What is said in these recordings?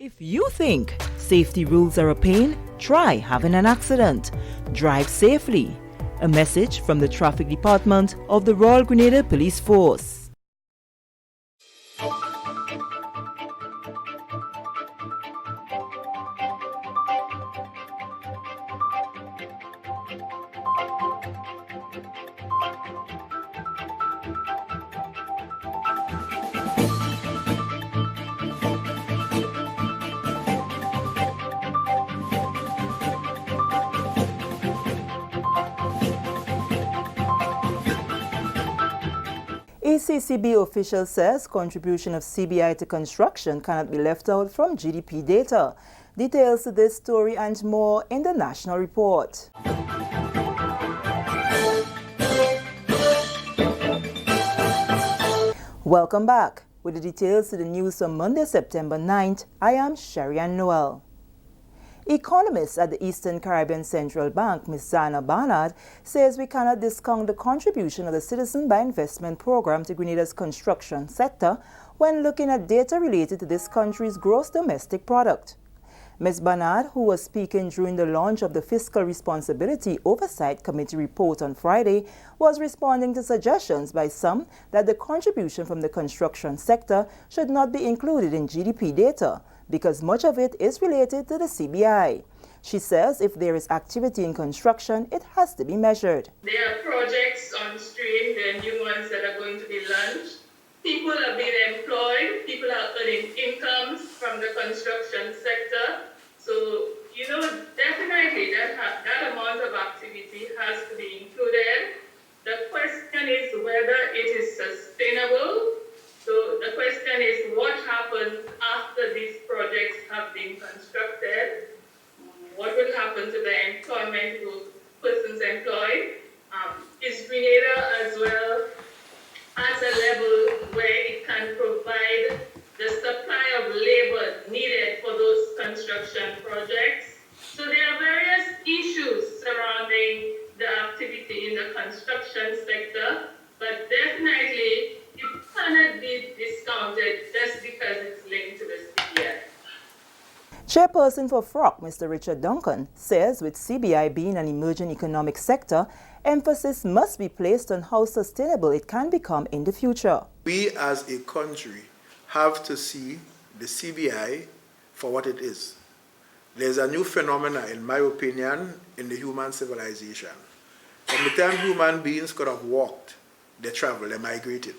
If you think safety rules are a pain, try having an accident. Drive safely. A message from the Traffic Department of the Royal Grenada Police Force. ECCB official says contribution of CBI to construction cannot be left out from GDP data. Details to this story and more in the National Report. Welcome back. With the details to the news on Monday, September 9th, I am Sherian Noel. Economist at the Eastern Caribbean Central Bank, Ms. Zana Barnard, says we cannot discount the contribution of the Citizen by Investment program to Grenada's construction sector when looking at data related to this country's gross domestic product. Ms. Barnard, who was speaking during the launch of the Fiscal Responsibility Oversight Committee report on Friday, was responding to suggestions by some that the contribution from the construction sector should not be included in GDP data, because much of it is related to the CBI. She says if there is activity in construction, it has to be measured. There are projects on stream, there are new ones that are going to be launched. People are being employed, people are earning incomes from the construction sector. So, definitely that amount of activity has to be included. The question is whether it is sustainable. So the question is what happens after these projects have been constructed? What will happen to the employment of persons employed? Is Grenada as well at a level where it can provide the supply of labor needed for those construction projects? So there are various issues surrounding the activity in the construction sector, but definitely it cannot be discounted just because it's linked to the CBI. Chairperson for FROC, Mr. Richard Duncan, says with CBI being an emerging economic sector, emphasis must be placed on how sustainable it can become in the future. We as a country have to see the CBI for what it is. There's a new phenomenon, in my opinion, in the human civilization. From the time human beings could have walked, they traveled, they migrated.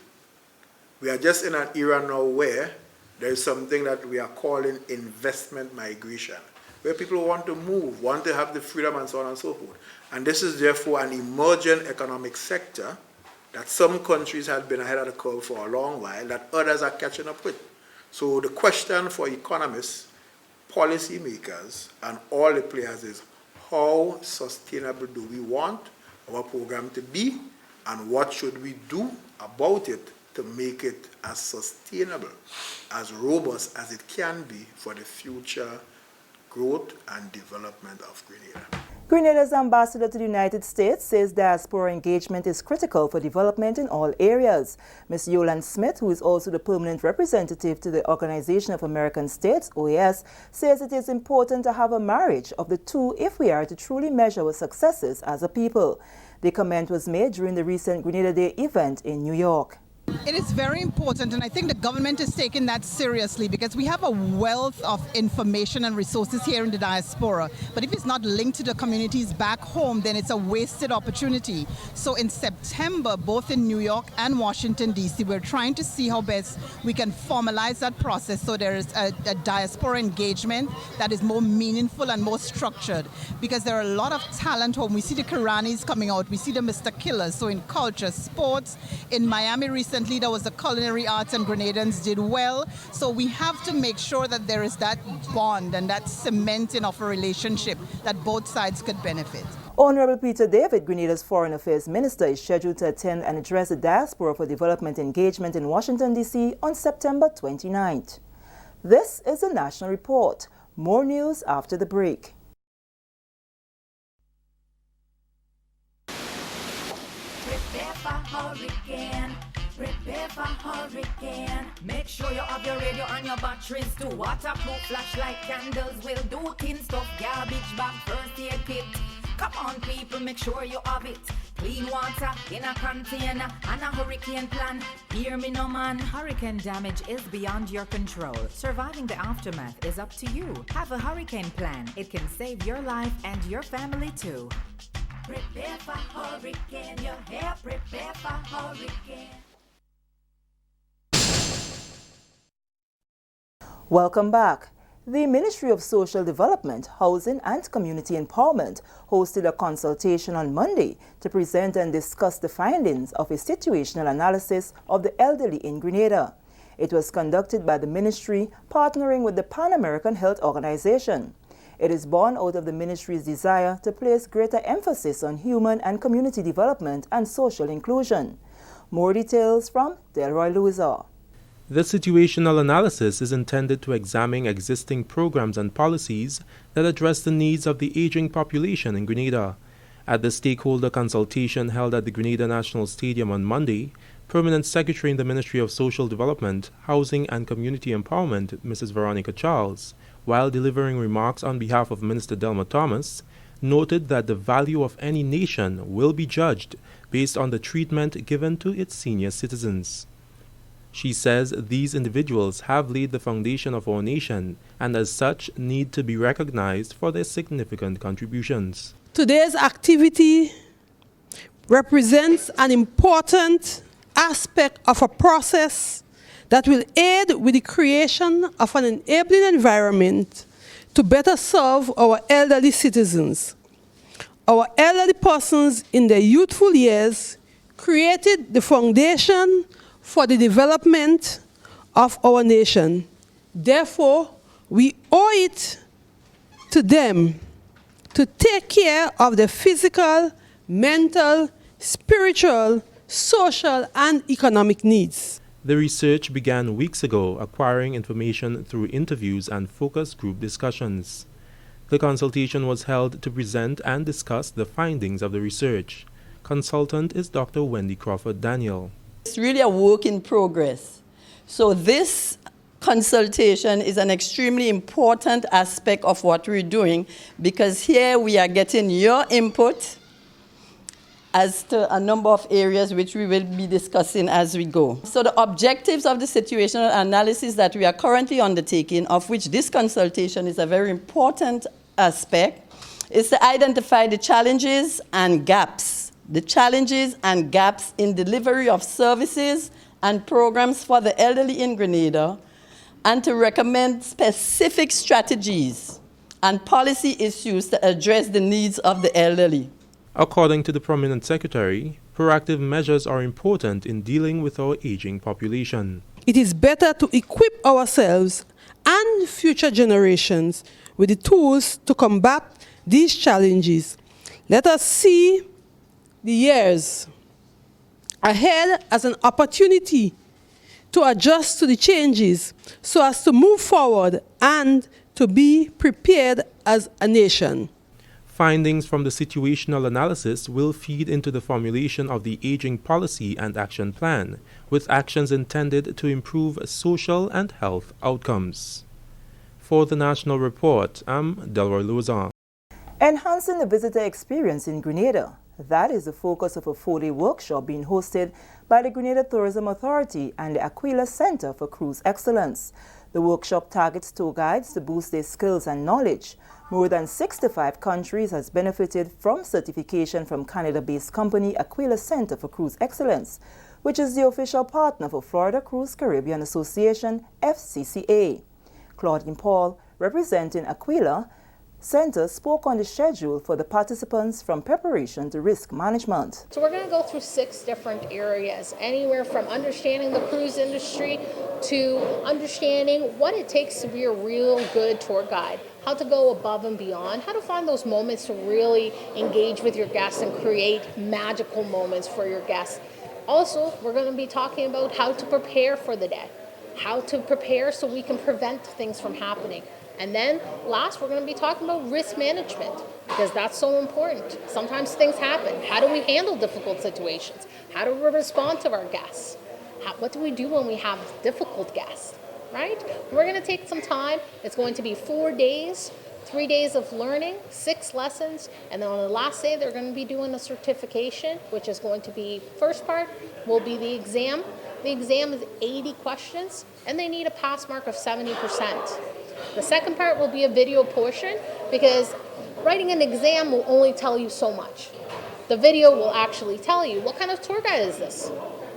We are just in an era now where there is something that we are calling investment migration, where people want to move, want to have the freedom and so on and so forth. And this is therefore an emerging economic sector that some countries have been ahead of the curve for a long while, that others are catching up with. So the question for economists, policymakers, and all the players is how sustainable do we want our program to be, and what should we do about it to make it as sustainable, as robust as it can be for the future growth and development of Grenada. Grenada's ambassador to the United States says diaspora engagement is critical for development in all areas. Ms. Yolande Smith, who is also the permanent representative to the Organization of American States, OAS, says it is important to have a marriage of the two if we are to truly measure our successes as a people. The comment was made during the recent Grenada Day event in New York. It is very important, and I think the government is taking that seriously because we have a wealth of information and resources here in the diaspora. But if it's not linked to the communities back home, then it's a wasted opportunity. So in September, both in New York and Washington, D.C., we're trying to see how best we can formalize that process so there is a diaspora engagement that is more meaningful and more structured. Because there are a lot of talent home. We see the Kiranis coming out. We see the Mr. Killers. So in culture, sports, in Miami recently, there was the culinary arts and Grenadans did well. So we have to make sure that there is that bond and that cementing of a relationship that both sides could benefit. Honorable Peter David, Grenada's Foreign Affairs Minister, is scheduled to attend and address the Diaspora for Development engagement in Washington, D.C. on September 29th. This is the National Report. More news after the break. Prepare for hurricane. Prepare for for hurricane. Make sure you have your radio and your batteries too. Waterproof flashlight candles will do. Tin stuff, garbage bag, first aid kit. Come on people, make sure you have it. Clean water in a container and a hurricane plan. Hear me no man. Hurricane damage is beyond your control. Surviving the aftermath is up to you. Have a hurricane plan. It can save your life and your family too. Prepare for hurricane. Your hair, prepare for hurricane. Welcome back. The Ministry of Social Development, Housing and Community Empowerment hosted a consultation on Monday to present and discuss the findings of a situational analysis of the elderly in Grenada. It was conducted by the ministry partnering with the Pan American Health Organization. It is born out of the ministry's desire to place greater emphasis on human and community development and social inclusion. More details from Delroy Louisa. The situational analysis is intended to examine existing programs and policies that address the needs of the aging population in Grenada. At the stakeholder consultation held at the Grenada National Stadium on Monday, Permanent Secretary in the Ministry of Social Development, Housing and Community Empowerment, Mrs. Veronica Charles, while delivering remarks on behalf of Minister Delma Thomas, noted that the value of any nation will be judged based on the treatment given to its senior citizens. She says these individuals have laid the foundation of our nation and as such need to be recognized for their significant contributions. Today's activity represents an important aspect of a process that will aid with the creation of an enabling environment to better serve our elderly citizens. Our elderly persons in their youthful years created the foundation for the development of our nation. Therefore, we owe it to them to take care of their physical, mental, spiritual, social, and economic needs. The research began weeks ago, acquiring information through interviews and focus group discussions. The consultation was held to present and discuss the findings of the research. Consultant is Dr. Wendy Crawford Daniel. It's really a work in progress. So this consultation is an extremely important aspect of what we're doing because here we are getting your input as to a number of areas which we will be discussing as we go. So the objectives of the situational analysis that we are currently undertaking, of which this consultation is a very important aspect, is to identify the challenges and gaps in delivery of services and programs for the elderly in Grenada, and to recommend specific strategies and policy issues to address the needs of the elderly. According to the Prominent Secretary, proactive measures are important in dealing with our aging population. It is better to equip ourselves and future generations with the tools to combat these challenges. Let us see the years ahead as an opportunity to adjust to the changes so as to move forward and to be prepared as a nation. Findings from the situational analysis will feed into the formulation of the aging policy and action plan, with actions intended to improve social and health outcomes. For the National Report, I'm Delroy Luzon. Enhancing the visitor experience in Grenada. That is the focus of a 4-day workshop being hosted by the Grenada Tourism Authority and the Aquila Center for Cruise Excellence. The workshop targets tour guides to boost their skills and knowledge. More than 65 countries has benefited from certification from Canada-based company Aquila Center for Cruise Excellence, which is the official partner for Florida Cruise Caribbean Association, FCCA. Claudine Paul, representing Aquila Center, spoke on the schedule for the participants from preparation to risk management. So we're going to go through 6 different areas, anywhere from understanding the cruise industry to understanding what it takes to be a real good tour guide, how to go above and beyond, how to find those moments to really engage with your guests and create magical moments for your guests. Also, we're going to be talking about how to prepare for the day, how to prepare so we can prevent things from happening. And then last, we're going to be talking about risk management, because that's so important. Sometimes things happen. How do we handle difficult situations? How do we respond to our guests? What do we do when we have difficult guests, right? We're going to take some time. It's going to be 4 days, 3 days of learning, 6 lessons, and then on the last day they're going to be doing a certification, which is going to be, first part will be the exam. The exam is 80 questions, and they need a pass mark of 70%. The second part will be a video portion, because writing an exam will only tell you so much. The video will actually tell you, what kind of tour guide is this,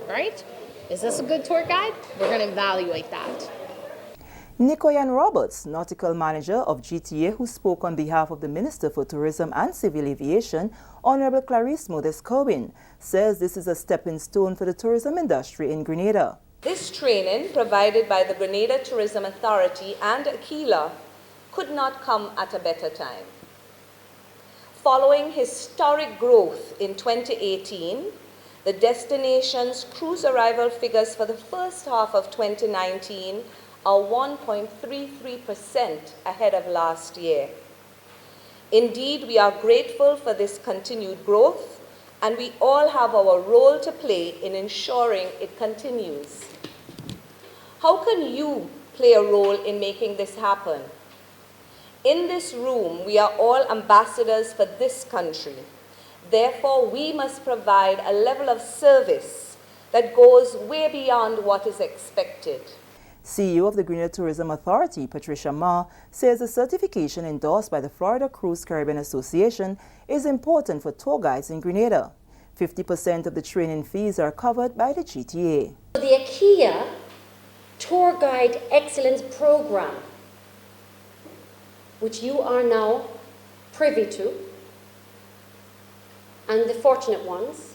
right? Is this a good tour guide? We're going to evaluate that. Nicoyan Roberts, nautical manager of GTA, who spoke on behalf of the Minister for Tourism and Civil Aviation, Honorable Clarice Modest-Cohen, says this is a stepping stone for the tourism industry in Grenada. This training, provided by the Grenada Tourism Authority and Aquila, could not come at a better time. Following historic growth in 2018, the destination's cruise arrival figures for the first half of 2019 are 1.33% ahead of last year. Indeed, we are grateful for this continued growth, and we all have our role to play in ensuring it continues. How can you play a role in making this happen? In this room, we are all ambassadors for this country. Therefore, we must provide a level of service that goes way beyond what is expected. CEO of the Grenada Tourism Authority, Patricia Ma, says the certification endorsed by the Florida Cruise Caribbean Association is important for tour guides in Grenada. 50% of the training fees are covered by the GTA. The IKEA Tour Guide Excellence Program, which you are now privy to, and the fortunate ones,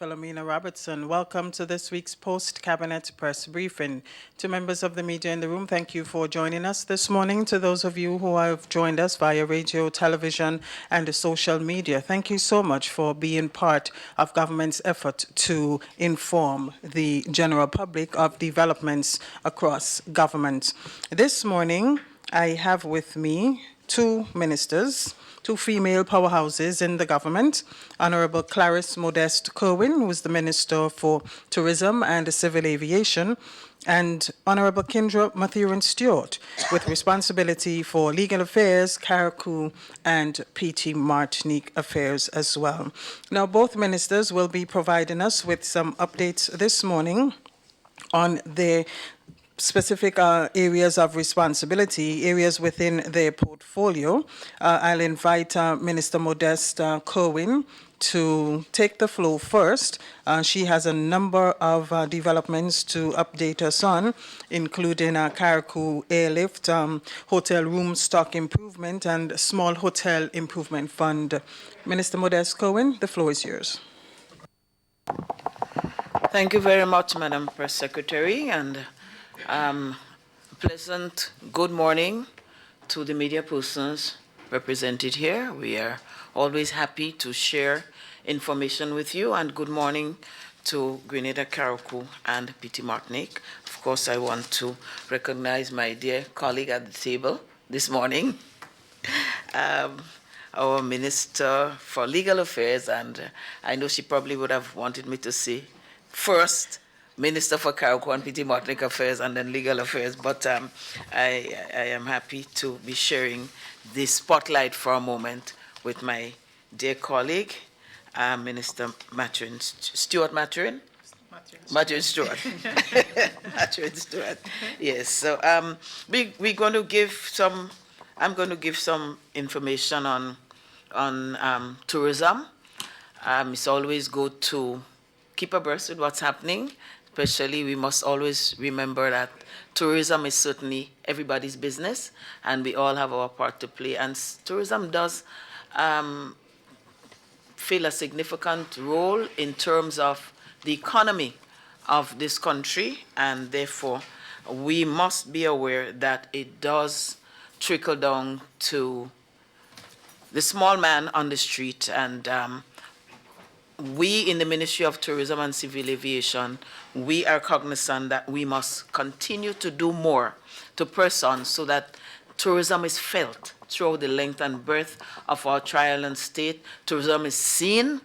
Philomena Robertson, welcome to this week's post-cabinet press briefing. To members of the media in the room, thank you for joining us this morning. To those of you who have joined us via radio, television, and social media, thank you so much for being part of government's effort to inform the general public of developments across government. This morning, I have with me 2 ministers, 2 female powerhouses in the government, Honorable Clarice Modest-Cohen, who is the Minister for Tourism and Civil Aviation, and Honorable Kendra Mathurin-Stewart, with responsibility for legal affairs, Carriacou, and PT Martinique affairs as well. Now, both ministers will be providing us with some updates this morning on their specific areas of responsibility, areas within their portfolio. I'll invite Minister Modest-Cohen to take the floor first. She has a number of developments to update us on, including Carriacou airlift, hotel room stock improvement, and small hotel improvement fund. Minister Modest-Cohen, the floor is yours. Thank you very much, Madam Press Secretary, and pleasant good morning to the media persons represented here. We are always happy to share information with you, and good morning to Grenada, Carriacou, and PT Martinique. Of course, I want to recognize my dear colleague at the table this morning, our Minister for Legal Affairs, and I know she probably would have wanted me to say first Minister for Carriacou and PT Martinique Affairs and then Legal Affairs, but I am happy to be sharing this spotlight for a moment with my dear colleague, Minister Stewart. Yes, so we're going to give some, I'm going to give some information on tourism. It's always good to keep abreast with what's happening, especially we must always remember that tourism is certainly everybody's business, and we all have our part to play. And tourism does fill a significant role in terms of the economy of this country, and therefore we must be aware that it does trickle down to the small man on the street. And we in the Ministry of Tourism and Civil Aviation, we are cognizant that we must continue to do more to press on so that tourism is felt throughout the length and breadth of our tri-island state. Tourism is seen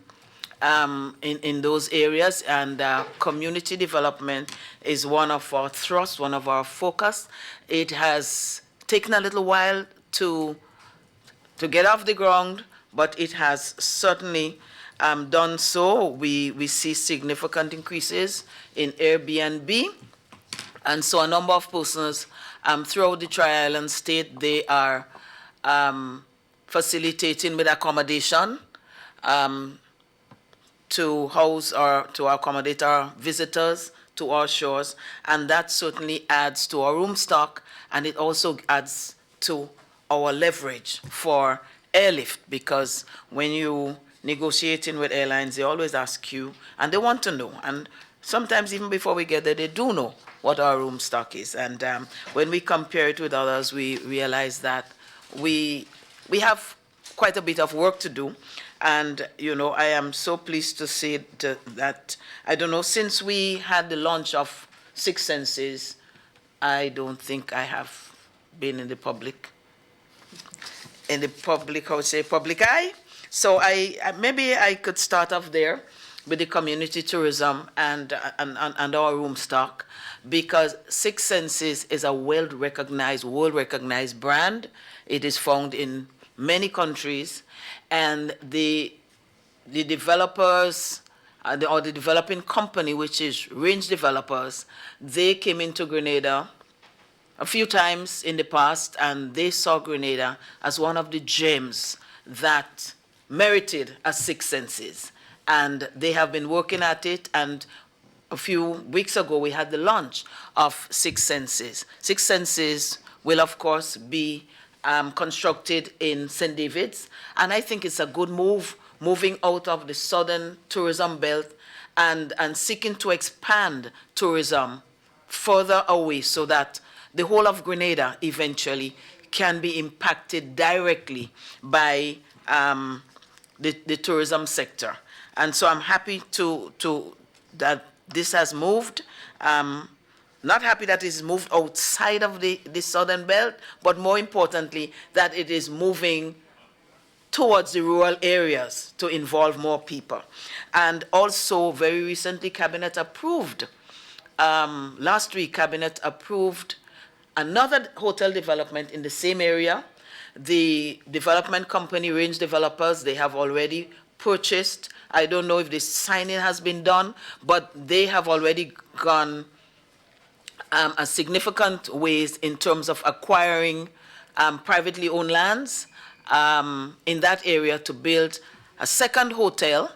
in those areas, and community development is one of our thrusts, one of our focus. It has taken a little while to get off the ground, but it has certainly done so. We see significant increases in Airbnb, and so a number of persons throughout the tri-island state, they are facilitating with accommodation to house or to accommodate our visitors to our shores, and that certainly adds to our room stock, and it also adds to our leverage for airlift, because when you negotiating with airlines, they always ask you, and they want to know, and sometimes even before we get there, they do know what our room stock is. And when we compare it with others, we realize that we have quite a bit of work to do. And, you know, I am so pleased to say that, I don't know, since we had the launch of Six Senses, I don't think I have been in the public, I would say, public eye. So maybe I could start off there with the community tourism and our room stock, because Six Senses is a world-recognized brand. It is found in many countries, and the developers or the developing company, which is Range Developers, they came into Grenada a few times in the past, and they saw Grenada as one of the gems that merited a Six Senses. And they have been working at it, and a few weeks ago we had the launch of Six Senses. Six Senses will, of course, be constructed in St. David's, and I think it's a good move, moving out of the southern tourism belt and seeking to expand tourism further away so that the whole of Grenada eventually can be impacted directly by the tourism sector. And so I'm happy that this has moved. Not happy that it's moved outside of the southern belt, but more importantly, that it is moving towards the rural areas to involve more people. And also, very recently, Cabinet approved, last week, Cabinet approved another hotel development in the same area. The development company, Range Developers, they have already purchased. I don't know if the signing has been done, but they have already gone a significant ways in terms of acquiring privately owned lands in that area to build a second hotel.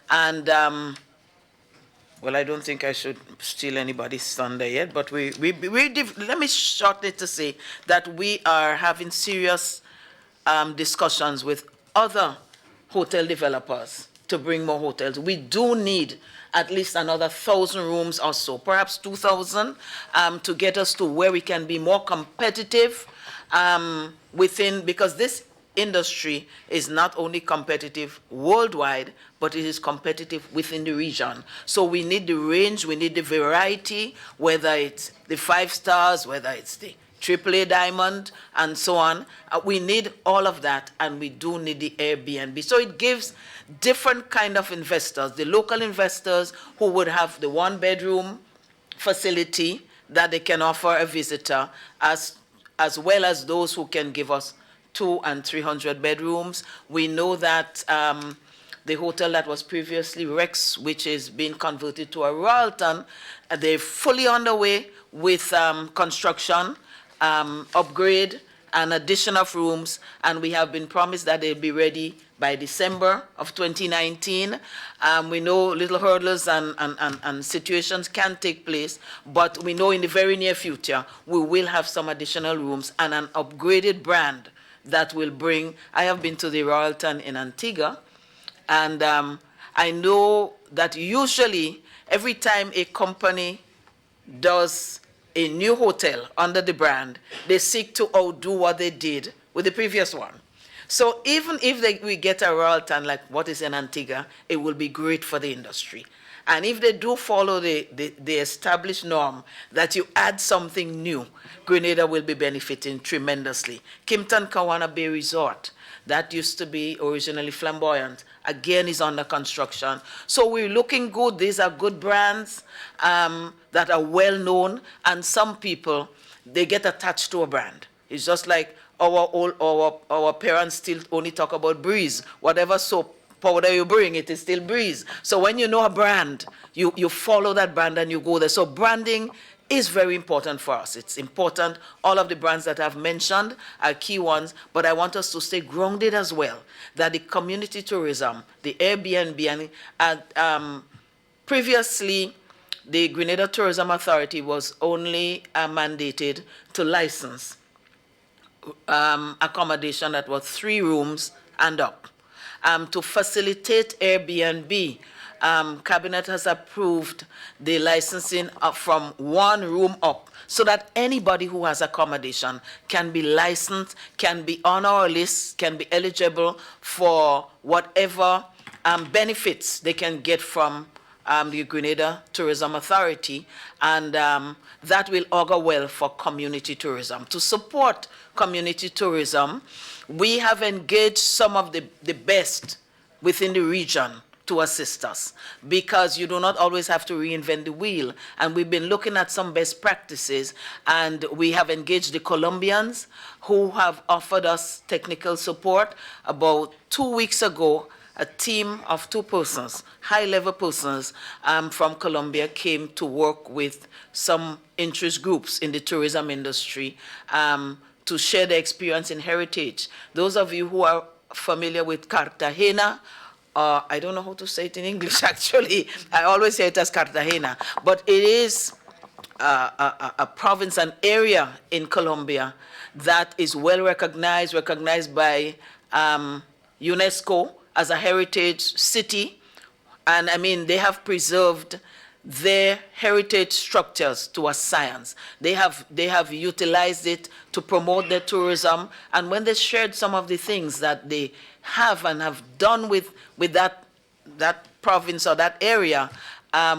And well, I don't think I should steal anybody's thunder yet, but let me shortly to say that we are having serious discussions with other hotel developers to bring more hotels. We do need at least another 1,000 rooms or so, perhaps 2,000, to get us to where we can be more competitive because this industry is not only competitive worldwide, but it is competitive within the region. So we need the range, we need the variety, whether it's the 5 stars, whether it's the AAA Diamond, and so on. We need all of that, and we do need the Airbnb. So it gives different kind of investors, the local investors who would have the 1-bedroom facility that they can offer a visitor, as well as those who can give us 200 and 300 bedrooms. We know that the hotel that was previously Rex, which is being converted to a Royalton, they're fully on the way with construction, upgrade, and addition of rooms, and we have been promised that they'll be ready by December of 2019. We know little hurdles and situations can take place, but we know in the very near future, we will have some additional rooms and an upgraded brand that will bring. I have been to the Royalton in Antigua, and I know that usually every time a company does a new hotel under the brand, they seek to outdo what they did with the previous one. So even if we get a Royalton like what is in Antigua, it will be great for the industry. And if they do follow the established norm that you add something new, Grenada will be benefiting tremendously. Kimpton Kawana Bay Resort, that used to be originally Flamboyant, again is under construction. So we're looking good. These are good brands that are well known, and some people, they get attached to a brand. It's just like our parents still only talk about Breeze. Whatever soap powder you bring, it is still Breeze. So when you know a brand, you follow that brand and you go there. So branding is very important for us. It's important. All of the brands that I've mentioned are key ones, but I want us to stay grounded as well, that the community tourism, the Airbnb, and previously the Grenada Tourism Authority was only mandated to license accommodation that was 3 rooms and up. To facilitate Airbnb, Cabinet has approved the licensing from 1 room up, so that anybody who has accommodation can be licensed, can be on our list, can be eligible for whatever benefits they can get from the Grenada Tourism Authority, and that will augur well for community tourism. To support community tourism, we have engaged some of the best within the region to assist us, because you do not always have to reinvent the wheel. And we've been looking at some best practices, and we have engaged the Colombians who have offered us technical support. About 2 weeks ago, a team of 2 persons, high-level persons from Colombia, came to work with some interest groups in the tourism industry to share their experience in heritage. Those of you who are familiar with Cartagena, I don't know how to say it in English, actually. I always say it as Cartagena. But it is a province, an area in Colombia that is well recognized by UNESCO as a heritage city. And I mean, they have preserved their heritage structures to a science. They have utilized it to promote their tourism. And when they shared some of the things that they have and have done with that province or that area,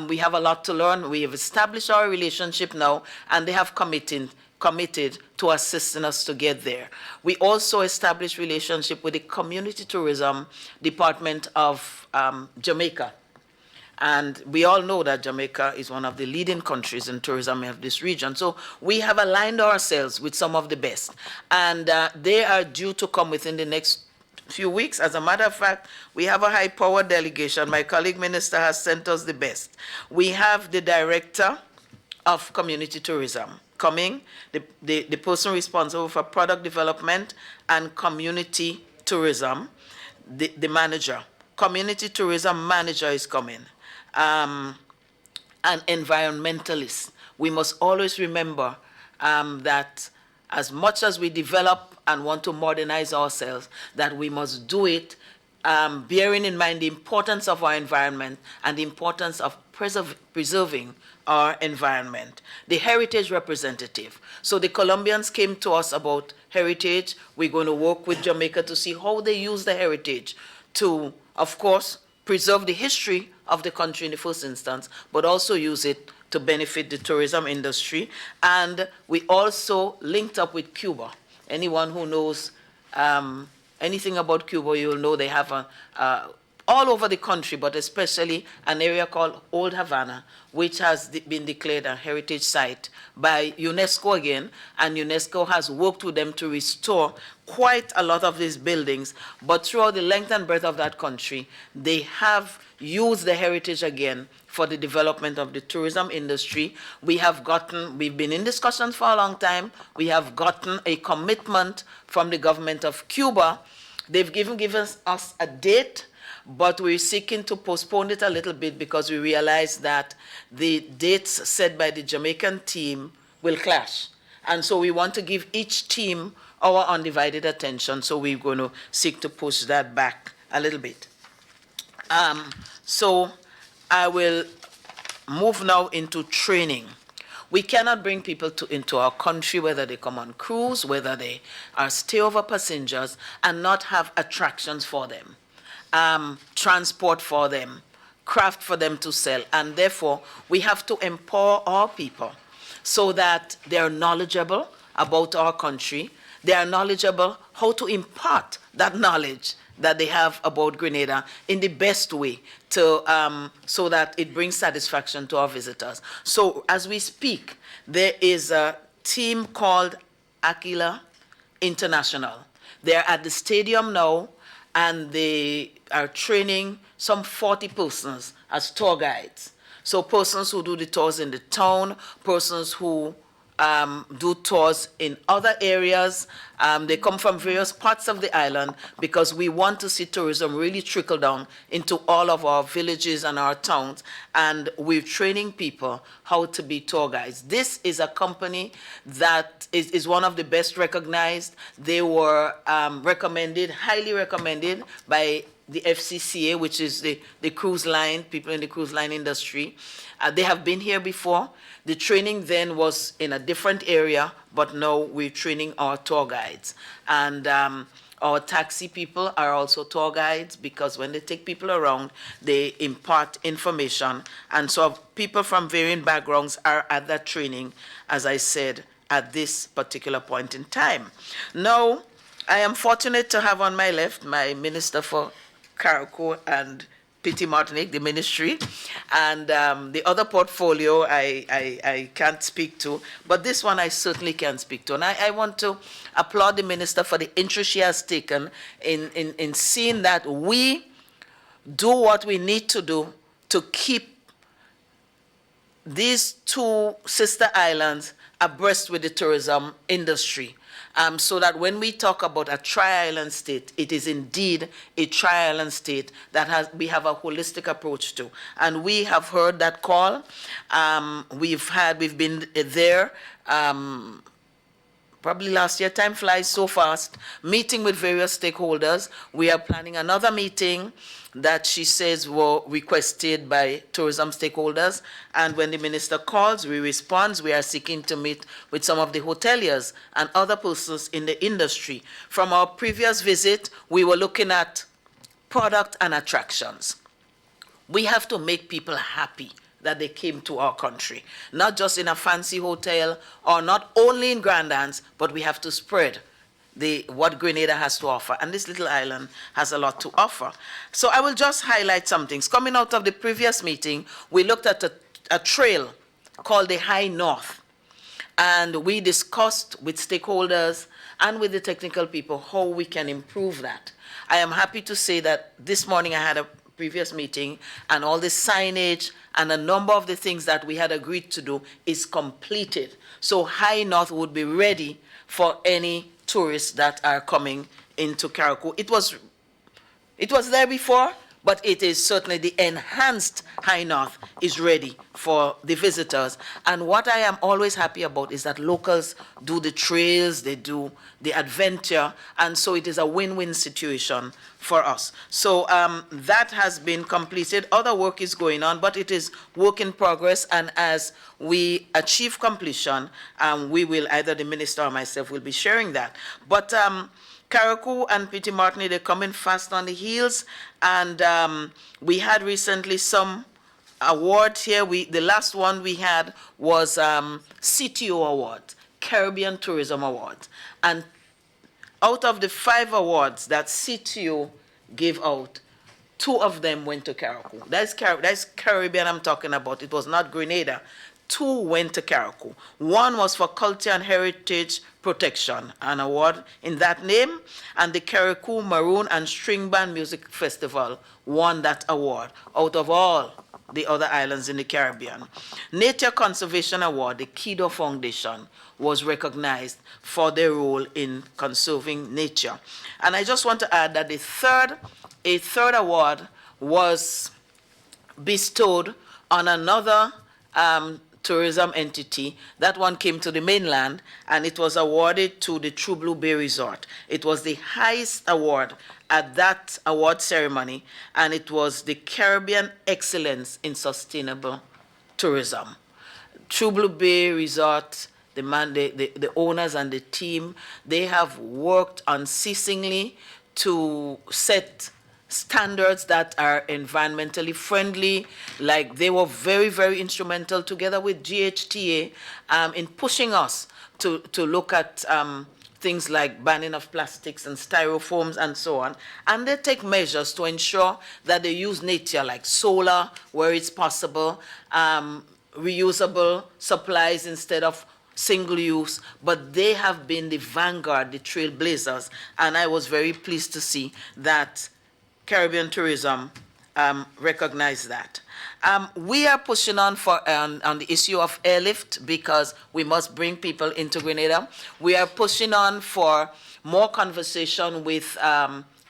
we have a lot to learn. We have established our relationship now, and they have committed to assisting us to get there. We also established relationship with the Community Tourism Department of Jamaica. And we all know that Jamaica is one of the leading countries in tourism of this region. So we have aligned ourselves with some of the best. And they are due to come within the next few weeks. As a matter of fact, we have a high-powered delegation. My colleague minister has sent us the best. We have the director of community tourism coming, the person responsible for product development and community tourism, the manager. Community tourism manager is coming. An environmentalist. We must always remember that as much as we develop and want to modernize ourselves, that we must do it bearing in mind the importance of our environment and the importance of preserving our environment. The heritage representative. So the Colombians came to us about heritage. We're going to work with Jamaica to see how they use the heritage to, of course, preserve the history of the country in the first instance, but also use it to benefit the tourism industry. And we also linked up with Cuba. Anyone who knows anything about Cuba, you'll know they have all over the country, but especially an area called Old Havana, which has been declared a heritage site by UNESCO again, and UNESCO has worked with them to restore quite a lot of these buildings. But throughout the length and breadth of that country, they have used the heritage again for the development of the tourism industry. We've been in discussions for a long time. We have gotten a commitment from the government of Cuba They've given us a date, but we're seeking to postpone it a little bit because we realize that the dates set by the Jamaican team will clash. And so we want to give each team our undivided attention, so we're going to seek to push that back a little bit. So I will move now into training. We cannot bring people into our country, whether they come on cruise, whether they are stayover passengers, and not have attractions for them, transport for them, craft for them to sell. And therefore, we have to empower our people so that they are knowledgeable about our country. They are knowledgeable how to impart that knowledge that they have about Grenada in the best way to, so that it brings satisfaction to our visitors. So as we speak, there is a team called Aquila International. They're at the stadium now, and they are training some 40 persons as tour guides. So persons who do the tours in the town, persons who do tours in other areas. They come from various parts of the island because we want to see tourism really trickle down into all of our villages and our towns. And we're training people how to be tour guides. This is a company that is one of the best recognized. They were recommended, highly recommended by the FCCA, which is the cruise line, people in the cruise line industry. They have been here before. The training then was in a different area, but now we're training our tour guides. And our taxi people are also tour guides because when they take people around, they impart information. And so people from varying backgrounds are at that training, as I said, at this particular point in time. Now, I am fortunate to have on my left my Minister for Carriacou and Petit Martinique, the ministry, and the other portfolio I can't speak to, but this one I certainly can speak to. And I want to applaud the minister for the interest she has taken in seeing that we do what we need to do to keep these two sister islands abreast with the tourism industry. So that when we talk about a tri-island state, it is indeed a tri-island state that we have a holistic approach to. And we have heard that call. We've been there, probably last year. Time flies so fast. Meeting with various stakeholders. We are planning another meeting that she says were requested by tourism stakeholders. And when the minister calls, we respond. We are seeking to meet with some of the hoteliers and other persons in the industry. From our previous visit, we were looking at product and attractions. We have to make people happy that they came to our country, not just in a fancy hotel or not only in Grand Anse, but we have to spread what Grenada has to offer. And this little island has a lot to offer. So I will just highlight some things. Coming out of the previous meeting, we looked at a trail called the High North. And we discussed with stakeholders and with the technical people how we can improve that. I am happy to say that this morning I had a previous meeting and all the signage and a number of the things that we had agreed to do is completed. So High North would be ready for any tourists that are coming into Carriacou. It was there before, but it is certainly the enhanced High North is ready for the visitors. And what I am always happy about is that locals do the trails, they do the adventure, and so it is a win-win situation for us. So that has been completed. Other work is going on, but it is work in progress, and as we achieve completion, we will, either the minister or myself will be sharing that. But Carriacou and Petit Martinique, they're coming fast on the heels, and we had recently some awards here. The last one we had was CTO Award, Caribbean Tourism Award. And out of the 5 awards that CTO gave out, 2 of them went to Carriacou. That's Caribbean I'm talking about. It was not Grenada. 2 went to Carriacou. One was for Culture and Heritage Protection, an award in that name, and the Carriacou Maroon and String Band Music Festival won that award out of all the other islands in the Caribbean. Nature Conservation Award, the Kido Foundation, was recognized for their role in conserving nature. And I just want to add that a third award was bestowed on another tourism entity. That one came to the mainland, and it was awarded to the True Blue Bay Resort. It was the highest award at that award ceremony, and it was the Caribbean Excellence in Sustainable Tourism. True Blue Bay Resort, the owners and the team, they have worked unceasingly to set standards that are environmentally friendly. Like, they were very, very instrumental together with GHTA in pushing us to look at things like banning of plastics and styrofoams and so on. And they take measures to ensure that they use nature, like solar where it's possible, reusable supplies instead of single use, but they have been the vanguard, the trailblazers, and I was very pleased to see that Caribbean tourism recognize that. We are pushing on on the issue of airlift because we must bring people into Grenada. We are pushing on for more conversation with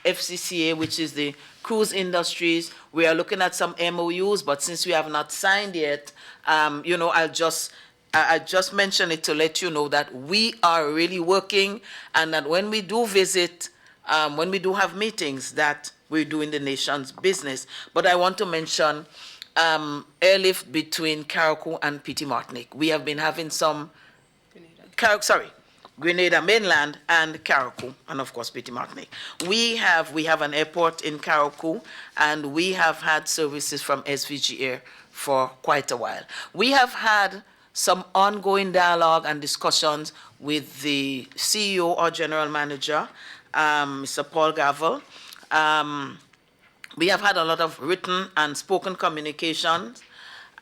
FCCA, which is the cruise industries. We are looking at some MOUs, but since we have not signed yet, you know, I just mentioned it to let you know that we are really working, and that when we do visit, when we do have meetings, that we're doing the nation's business. But I want to mention airlift between Carriacou and Petit Martinique. We have been having some, Grenada mainland and Carriacou, and of course Petit Martinique. We have an airport in Carriacou, and we have had services from SVG Air for quite a while. We have had some ongoing dialogue and discussions with the CEO or general manager, Mr. Paul Gavel. We have had a lot of written and spoken communications,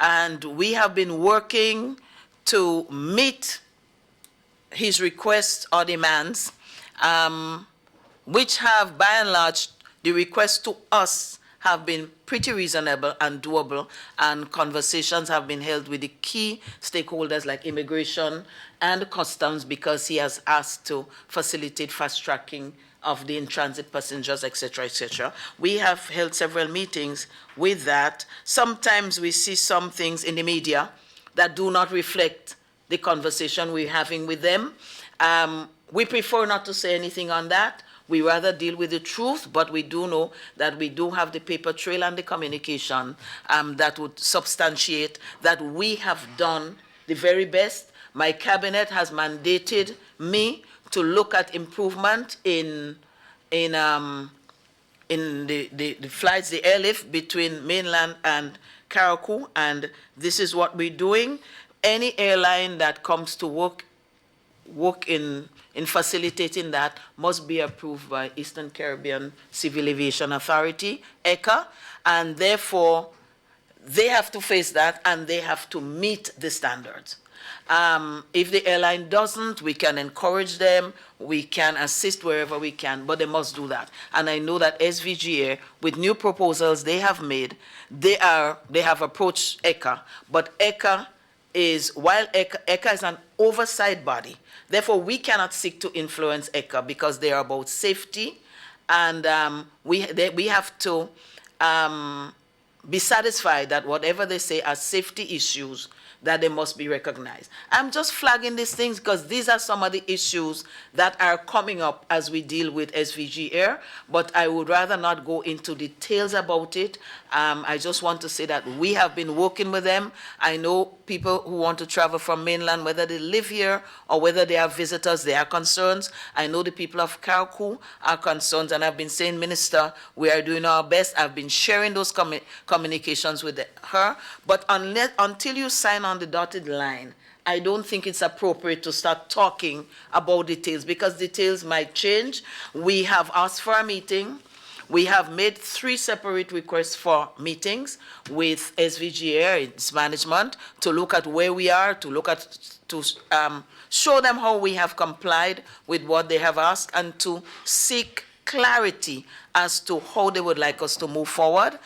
and we have been working to meet his requests or demands, which have, by and large, the requests to us have been pretty reasonable and doable, and conversations have been held with the key stakeholders like immigration and customs, because he has asked to facilitate fast tracking of the in-transit passengers, etc., etc. We have held several meetings with that. Sometimes we see some things in the media that do not reflect the conversation we're having with them. We prefer not to say anything on that. We rather deal with the truth, but we do know that we do have the paper trail and the communication that would substantiate that we have done the very best. My cabinet has mandated me to look at improvement in the flights, the airlift between mainland and Carriacou, and this is what we're doing. Any airline that comes to work in facilitating that must be approved by Eastern Caribbean Civil Aviation Authority, ECA, and therefore they have to face that and they have to meet the standards. If the airline doesn't, we can encourage them, we can assist wherever we can, but they must do that. And I know that SVGA, with new proposals they have made, they have approached ECA, but ECA is, while ECA is an oversight body, therefore we cannot seek to influence ECA because they are about safety, and we have to be satisfied that whatever they say are safety issues, that they must be recognized. I'm just flagging these things because these are some of the issues that are coming up as we deal with SVG Air, but I would rather not go into details about it. I just want to say that we have been working with them. I know people who want to travel from mainland, whether they live here or whether they are visitors, they are concerned. I know the people of Carriacou are concerned, and I've been saying, Minister, we are doing our best. I've been sharing those communications with her, but until you sign on the dotted line, I don't think it's appropriate to start talking about details because details might change. We have asked for a meeting. We have made 3 separate requests for meetings with SVGA, its management, to look at where we are, to show them how we have complied with what they have asked, and to seek clarity as to how they would like us to move forward.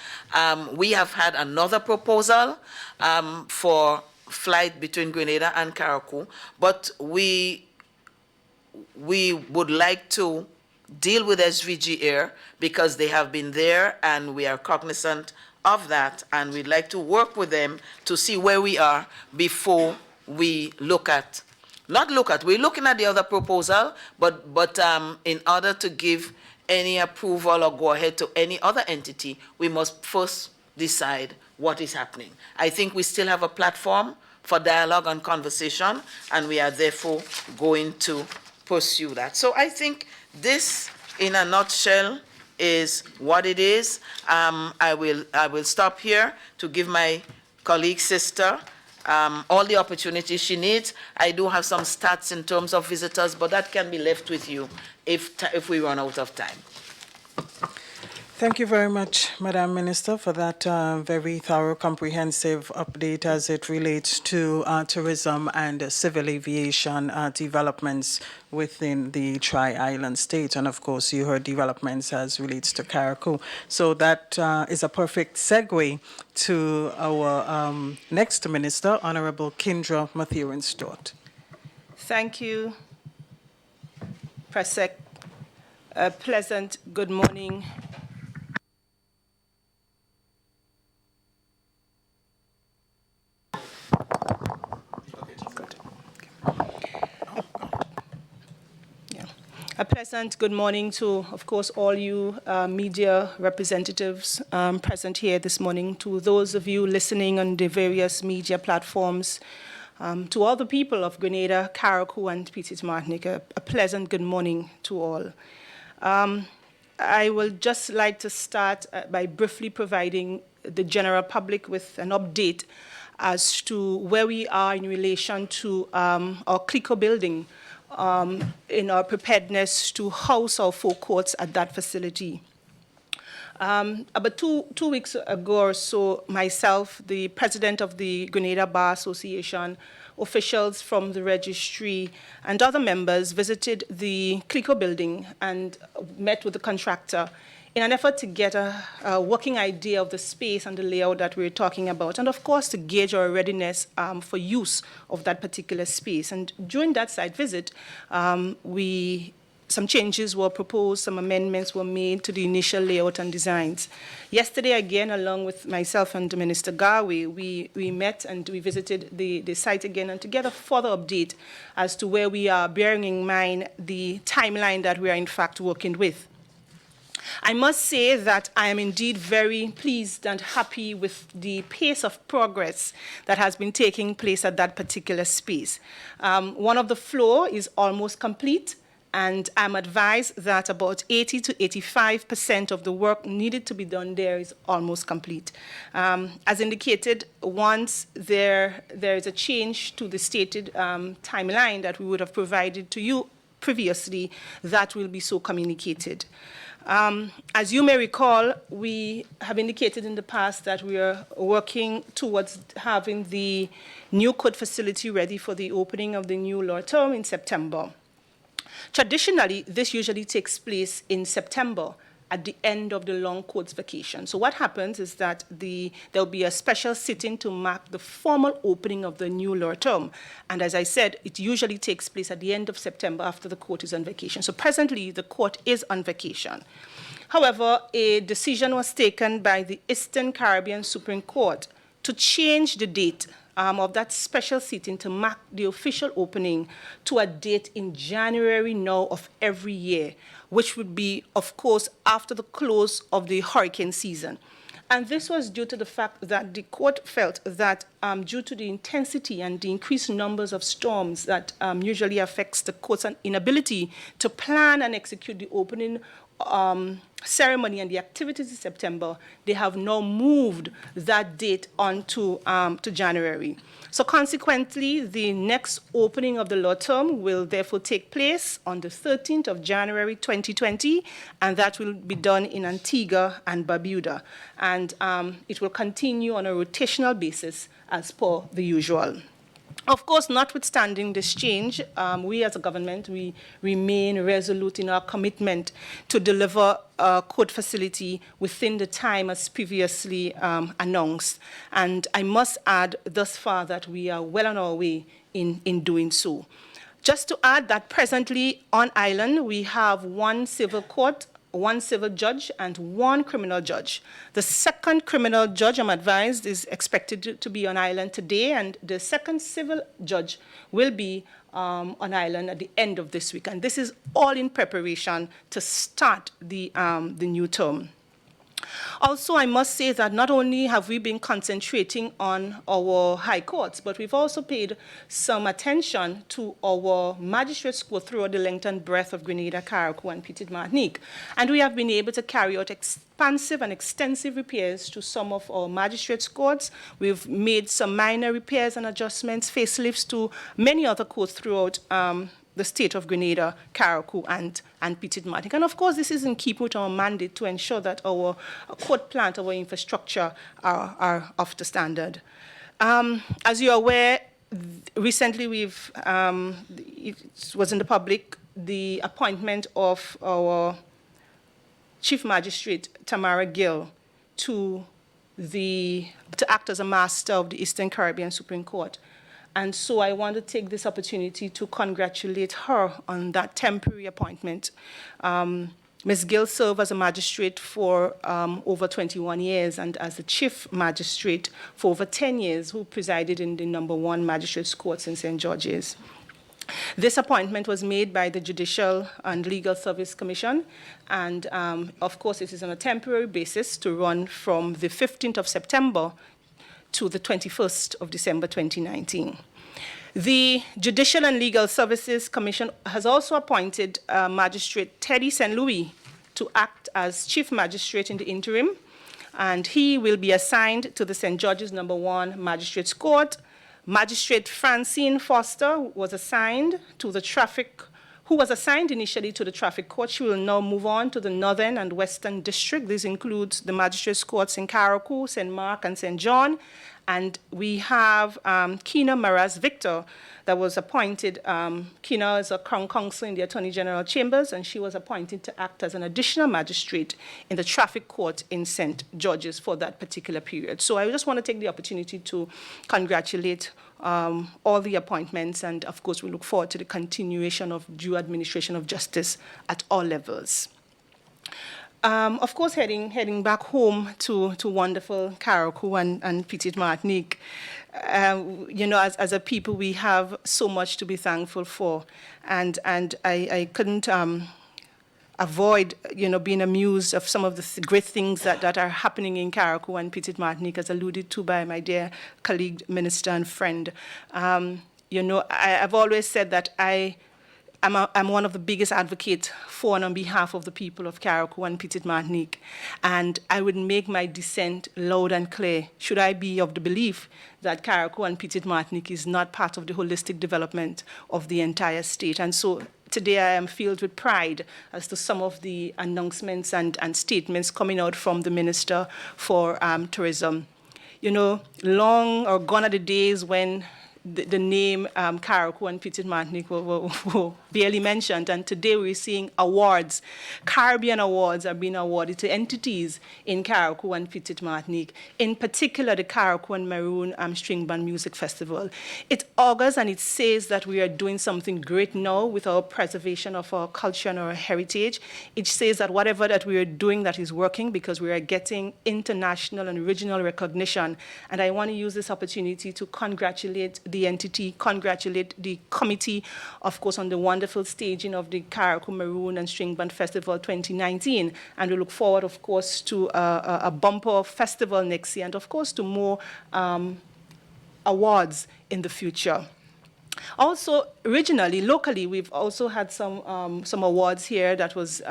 We have had another proposal for flight between Grenada and Carriacou, but we would like to deal with SVG Air because they have been there and we are cognizant of that, and we'd like to work with them to see where we are before we we're looking at the other proposal, but in order to give any approval or go ahead to any other entity, we must first decide what is happening. I think we still have a platform for dialogue and conversation, and we are therefore going to pursue that. So I think this, in a nutshell, is what it is. I will stop here to give my colleague sister all the opportunities she needs. I do have some stats in terms of visitors, but that can be left with you if we run out of time. Thank you very much, Madam Minister, for that very thorough, comprehensive update as it relates to tourism and civil aviation developments within the Tri-Island state. And of course, you heard developments as relates to Carriacou. So that is a perfect segue to our next minister, Honorable Kindra Mathurin-Stewart. Thank you, Presec. A pleasant good morning. A pleasant good morning to, of course, all you media representatives present here this morning, to those of you listening on the various media platforms, to all the people of Grenada, Carriacou, and Petite Martinique. A pleasant good morning to all. I will just like to start by briefly providing the general public with an update as to where we are in relation to our CLICO building, in our preparedness to house our four courts at that facility. About two weeks ago or so, myself, the president of the Grenada Bar Association, officials from the registry, and other members visited the CLICO building and met with the contractor in an effort to get a working idea of the space and the layout that we're talking about, and of course to gauge our readiness for use of that particular space. And during that site visit, some changes were proposed, some amendments were made to the initial layout and designs. Yesterday, again, along with myself and Minister Garwe, we met and we visited the site again and to get a further update as to where we are, bearing in mind the timeline that we are in fact working with. I must say that I am indeed very pleased and happy with the pace of progress that has been taking place at that particular space. One of the floor is almost complete, and I'm advised that about 80 to 85% of the work needed to be done there is almost complete. As indicated, once there is a change to the stated timeline that we would have provided to you previously, that will be so communicated. As you may recall, we have indicated in the past that we are working towards having the new court facility ready for the opening of the new law term in September. Traditionally, this usually takes place in September at the end of the long court's vacation. So what happens is that there will be a special sitting to mark the formal opening of the new law term. And as I said, it usually takes place at the end of September after the court is on vacation. So presently, the court is on vacation. However, a decision was taken by the Eastern Caribbean Supreme Court to change the date of that special sitting to mark the official opening to a date in January now of every year, which would be, of course, after the close of the hurricane season. And this was due to the fact that the court felt that due to the intensity and the increased numbers of storms that usually affects the court's inability to plan and execute the opening ceremony and the activities in September, they have now moved that date on to January. So consequently, the next opening of the law term will therefore take place on the 13th of January 2020, and that will be done in Antigua and Barbuda. And it will continue on a rotational basis as per the usual. Of course, notwithstanding this change, we as a government, we remain resolute in our commitment to deliver a court facility within the time as previously announced. And I must add thus far that we are well on our way in doing so. Just to add that presently on island, we have one civil court, one civil judge, and one criminal judge. The second criminal judge, I'm advised, is expected to be on island today, and the second civil judge will be on island at the end of this week. And this is all in preparation to start the new term. Also, I must say that not only have we been concentrating on our high courts, but we've also paid some attention to our magistrates court throughout the length and breadth of Grenada, Carriacou, and Petite Martinique. And we have been able to carry out expansive and extensive repairs to some of our magistrates courts. We've made some minor repairs and adjustments, facelifts to many other courts throughout the state of Grenada, Carriacou, and Petite Martinique. And of course, this is in keeping with our mandate to ensure that our court plant, our infrastructure are of the standard. As you're aware, recently we've, it was in the public, the appointment of our Chief Magistrate, Tamara Gill, to act as a master of the Eastern Caribbean Supreme Court. And so I want to take this opportunity to congratulate her on that temporary appointment. Ms. Gill served as a magistrate for over 21 years and as the chief magistrate for over 10 years, who presided in the #1 Magistrates Courts in St. George's. This appointment was made by the Judicial and Legal Service Commission, and of course it is on a temporary basis to run from the 15th of September to the 21st of December 2019. The Judicial and Legal Services Commission has also appointed Magistrate Teddy St. Louis to act as Chief Magistrate in the interim, and he will be assigned to the St. George's #1 Magistrates Court. Magistrate Francine Foster was assigned to the who was assigned initially to the Traffic Court. She will now move on to the Northern and Western District. This includes the Magistrates Courts in Carriacou, St. Mark, and St. John. And we have Kina Maraz Victor that was appointed. Kina is a Crown Counsel in the Attorney General Chambers, and she was appointed to act as an additional magistrate in the Traffic Court in St. George's for that particular period. So I just want to take the opportunity to congratulate all the appointments, and of course we look forward to the continuation of due administration of justice at all levels. Of course, heading back home to wonderful Carriacou and Petite Martinique, you know, as a people, we have so much to be thankful for, and I couldn't avoid, you know, being amused of some of the great things that are happening in Carriacou and Petite Martinique, as alluded to by my dear colleague, minister, and friend. You know, I've always said that I'm one of the biggest advocates for and on behalf of the people of Carriacou and Petite Martinique, and I would make my dissent loud and clear should I be of the belief that Carriacou and Petite Martinique is not part of the holistic development of the entire state. And so today I am filled with pride as to some of the announcements and statements coming out from the Minister for Tourism. You know, long or gone are the days when the name Carriacou and Petite Martinique were barely mentioned, and today we're seeing awards. Caribbean awards are being awarded to entities in Carriacou and Petite Martinique, in particular the Carriacou and Maroon String Band Music Festival. It augurs and it says that we are doing something great now with our preservation of our culture and our heritage. It says that whatever that we are doing that is working, because we are getting international and regional recognition. And I want to use this opportunity to congratulate the entity, congratulate the committee, of course, on the wonderful staging of the Carriacou Maroon and String Band Festival 2019. And we look forward, of course, to a bumper festival next year, and of course to more awards in the future. Also, regionally, locally, we've also had some awards here that was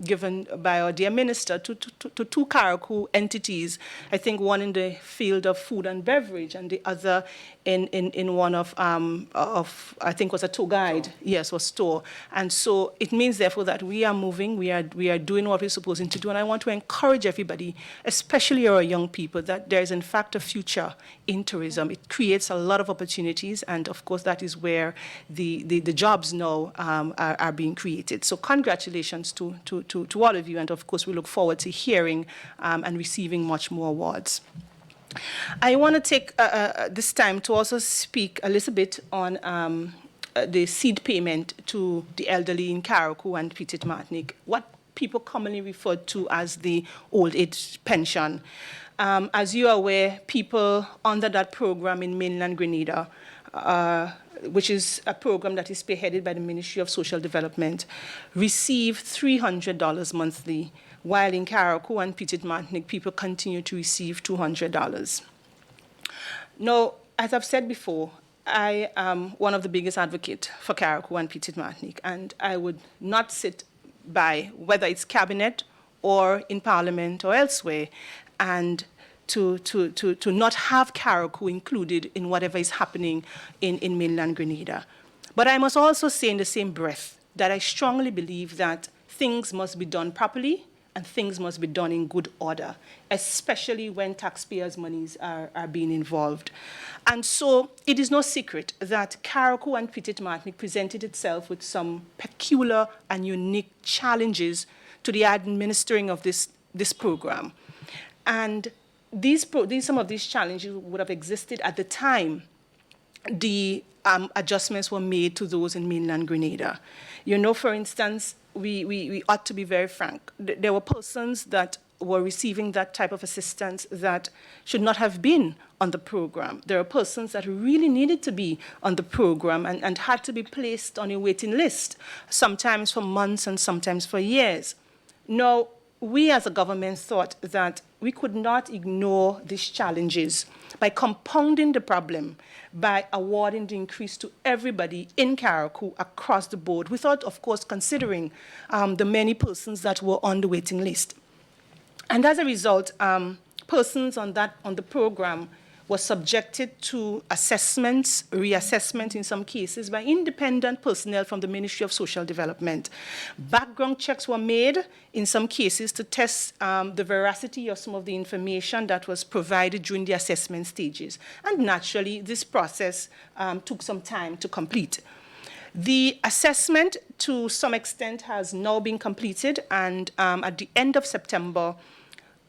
given by our dear minister to two Carriacou entities. I think one in the field of food and beverage, and the other in one of I think was a tour guide, yes, was store. And so it means therefore that we are moving, we are doing what we're supposed to do. And I want to encourage everybody, especially our young people, that there is in fact a future in tourism. It creates a lot of opportunities, and of course that is where the jobs now are being created. So congratulations to all of you, and of course we look forward to hearing and receiving much more awards. I want to take this time to also speak a little bit on the seed payment to the elderly in Carriacou and Petite Martinique, what people commonly refer to as the old age pension. As you are aware, people under that program in mainland Grenada, which is a program that is spearheaded by the Ministry of Social Development, receive $300 monthly, while in Carriacou and Petite Martinique, people continue to receive $200. Now, as I've said before, I am one of the biggest advocates for Carriacou and Petite Martinique, and I would not sit by, whether it's cabinet or in parliament or elsewhere, and to not have Carriacou included in whatever is happening in mainland Grenada. But I must also say in the same breath that I strongly believe that things must be done properly, and things must be done in good order, especially when taxpayers' monies are being involved. And so it is no secret that Carriacou and Petite Martinique presented itself with some peculiar and unique challenges to the administering of this program. And some of these challenges would have existed at the time the adjustments were made to those in mainland Grenada. You know, for instance, we ought to be very frank. There were persons that were receiving that type of assistance that should not have been on the program. There are persons that really needed to be on the program and had to be placed on a waiting list, sometimes for months and sometimes for years. Now, we as a government thought that we could not ignore these challenges by compounding the problem by awarding the increase to everybody in Carriacou across the board, without, of course, considering the many persons that were on the waiting list. And as a result, persons on the program were subjected to assessments, reassessment in some cases, by independent personnel from the Ministry of Social Development. Background checks were made in some cases to test the veracity of some of the information that was provided during the assessment stages. And naturally, this process took some time to complete. The assessment, to some extent, has now been completed, and at the end of September,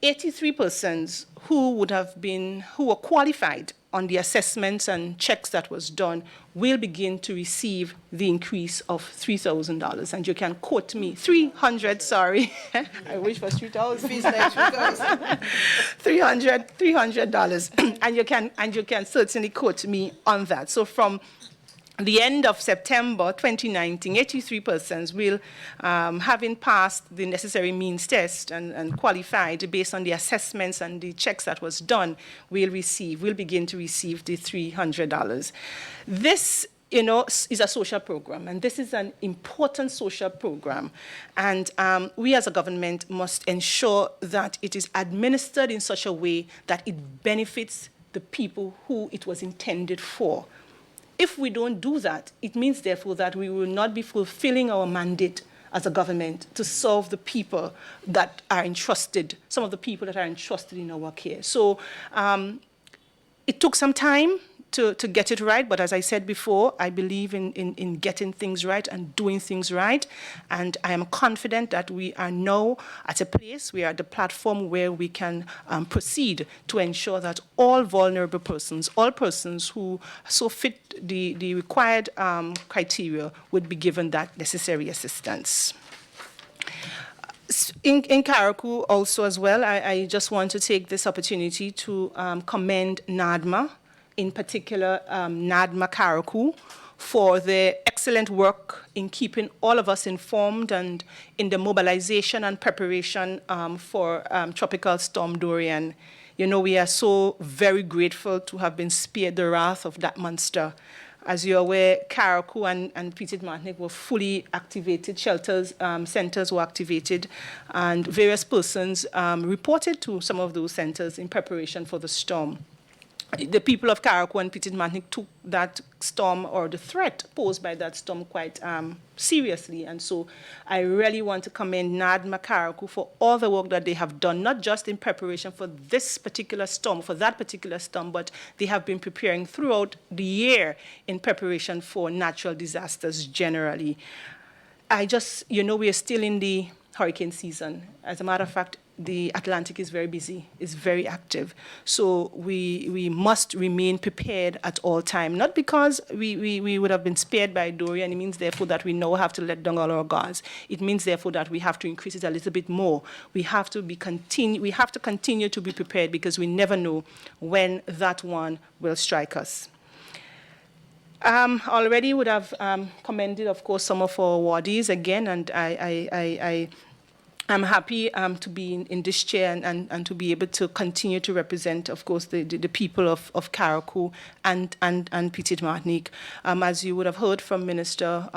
83 persons who were qualified on the assessments and checks that was done will begin to receive the increase of $3,000. And you can quote me, 300, sorry. I wish for 3,000. $300. And you can certainly quote me on that. So from the end of September 2019, 83 persons will, having passed the necessary means test and qualified based on the assessments and the checks that was done, will begin to receive the $300. This, is a social program, and this is an important social program. And we as a government must ensure that it is administered in such a way that it benefits the people who it was intended for. If we don't do that, it means, therefore, that we will not be fulfilling our mandate as a government to serve the people that are entrusted, some of the people that are entrusted in our care. So it took some time to get it right, but as I said before, I believe in getting things right and doing things right, and I am confident that we are now at a place, we are at the platform where we can proceed to ensure that all vulnerable persons, all persons who so fit the required criteria would be given that necessary assistance. In Carriacou also as well, I just want to take this opportunity to commend NADMA, in particular NADMA Carriacou, for their excellent work in keeping all of us informed and in the mobilization and preparation for Tropical Storm Dorian. We are so very grateful to have been spared the wrath of that monster. As you're aware, Carriacou and Petite Martinique were fully activated, shelters, centers were activated, and various persons reported to some of those centers in preparation for the storm. the people of Carriacou and Petit Martinique took that storm or the threat posed by that storm quite seriously. And so I really want to commend NADMA Carriacou for all the work that they have done, not just in preparation for this particular storm, for that particular storm, but they have been preparing throughout the year in preparation for natural disasters generally. We are still in the hurricane season. As a matter of fact, the Atlantic is very busy, is very active. So we must remain prepared at all time, not because we would have been spared by Dorian. It means, therefore, that we now have to let down all our guards. It means, therefore, that we have to increase it a little bit more. We have to continue to be prepared because we never know when that one will strike us. Already would have commended, of course, some of our awardees again, and I'm happy to be in this chair and to be able to continue to represent, of course, the people of Carriacou and Petit Martinique. As you would have heard from Minister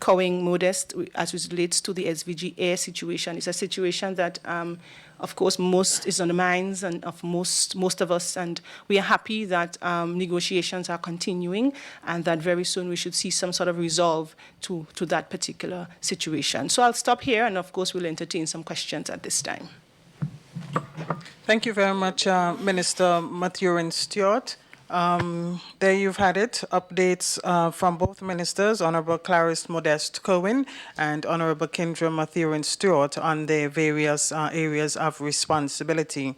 Cowing Modest, as it relates to the SVG air situation, it's a situation that, of course, is on the minds of most of us, and we are happy that negotiations are continuing and that very soon we should see some sort of resolve to that particular situation. So I'll stop here, and of course we'll entertain some questions at this time. Thank you very much, Minister Mathurin Stewart. There you've had it, updates from both ministers, Honorable Clarice Modeste Cohen and Honorable Kendra Mathurin Stewart, on their various areas of responsibility.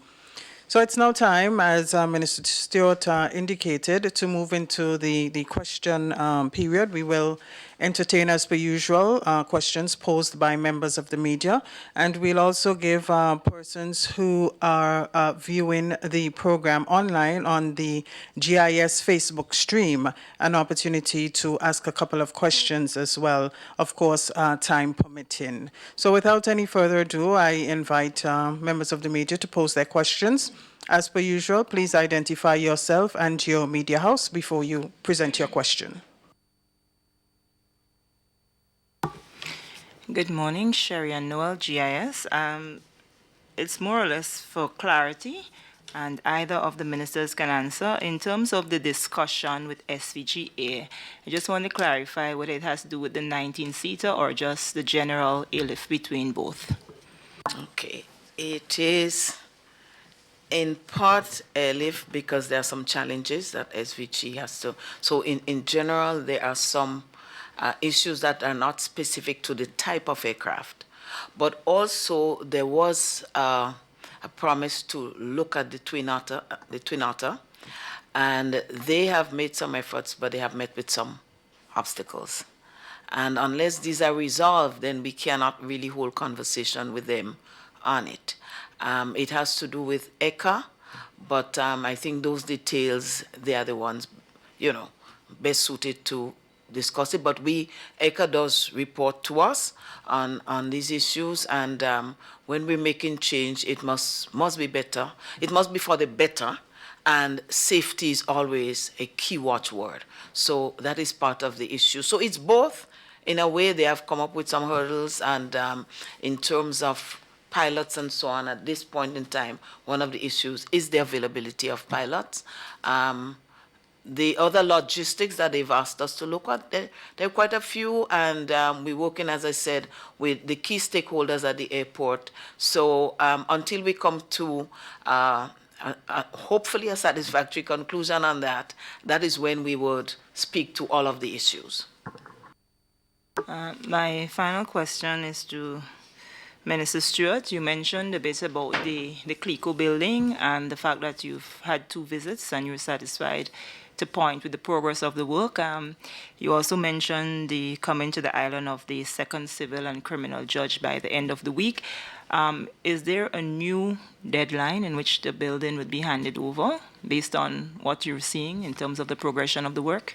So it's now time, as Minister Stewart indicated, to move into the question period. We will entertain, as per usual, questions posed by members of the media, and we'll also give persons who are viewing the program online on the GIS Facebook stream an opportunity to ask a couple of questions as well, of course, time permitting. So without any further ado, I invite members of the media to pose their questions. As per usual, please identify yourself and your media house before you present your question. Good morning, Sherry and Noel, GIS. It's more or less for clarity, and either of the ministers can answer. In terms of the discussion with SVGA, I just want to clarify whether it has to do with the 19-seater or just the general airlift between both. Okay, it is in part airlift because there are some challenges that SVG has to. So in general, there are some issues that are not specific to the type of aircraft. But also there was a promise to look at the twin otter, and they have made some efforts, but they have met with some obstacles. And unless these are resolved, then we cannot really hold conversation with them on it. It has to do with ECA, but I think those details, they are the ones, best suited to discuss it. But ECA does report to us on these issues, and when we're making change, it must be better. It must be for the better, and safety is always a key watchword. So that is part of the issue. So it's both. In a way, they have come up with some hurdles, and in terms of pilots and so on, at this point in time, one of the issues is the availability of pilots. The other logistics that they've asked us to look at, there are quite a few, and we're working, as I said, with the key stakeholders at the airport. So until we come to hopefully a satisfactory conclusion on that, that is when we would speak to all of the issues. My final question is to Minister Stewart. You mentioned a bit about the CLICO building and the fact that you've had 2 visits and you're satisfied to point with the progress of the work. You also mentioned the coming to the island of the 2nd civil and criminal judge by the end of the week. Is there a new deadline in which the building would be handed over based on what you're seeing in terms of the progression of the work?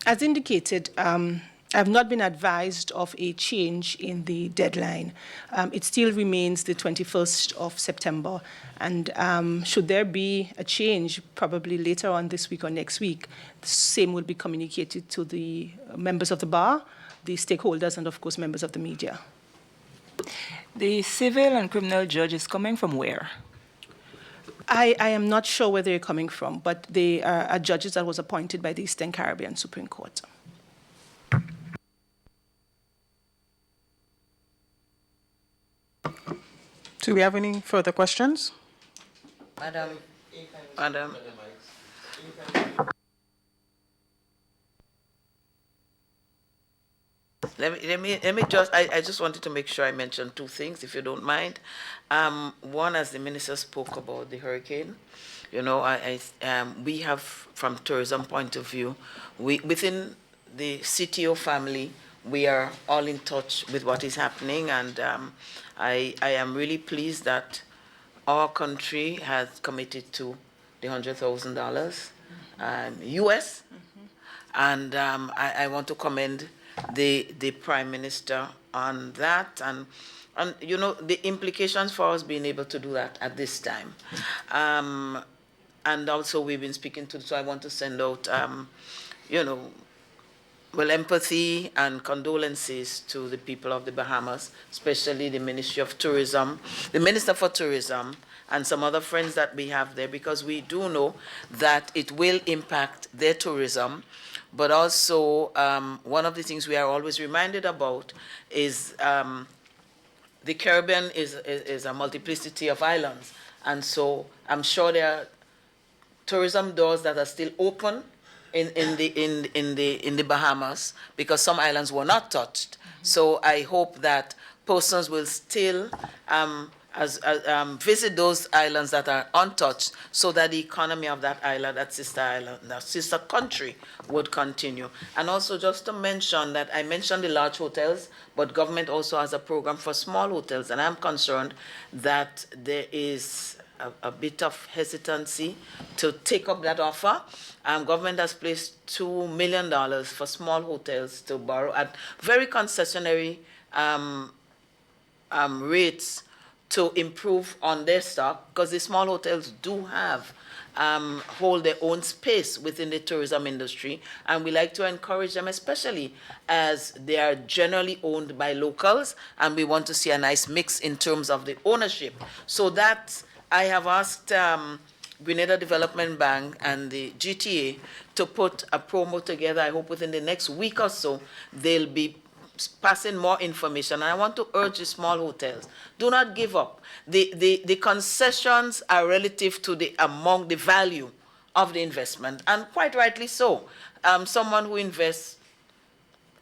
As indicated, I've not been advised of a change in the deadline. It still remains the 21st of September. And should there be a change, probably later on this week or next week, the same will be communicated to the members of the bar, the stakeholders and, of course, members of the media. The civil and criminal judge is coming from where? I am not sure where they're coming from, but they are judges that was appointed by the Eastern Caribbean Supreme Court. Do we have any further questions? Madam. Let me just, I just wanted to make sure I mention two things, if you don't mind. One, as the minister spoke about the hurricane, you know, we have, from tourism point of view, within the CTO family, we are all in touch with what is happening, and I am really pleased that our country has committed to the $100,000 US, and I want to commend the Prime Minister on that, and you know, the implications for us being able to do that at this time. And also we've been speaking to, so I want to send out, you know, well, empathy and condolences to the people of the Bahamas, especially the Ministry of Tourism, the Minister for Tourism, and some other friends that we have there, because we do know that it will impact their tourism. But also, one of the things we are always reminded about is the Caribbean is a multiplicity of islands. And so I'm sure there are tourism doors that are still open in the Bahamas, because some islands were not touched. So I hope that persons will still visit those islands that are untouched, so that the economy of that island, that sister country, would continue. And also, just to mention that I mentioned the large hotels, but government also has a program for small hotels, and I'm concerned that there is a bit of hesitancy to take up that offer. Government has placed $2 million for small hotels to borrow at very concessionary rates to improve on their stock, because the small hotels do have hold their own space within the tourism industry, and we like to encourage them, especially as they are generally owned by locals, and we want to see a nice mix in terms of the ownership. So that I have asked Grenada Development Bank and the GTA to put a promo together. I hope within the next week or so they'll be passing more information. And I want to urge the small hotels, do not give up. The concessions are relative to the value of the investment, and quite rightly so. Someone who invests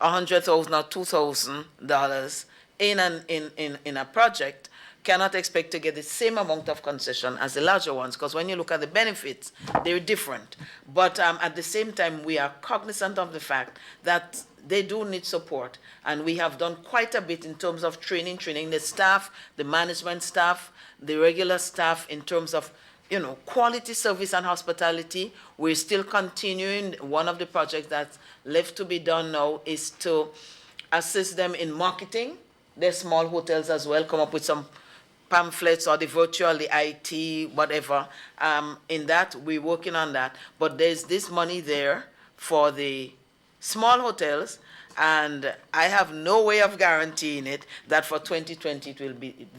$100,000 or $2,000 in a project cannot expect to get the same amount of concession as the larger ones, because when you look at the benefits, they're different. But at the same time, we are cognizant of the fact that they do need support, and we have done quite a bit in terms of training the staff, the management staff, the regular staff, in terms of, you know, quality service and hospitality. We're still continuing. One of the projects that's left to be done now is to assist them in marketing their small hotels as well, come up with some pamphlets or the virtual, the IT, whatever. In that, we're working on that. But there's this money there for the small hotels, and I have no way of guaranteeing it that for 2020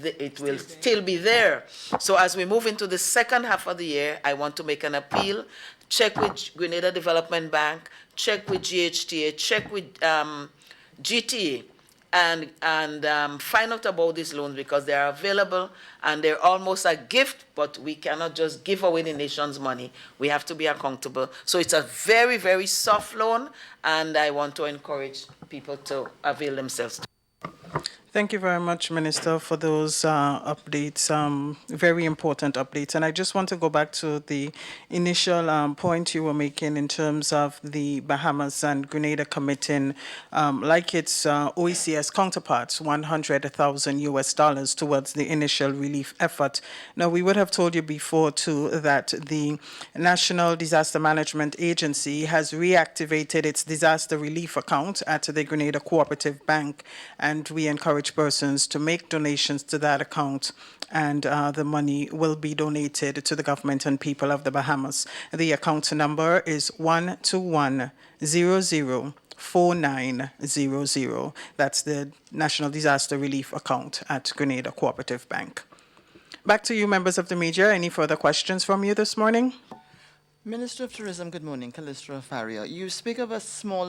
it will still be there. So as we move into the second half of the year, I want to make an appeal. Check with Grenada Development Bank, check with GHTA, check with GTA, and find out about these loans, because they are available and they're almost a gift, but we cannot just give away the nation's money. We have to be accountable. So it's a very, very soft loan, and I want to encourage people to avail themselves. Thank you very much, Minister, for those updates, very important updates. And I just want to go back to the initial point you were making in terms of the Bahamas and Grenada committing, like its OECS counterparts, $100,000 US towards the initial relief effort. Now, we would have told you before, too, that the National Disaster Management Agency has reactivated its disaster relief account at the Grenada Cooperative Bank, and we encourage persons to make donations to that account, and the money will be donated to the government and people of the Bahamas. The account number is 12100 4900. That's the National Disaster Relief account at Grenada Cooperative Bank. Back to you, members of the media. Any further questions from you this morning? Minister of Tourism, good morning. Callistra Faria. You speak of a small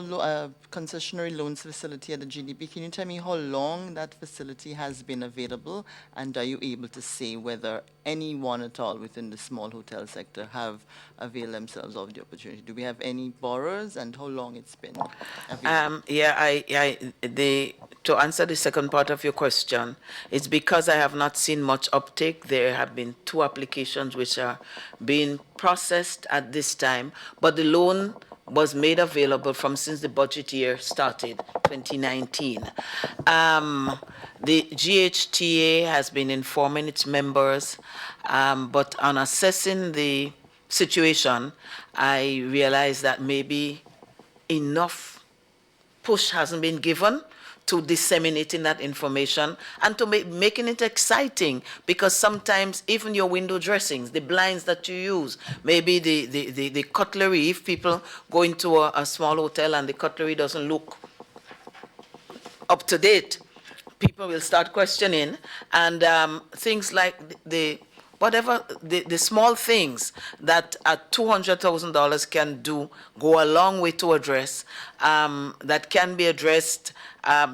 concessionary loans facility at the GDP. Can you tell me how long that facility has been available? And are you able to say whether anyone at all within the small hotel sector have availed themselves of the opportunity? Do we have any borrowers, and how long it's been available? To answer the second part of your question, it's because I have not seen much uptake. There have been 2 applications which are being processed at this time, but the loan was made available from since the budget year started, 2019. The GHTA has been informing its members, but on assessing the situation, I realized that maybe enough push hasn't been given to disseminating that information and to making it exciting, because sometimes even your window dressings, the blinds that you use, maybe the cutlery, if people go into a small hotel and the cutlery doesn't look up to date, people will start questioning, and things like the small things that at $200,000 can do go a long way to address, that can be addressed.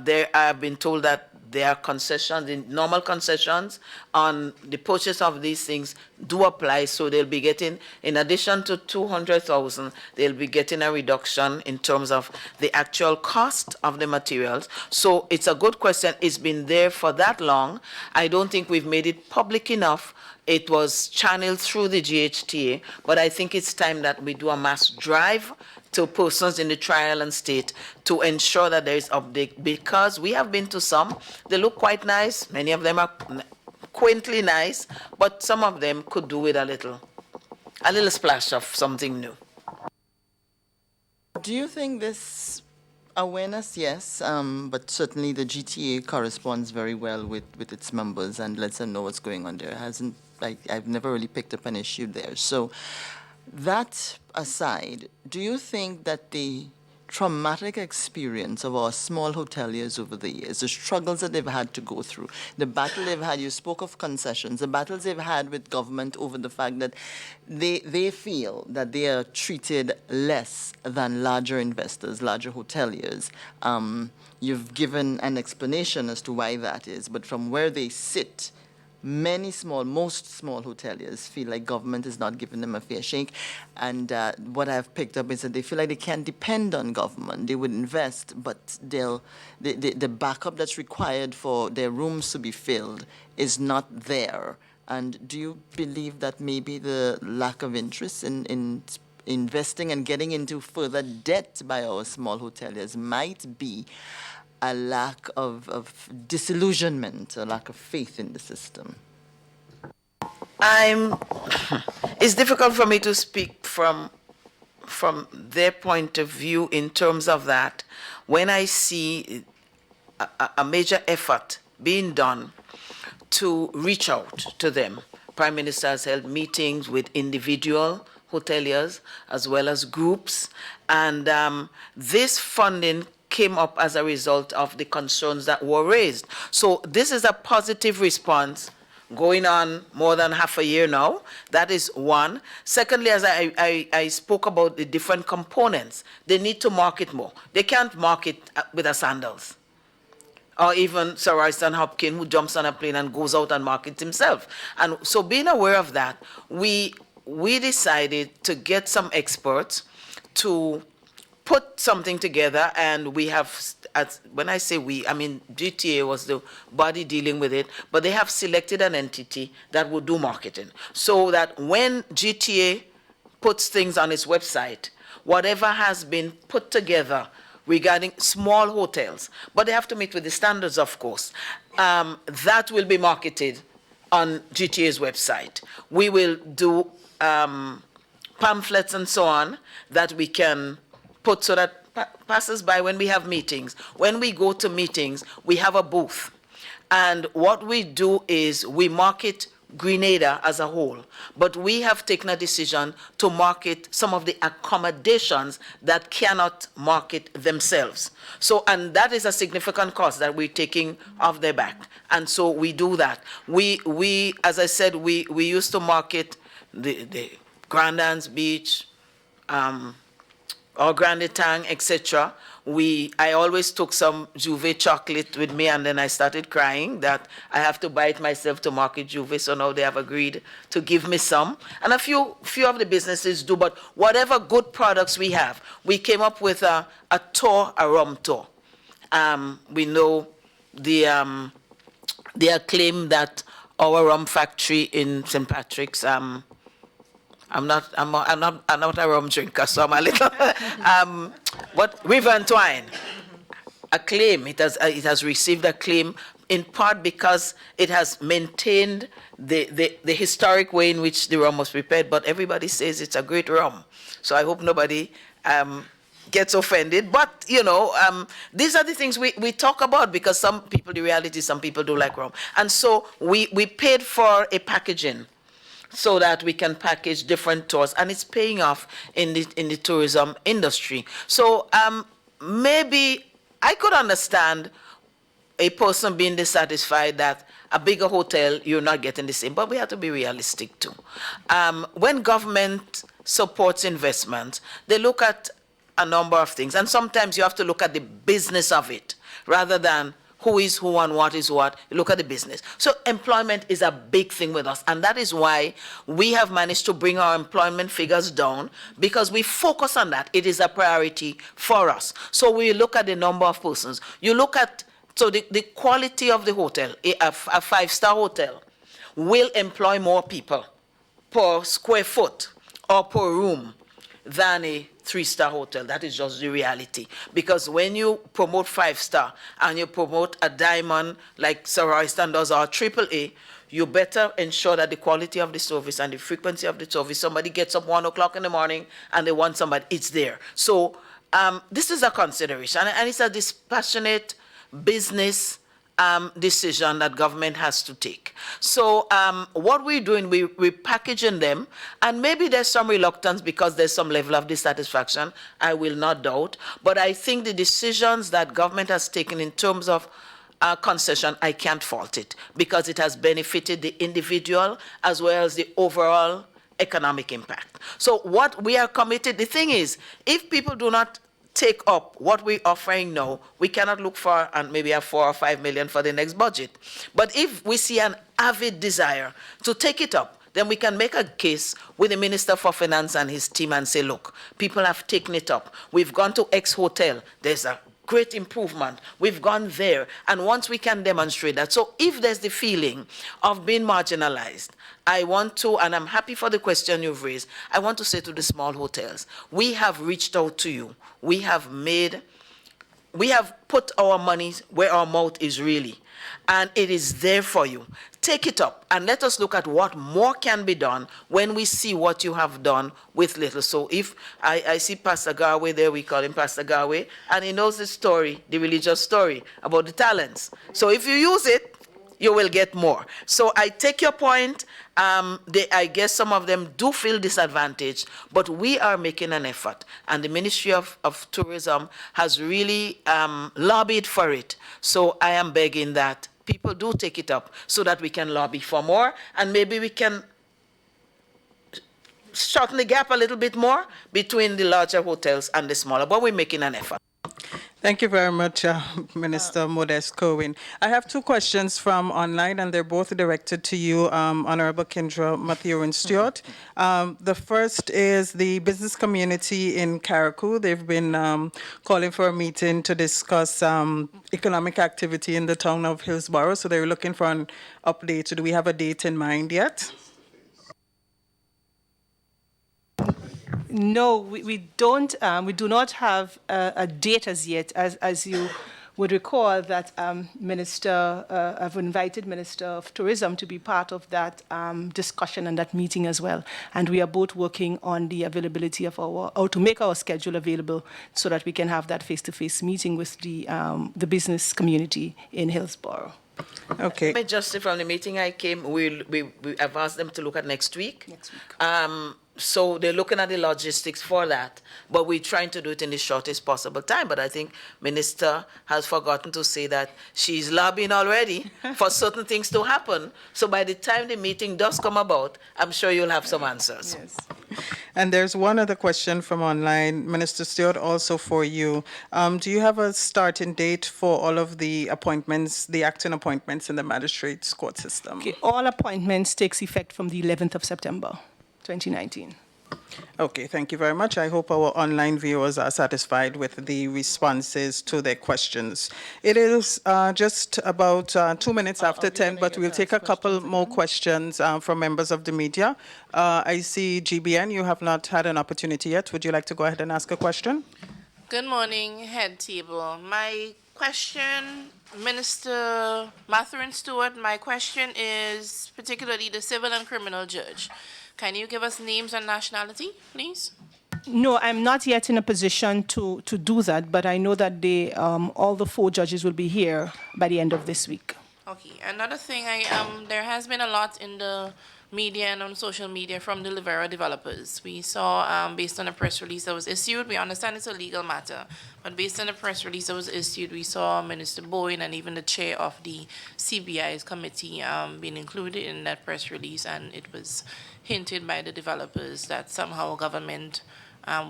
There I've been told that there are concessions, the normal concessions on the purchase of these things do apply, so they'll be getting, in addition to $200,000, they'll be getting a reduction in terms of the actual cost of the materials. So it's a good question. It's been there for that long. I don't think we've made it public enough. It was channeled through the GHTA, but I think it's time that we do a mass drive to persons in the tri-island state to ensure that there is update, because we have been to some. They look quite nice. Many of them are quaintly nice, but some of them could do with a little splash of something new. Do you think this awareness, yes, but certainly the GTA corresponds very well with its members and lets them know what's going on there. I've never really picked up an issue there. So that aside, do you think that the traumatic experience of our small hoteliers over the years, the struggles that they've had to go through, the battle they've had, you spoke of concessions, the battles they've had with government over the fact that they feel that they are treated less than larger investors, larger hoteliers. You've given an explanation as to why that is, but from where they sit, most small hoteliers feel like government is not giving them a fair shake. And what I've picked up is that they feel like they can't depend on government. They would invest, but the backup that's required for their rooms to be filled is not there. And do you believe that maybe the lack of interest in investing and getting into further debt by our small hoteliers might be a lack of disillusionment, a lack of faith in the system? It's difficult for me to speak from their point of view in terms of that. When I see a major effort being done to reach out to them, Prime Minister has held meetings with individual hoteliers as well as groups, and this funding came up as a result of the concerns that were raised. So this is a positive response going on more than half a year now. That is one. Secondly, as I spoke about the different components, they need to market more. They can't market with their sandals. Or even Sir Royston Hopkins, who jumps on a plane and goes out and markets himself. And so being aware of that, we decided to get some experts to put something together, and we have, when I say we, I mean GTA was the body dealing with it, but they have selected an entity that will do marketing, so that when GTA puts things on its website, whatever has been put together regarding small hotels, but they have to meet with the standards, of course, that will be marketed on GTA's website. We will do pamphlets and so on that we can put so that passers-by, when we have meetings, when we go to meetings, we have a booth. And what we do is we market Grenada as a whole, but we have taken a decision to market some of the accommodations that cannot market themselves. So, and that is a significant cost that we're taking off their back. And so we do that. We as I said, we used to market the Grandans Beach, or Grande Tang, etc. I always took some Juve chocolate with me, and then I started crying that I have to buy it myself to market Juve. So now they have agreed to give me some, and a few of the businesses do. But whatever good products we have, we came up with a rum tour. We know the acclaim that our rum factory in St. Patrick's. I'm not a rum drinker, so I'm a little. River and Twine, acclaim. It has received acclaim in part because it has maintained the historic way in which the rum was prepared. But everybody says it's a great rum, so I hope nobody gets offended. But these are the things we talk about, because some people, the reality is some people do like rum, and so we paid for a packaging, so that we can package different tours, and it's paying off in the tourism industry. So maybe I could understand a person being dissatisfied that a bigger hotel, you're not getting the same, but we have to be realistic too. When government supports investment, they look at a number of things, and sometimes you have to look at the business of it rather than who is who and what is what. You look at the business. So employment is a big thing with us, and that is why we have managed to bring our employment figures down, because we focus on that. It is a priority for us. So we look at the number of persons. You look at the quality of the hotel. A five-star hotel will employ more people per square foot or per room than a three-star hotel. That is just the reality. Because when you promote five-star and you promote a diamond like Sir Royston does, or AAA, you better ensure that the quality of the service and the frequency of the service, somebody gets up 1 o'clock in the morning and they want somebody, it's there. So this is a consideration, and it's a dispassionate business decision that government has to take. So what we're doing, we're packaging them, and maybe there's some reluctance because there's some level of dissatisfaction, I will not doubt, but I think the decisions that government has taken in terms of concession, I can't fault it, because it has benefited the individual as well as the overall economic impact. So what we are committed, the thing is, if people do not take up what we're offering now, we cannot look for and maybe have 4 or 5 million for the next budget. But if we see an avid desire to take it up, then we can make a case with the Minister for Finance and his team and say, look, people have taken it up. We've gone to X hotel. There's a great improvement. We've gone there. And once we can demonstrate that. So if there's the feeling of being marginalized, I want to, and I'm happy for the question you've raised, I want to say to the small hotels, we have reached out to you. We have put our money where our mouth is really, and it is there for you. Take it up, and let us look at what more can be done when we see what you have done with little. So if I see Pastor Garway there, we call him Pastor Garway, and he knows the story, the religious story about the talents. So if you use it, you will get more. So I take your point. I guess some of them do feel disadvantaged, but we are making an effort. And the Ministry of Tourism has really lobbied for it. So I am begging that people do take it up so that we can lobby for more, and maybe we can shorten the gap a little bit more between the larger hotels and the smaller, but we're making an effort. Thank you very much, Minister Modest Cohen. I have 2 questions from online, and they're both directed to you, Honorable Kendra Matthew Stewart. The first is the business community in Carriacou. They've been calling for a meeting to discuss economic activity in the town of Hillsborough, so they're looking for an update. Do we have a date in mind yet? No, we don't. We do not have a date as yet. As you would recall, that I've invited Minister of Tourism to be part of that discussion and that meeting as well. And we are both working on the availability of or to make our schedule available so that we can have that face-to-face meeting with the business community in Hillsborough. Okay. But just from the meeting I came, I've asked them to look at next week. So they're looking at the logistics for that, but we're trying to do it in the shortest possible time. But I think Minister has forgotten to say that she's lobbying already for certain things to happen. So by the time the meeting does come about, I'm sure you'll have some answers. Yes. And there's one other question from online, Minister Stewart, also for you. Do you have a starting date for all of the appointments, the acting appointments in the magistrates court system? Okay, all appointments takes effect from the 11th of September, 2019. Okay, thank you very much. I hope our online viewers are satisfied with the responses to their questions. It is just about 2 minutes after 10, but we'll take a couple more questions from members of the media. I see GBN, you have not had an opportunity yet. Would you like to go ahead and ask a question? Good morning, Head Table. My question, Minister Mathurin Stewart, my question is particularly the civil and criminal judge. Can you give us names and nationality, please? No, I'm not yet in a position to do that, but I know that all the 4 judges will be here by the end of this week. Okay. Another thing, there has been a lot in the media and on social media from the Livera developers. We saw, based on a press release that was issued, we understand it's a legal matter, but based on a press release that was issued, we saw Minister Bowen and even the chair of the CBI's committee being included in that press release, and it was hinted by the developers that somehow government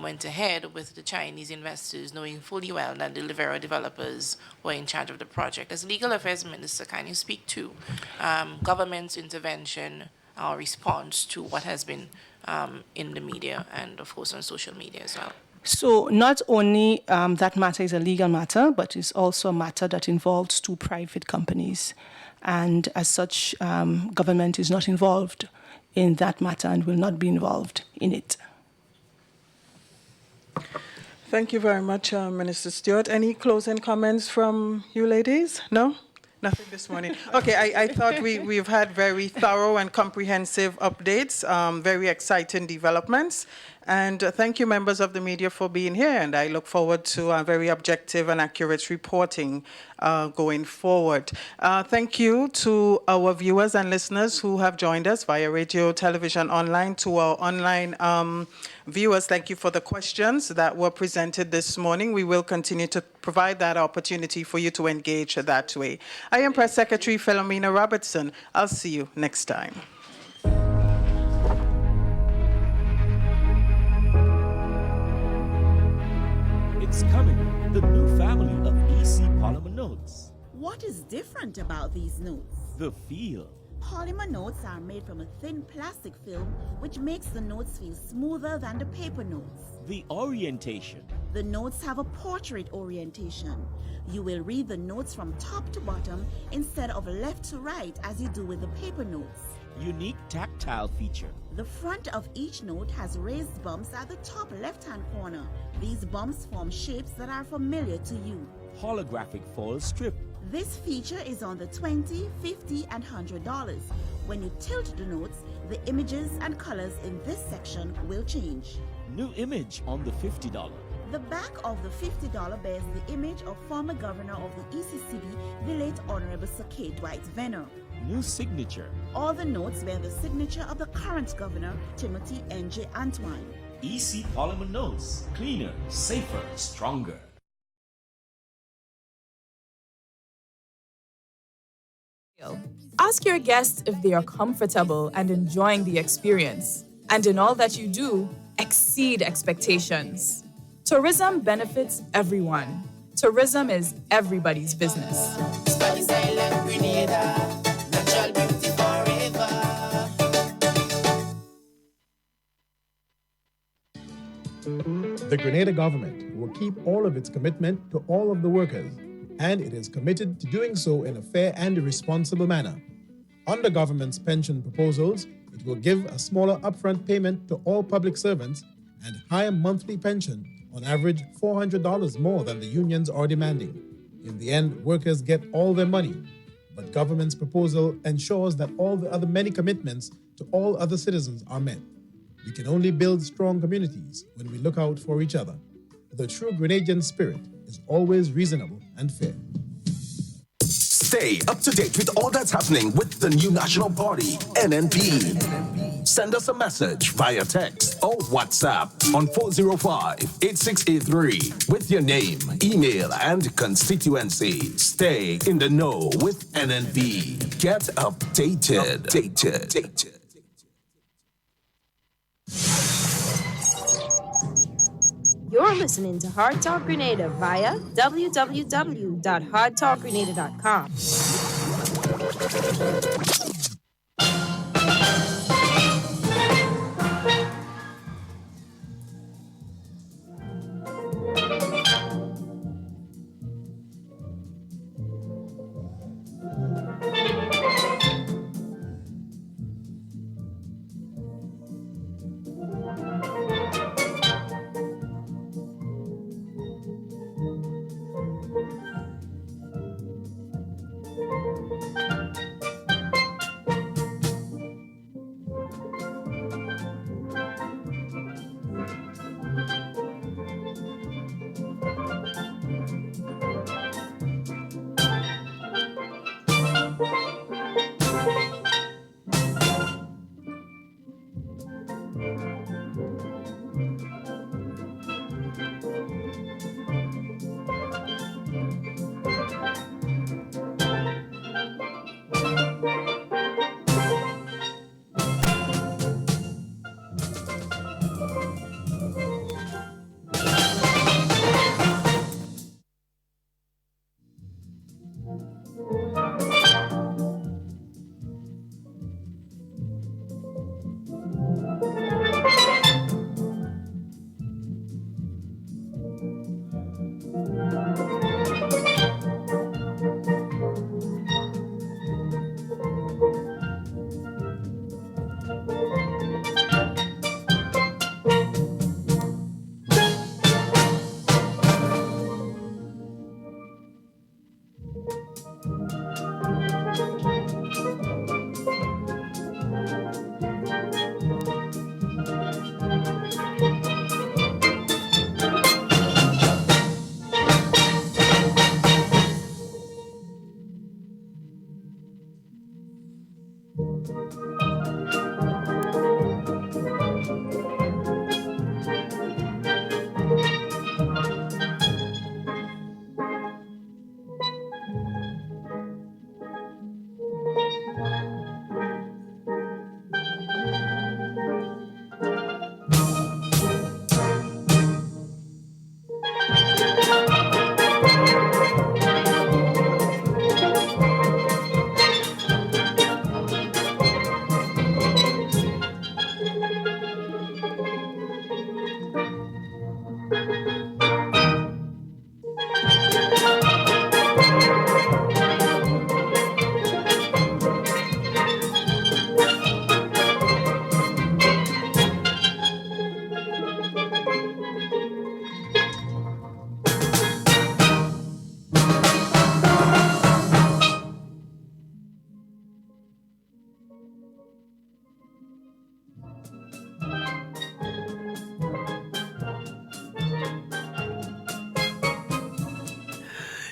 went ahead with the Chinese investors, knowing fully well that the Livera developers were in charge of the project. As Legal Affairs Minister, can you speak to government's intervention or response to what has been in the media and, of course, on social media as well? So not only that matter is a legal matter, but it's also a matter that involves 2 private companies. And as such, government is not involved in that matter and will not be involved in it. Thank you very much, Minister Stewart. Any closing comments from you ladies? No? Nothing this morning. Okay, I thought we've had very thorough and comprehensive updates, very exciting developments. And thank you, members of the media, for being here. And I look forward to very objective and accurate reporting going forward. Thank you to our viewers and listeners who have joined us via radio, television, online. To our online viewers, thank you for the questions that were presented this morning. We will continue to provide that opportunity for you to engage that way. I am Press Secretary Philomena Robertson. I'll see you next time. It's coming, the new family of EC polymer notes. What is different about these notes? The feel. Polymer notes are made from a thin plastic film, which makes the notes feel smoother than the paper notes. The orientation. The notes have a portrait orientation. You will read the notes from top to bottom instead of left to right as you do with the paper notes. Unique tactile feature. The front of each note has raised bumps at the top left-hand corner. These bumps form shapes that are familiar to you. Holographic foil strip. This feature is on the $20, $50, and $100. When you tilt the notes, the images and colors in this section will change. New image on the $50. The back of the $50 bears the image of former governor of the ECCB, the late Honorable Sir K. Dwight Venner. New signature. All the notes bear the signature of the current governor, Timothy N.J. Antoine. EC polymer notes. Cleaner, safer, stronger. Ask your guests if they are comfortable and enjoying the experience. And in all that you do, exceed expectations. Tourism benefits everyone. Tourism is everybody's business. The Grenada government will keep all of its commitment to all of the workers, and it is committed to doing so in a fair and responsible manner. Under government's pension proposals, it will give a smaller upfront payment to all public servants and higher monthly pension, on average $400 more than the unions are demanding. In the end, workers get all their money, but government's proposal ensures that all the other many commitments to all other citizens are met. We can only build strong communities when we look out for each other. The true Grenadian spirit is always reasonable and fair. Stay up to date with all that's happening with the new national party, NNP. Send us a message via text or WhatsApp on 405-8683 with your name, email, and constituency. Stay in the know with NNP. Get updated. You're listening to Hard Talk Grenada via www.hardtalkgrenada.com.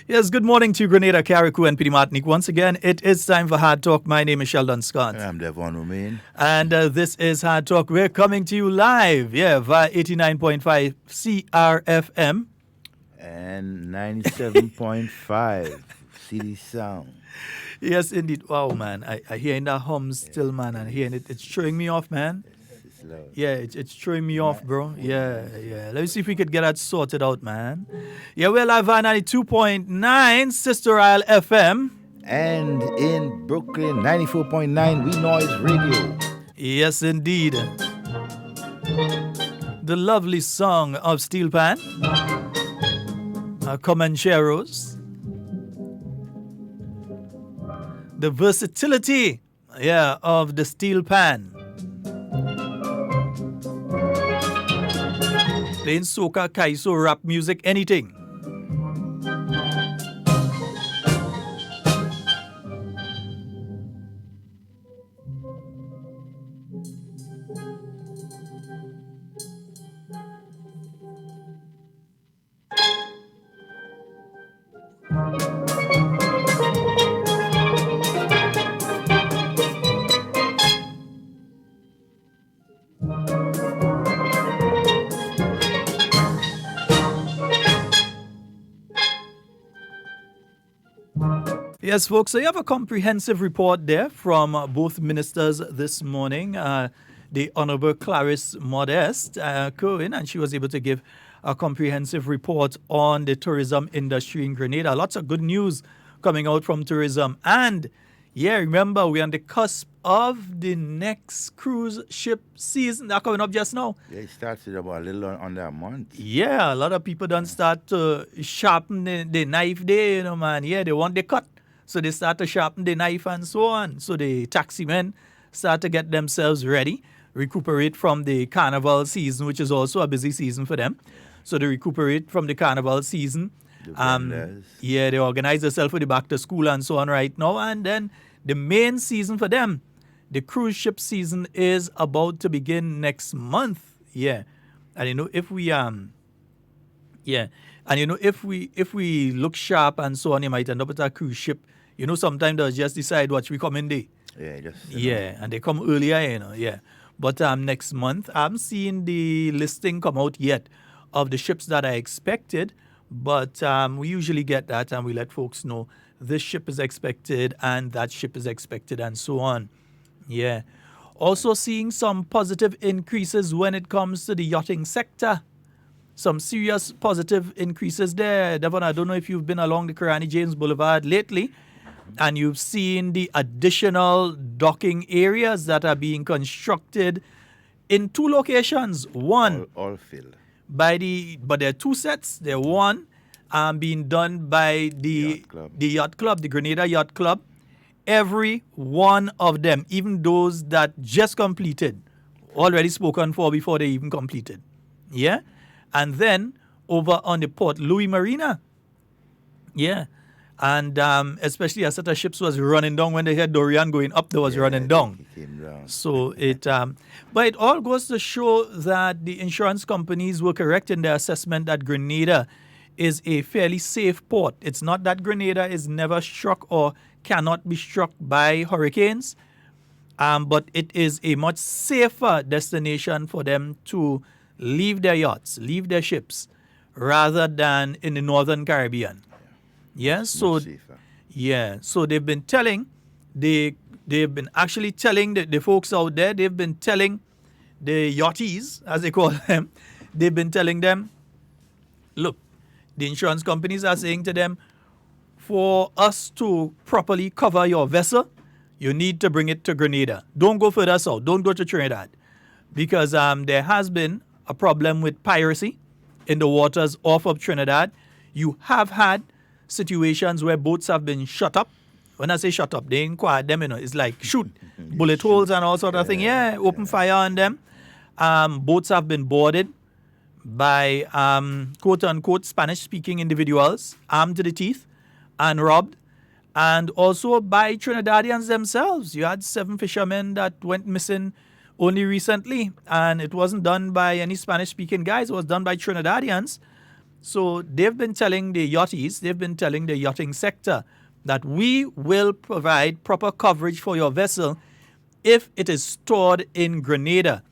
Yes, good morning to Grenada, Carriacou, and Martinique. Once again, it is time for Hard Talk. My name is Sheldon Scott. I'm Devon Romain. And this is Hard Talk. We're coming to you live, via 89.5 CRFM. And 97.5 City Sound. Yes, indeed. Wow, man. I hearing the hums still, man. And hearing it. It's throwing me off, man. Yeah, it's throwing me off, bro. Yeah. Let me see if we could get that sorted out, man. Yeah, we're live on 92.9 Sister Isle FM. And in Brooklyn, 94.9 We Noise Radio. Yes, indeed. The lovely song of Steel Pan. Comancheros. The versatility, of the Steel Pan. Playing soca, kaiso, rap music, anything. Yes, folks, so you have a comprehensive report there from both ministers this morning. The Honorable Clarice Modest Cohen, and she was able to give a comprehensive report on the tourism industry in Grenada. Lots of good news coming out from tourism. And yeah, remember, we're on the cusp of the next cruise ship season that's coming up just now. Yeah, it starts in about a little under a month. Yeah, a lot of people don't start to sharpen the knife there, you know, man. Yeah, they want the cut. So they start to sharpen the knife and so on. So the taxi men start to get themselves ready, recuperate from the carnival season, which is also a busy season for them. So they recuperate from the carnival season. Yeah, they organize themselves for the back to school and so on right now. And then the main season for them, the cruise ship season, is about to begin next month. Yeah. And you know, if we if we look sharp and so on, you might end up with a cruise ship. You know, sometimes they'll just decide what we come in day. Yeah, and they come earlier, you know, yeah. But next month, I haven't seen the listing come out yet of the ships that I expected. But we usually get that and we let folks know this ship is expected and that ship is expected and so on. Yeah. Also seeing some positive increases when it comes to the yachting sector. Some serious positive increases there. Devon, I don't know if you've been along the Karani James Boulevard lately and you've seen the additional docking areas that are being constructed in two locations. One, all filled. But there are two sets. There one being done by the yacht club, the Grenada Yacht Club. Every one of them, even those that just completed, already spoken for before they even completed. Yeah? And then over on the Port Louis Marina. Yeah. And especially a set of ships was running down when they had Dorian going up, they was running down. So but it all goes to show that the insurance companies were correct in their assessment that Grenada is a fairly safe port. It's not that Grenada is never struck or cannot be struck by hurricanes, but it is a much safer destination for them to leave their yachts, leave their ships, rather than in the Northern Caribbean. Yeah, so they've been telling, they've been actually telling the folks out there, they've been telling the yachties, as they call them, they've been telling them, look, the insurance companies are saying to them, for us to properly cover your vessel, you need to bring it to Grenada. Don't go further south. Don't go to Trinidad. Because there has been a problem with piracy in the waters off of Trinidad. You have had situations where boats have been shut up. When I say shut up, they inquire them, you know, it's like shoot, bullet holes and all sort of thing. Yeah, open fire on them. Boats have been boarded by quote-unquote Spanish-speaking individuals, armed to the teeth and robbed, and also by Trinidadians themselves. You had 7 fishermen that went missing only recently, and it wasn't done by any Spanish-speaking guys. It was done by Trinidadians. So they've been telling the yachties, they've been telling the yachting sector that we will provide proper coverage for your vessel if it is stored in Grenada.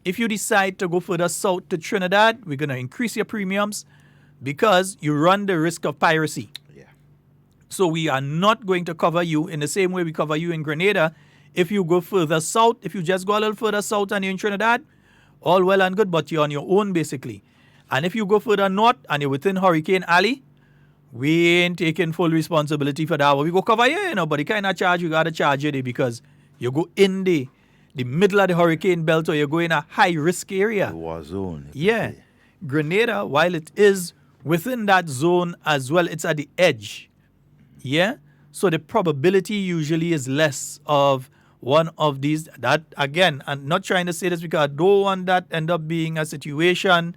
If you decide to go further south to Trinidad, we're going to increase your premiums because you run the risk of piracy. Yeah. So we are not going to cover you in the same way we cover you in Grenada. If you go further south, if you just go a little further south and you're in Trinidad, all well and good, but you're on your own basically. And if you go further north and you're within Hurricane Alley, we ain't taking full responsibility for that. We go cover you, you know, but the kind of charge, you got to charge you there because you go in the middle of the hurricane belt or you go in a high-risk area. The war zone. Yeah. Grenada, while it is within that zone as well, it's at the edge. Yeah? So the probability usually is less of one of these. That, again, I'm not trying to say this because I don't want that end up being a situation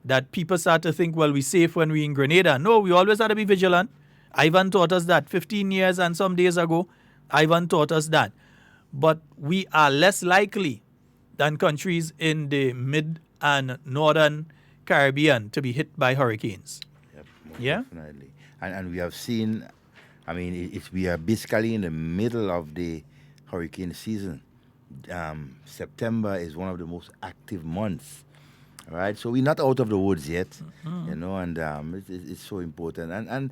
that people start to think, well, we're safe when we're in Grenada. No, we always have to be vigilant. Ivan taught us that 15 years and some days ago. Ivan taught us that. But we are less likely than countries in the mid and northern Caribbean to be hit by hurricanes. Yep, definitely. And we have seen, I mean, we are basically in the middle of the hurricane season. September is one of the most active months. Right, so we're not out of the woods yet, you know, and it's so important. And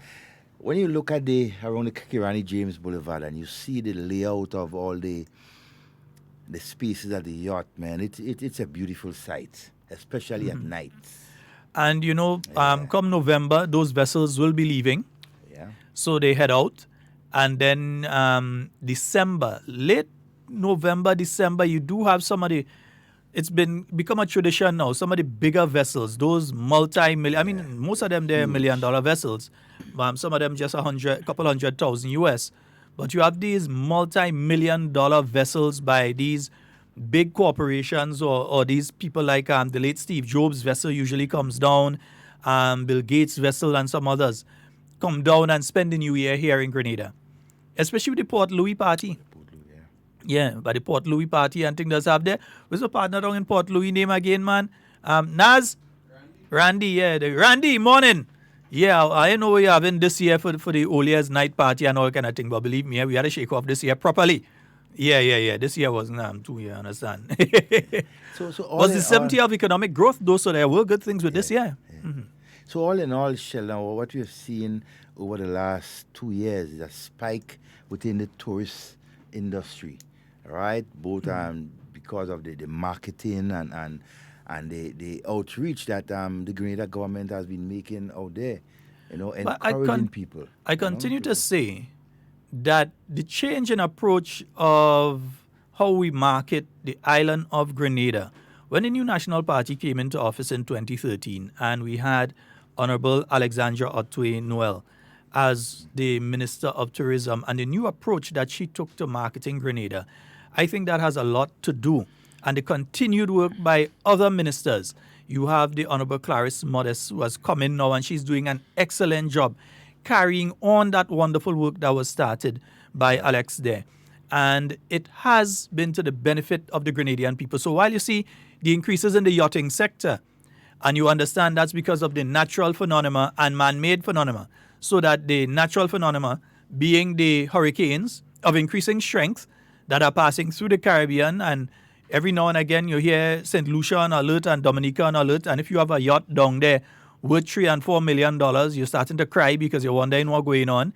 when you look at around the Kirani James Boulevard and you see the layout of all the spaces at the yacht, man, it's a beautiful sight, especially at night. And come November, those vessels will be leaving. Yeah. So they head out. And then December, late November, December, you do have some of the, it's become a tradition now, some of the bigger vessels, those multi-million, I mean, most of them, they're $1 million vessels. Some of them just couple $100,000 US. But you have these multi-million dollar vessels by these big corporations or these people like the late Steve Jobs' vessel usually comes down, Bill Gates' vessel and some others come down and spend the New Year here in Grenada. Especially with the Port Louis party. Yeah, by the Port Louis party and things that's up there. What's the partner down in Port Louis name again, man? Naz? Randy, yeah. Randy, morning. Yeah, I know we're having this year for the Old Year's night party and all kind of thing, but believe me, we had to shake off this year properly. Yeah. This year wasn't 2 years, understand? So was the 70 of economic growth, though, so there were good things with this year. Yeah. Mm-hmm. So all in all, Sheldon, what we have seen over the last 2 years is a spike within the tourist industry, right? Both because of the marketing and the outreach that the Grenada government has been making out there, encouraging people. I continue to say that the change in approach of how we market the island of Grenada, when the new National Party came into office in 2013 and we had Honorable Alexandra Otway Noel as the Minister of Tourism and the new approach that she took to marketing Grenada, I think that has a lot to do. And the continued work by other ministers. You have the Honorable Clarice Modest, who has come in now and she's doing an excellent job carrying on that wonderful work that was started by Alex there. And it has been to the benefit of the Grenadian people. So while you see the increases in the yachting sector, and you understand that's because of the natural phenomena and man-made phenomena, so that the natural phenomena being the hurricanes of increasing strength that are passing through the Caribbean, and every now and again you hear St. Lucia on alert and Dominica on alert, and if you have a yacht down there worth $3 and $4 million, you're starting to cry because you're wondering what's going on.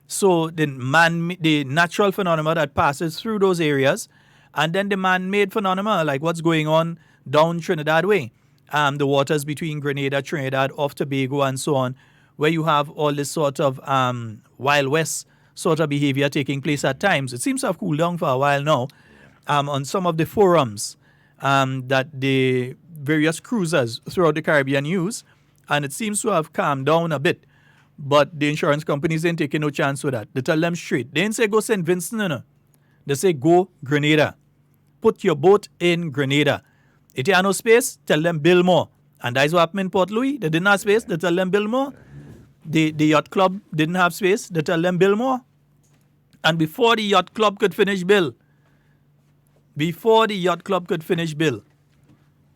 So the natural phenomena that passes through those areas, and then the man-made phenomena like what's going on down Trinidad way, the waters between Grenada, Trinidad, off Tobago, and so on, where you have all this sort of Wild West sort of behavior taking place at times. It seems to have cooled down for a while now on some of the forums that the various cruisers throughout the Caribbean use, and it seems to have calmed down a bit. But the insurance companies ain't taking no chance with that. They tell them straight. They ain't say go St. Vincent, no. They say go Grenada. Put your boat in Grenada. If you have no space, tell them build more. And that's what happened in Port Louis. They didn't have space, they tell them build more. The yacht club didn't have space, they tell them build more. And before the yacht club could finish build,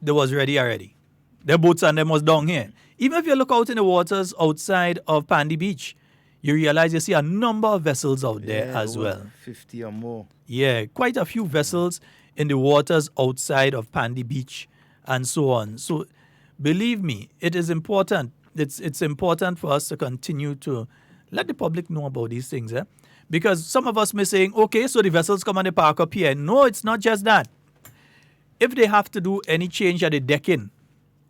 they was ready already. Their boats and them was down here. Even if you look out in the waters outside of Pandy Beach, you realize you see a number of vessels out there as well. 50 or more. Yeah, quite a few vessels in the waters outside of Pandy Beach and so on. So believe me, it is important. It's important for us to continue to let the public know about these things. Because some of us may saying, okay, so the vessels come and they park up here. No, it's not just that. If they have to do any change at the decking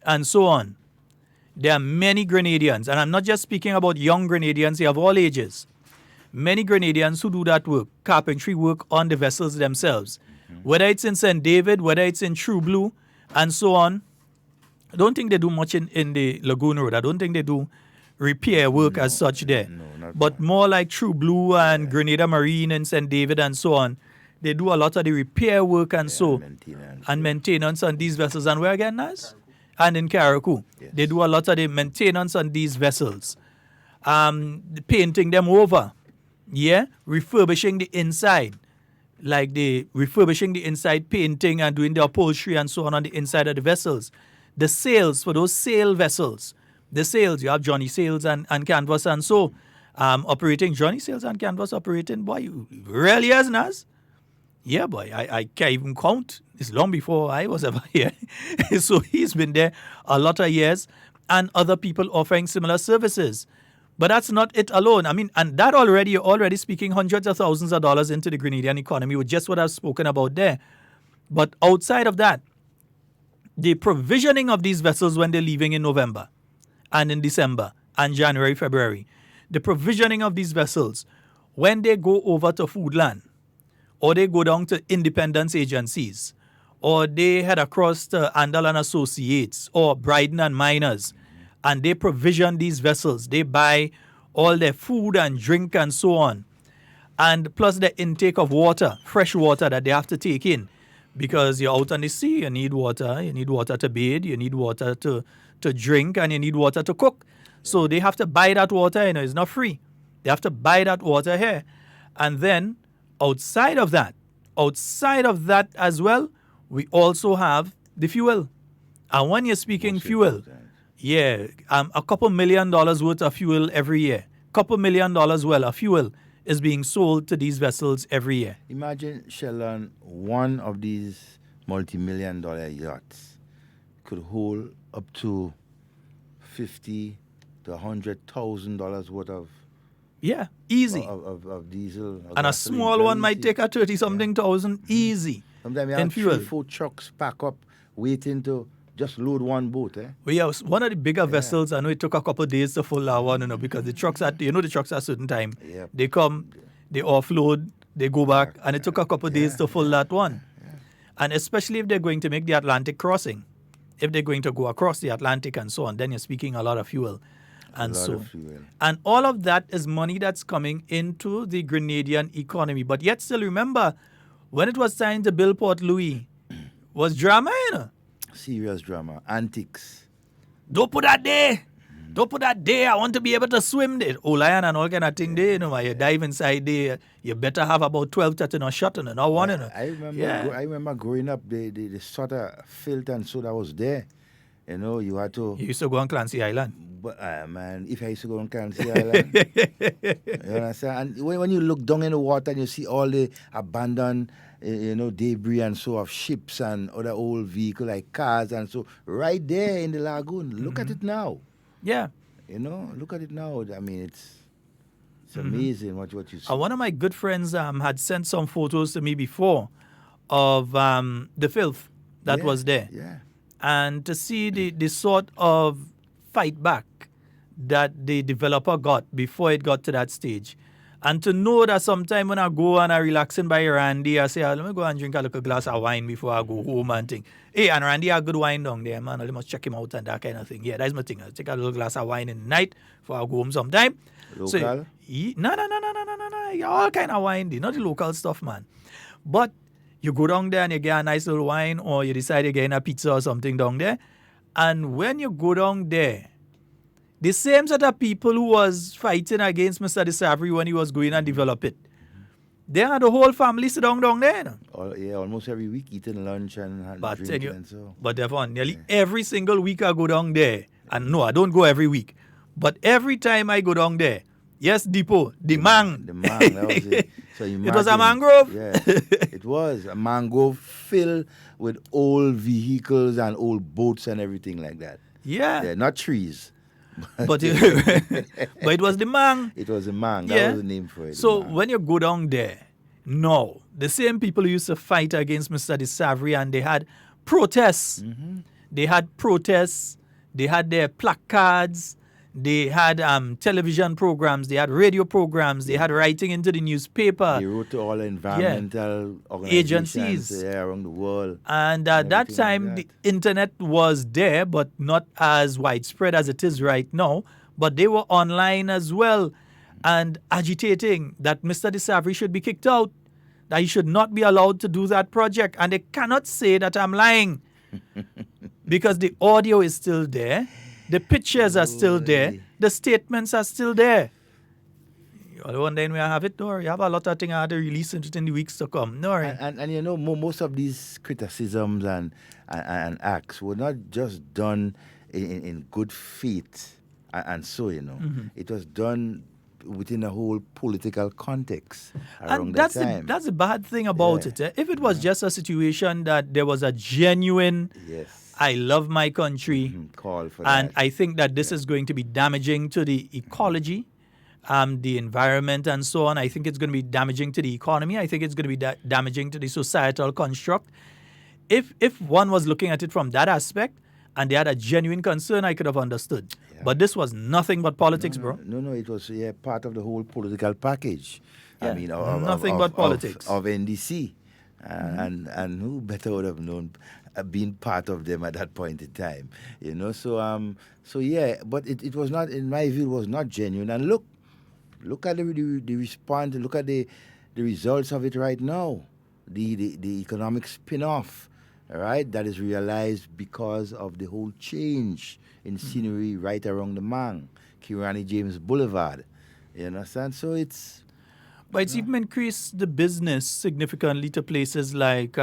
and so on, there are many Grenadians, and I'm not just speaking about young Grenadians, they have all ages. Many Grenadians who do that work, carpentry work on the vessels themselves. Whether it's in St. David, whether it's in True Blue, and so on. I don't think they do much in the Lagoon Road. I don't think they do repair work as such there. But more like True Blue and Grenada Marine and St. David and so on. They do a lot of the repair work and maintenance on these vessels. And where again, Naz? And in Carriacou. Yes. They do a lot of the maintenance on these vessels. Painting them over. Yeah? Refurbishing the inside. Like refurbishing the inside, painting and doing the upholstery and so on the inside of the vessels. The sails for those sail vessels. The sails, you have Johnny Sails and Canvas and so. Operating Johnny Sails and Canvas operating, boy, you really has, Naz? Yeah, boy, I can't even count. It's long before I was ever here. So he's been there a lot of years, and other people offering similar services. But that's not it alone. I mean, and that you're already speaking hundreds of thousands of dollars into the Grenadian economy with just what I've spoken about there. But outside of that, the provisioning of these vessels when they're leaving in November and in December and January, February, the provisioning of these vessels when they go over to Foodland or they go down to independence agencies or they head across to Andal and Associates or Bryden and Miners, and they provision these vessels. They buy all their food and drink and so on. And plus the intake of water, fresh water that they have to take in. Because you're out on the sea, you need water. You need water to bathe, you need water to drink, and you need water to cook. So they have to buy that water, it's not free. They have to buy that water here. And then outside of that as well, we also have the fuel. And when you're speaking fuel, a couple $1 million worth of fuel every year. Couple $1 million worth of fuel is being sold to these vessels every year. Imagine, Sheldon, one of these multi-million-dollar yachts could hold up to $50,000 to $100,000 worth of easy of diesel. And a small one might take a 30-something thousand easy. Sometimes you have 3-4 trucks pack up waiting to just load one boat, Well, yeah, one of the bigger vessels, I know it took a couple of days to full that one, because the trucks at a certain time. Yep. They come, they offload, they go back, and it took a couple of days to full that one. And especially if they're going to make the Atlantic crossing, if they're going to go across the Atlantic and so on, then you're speaking a lot of fuel. And and all of that is money that's coming into the Grenadian economy. But yet still remember, when it was time to build Port Louis, was drama, Serious drama, antics. Don't put that there. Don't put that there. I want to be able to swim there. Lion and all kind of thing there. You dive inside there. You better have about 12 tetanus shot and not one. I remember growing up, the sort of filth and so that was there. You had to... You used to go on Clancy Island. But, man, if I used to go on Clancy Island, you understand? And when you look down in the water and you see all the abandoned, debris and so of ships and other old vehicles like cars and so, right there in the lagoon. Look at it now. Yeah. Look at it now. I mean, it's amazing what you see. One of my good friends had sent some photos to me before of the filth that was there. Yeah. And to see the sort of fight back that the developer got before it got to that stage. And to know that sometime when I go and I'm relaxing by Randy, I say, let me go and drink a little glass of wine before I go home and think, hey, and Randy has good wine down there, man. I must check him out and that kind of thing. Yeah, that's my thing. I take a little glass of wine in the night before I go home sometime. Local? So, no. All kind of wine, not the local stuff, man. But you go down there and you get a nice little wine, or you decide you're getting a pizza or something down there. And when you go down there, the same set of people who was fighting against Mr. De Savary when he was going and develop it, they had the whole family sit down there. Almost every week eating lunch and drinking and so. But Devon, nearly every single week I go down there. And no, I don't go every week. But every time I go down there, yes, Depot, the man, that was it. So it was a mangrove. Yeah, it was a mangrove filled with old vehicles and old boats and everything like that. Yeah. Not trees. But it was the mang. It was the mang. That was the name for it. So when you go down there, no, the same people who used to fight against Mr. De Savary, and they had protests. Mm-hmm. They had protests. They had their placards. They had television programs. They had radio programs. They had writing into the newspaper. They wrote to all the environmental organizations around the world. And at that time, the internet was there, but not as widespread as it is right now. But they were online as well and agitating that Mr. De Savary should be kicked out, that he should not be allowed to do that project. And they cannot say that I'm lying because the audio is still there. The pictures are still there. The statements are still there. One day we have it, no, you have a lot of things I had to release in the weeks to come. No, and most of these criticisms and acts were not just done in good faith and so, Mm-hmm. It was done within a whole political context around that time. That's the bad thing about it. If it was just a situation that there was a genuine I love my country. Call for and that. I think that this is going to be damaging to the ecology, the environment, and so on. I think it's going to be damaging to the economy. I think it's going to be damaging to the societal construct. If one was looking at it from that aspect and they had a genuine concern, I could have understood. Yeah. But this was nothing but politics, bro. No, it was part of the whole political package. Yeah. I mean, nothing but politics of NDC. And who better would have known being part of them at that point in time, you know? So yeah, but it was not, in my view, it was not genuine. And look at the response, look at the results of it right now, the economic spin-off, all right, that is realized because of the whole change in scenery right around the Mang, Kirani James Boulevard, you understand? So but it's even increased the business significantly to places like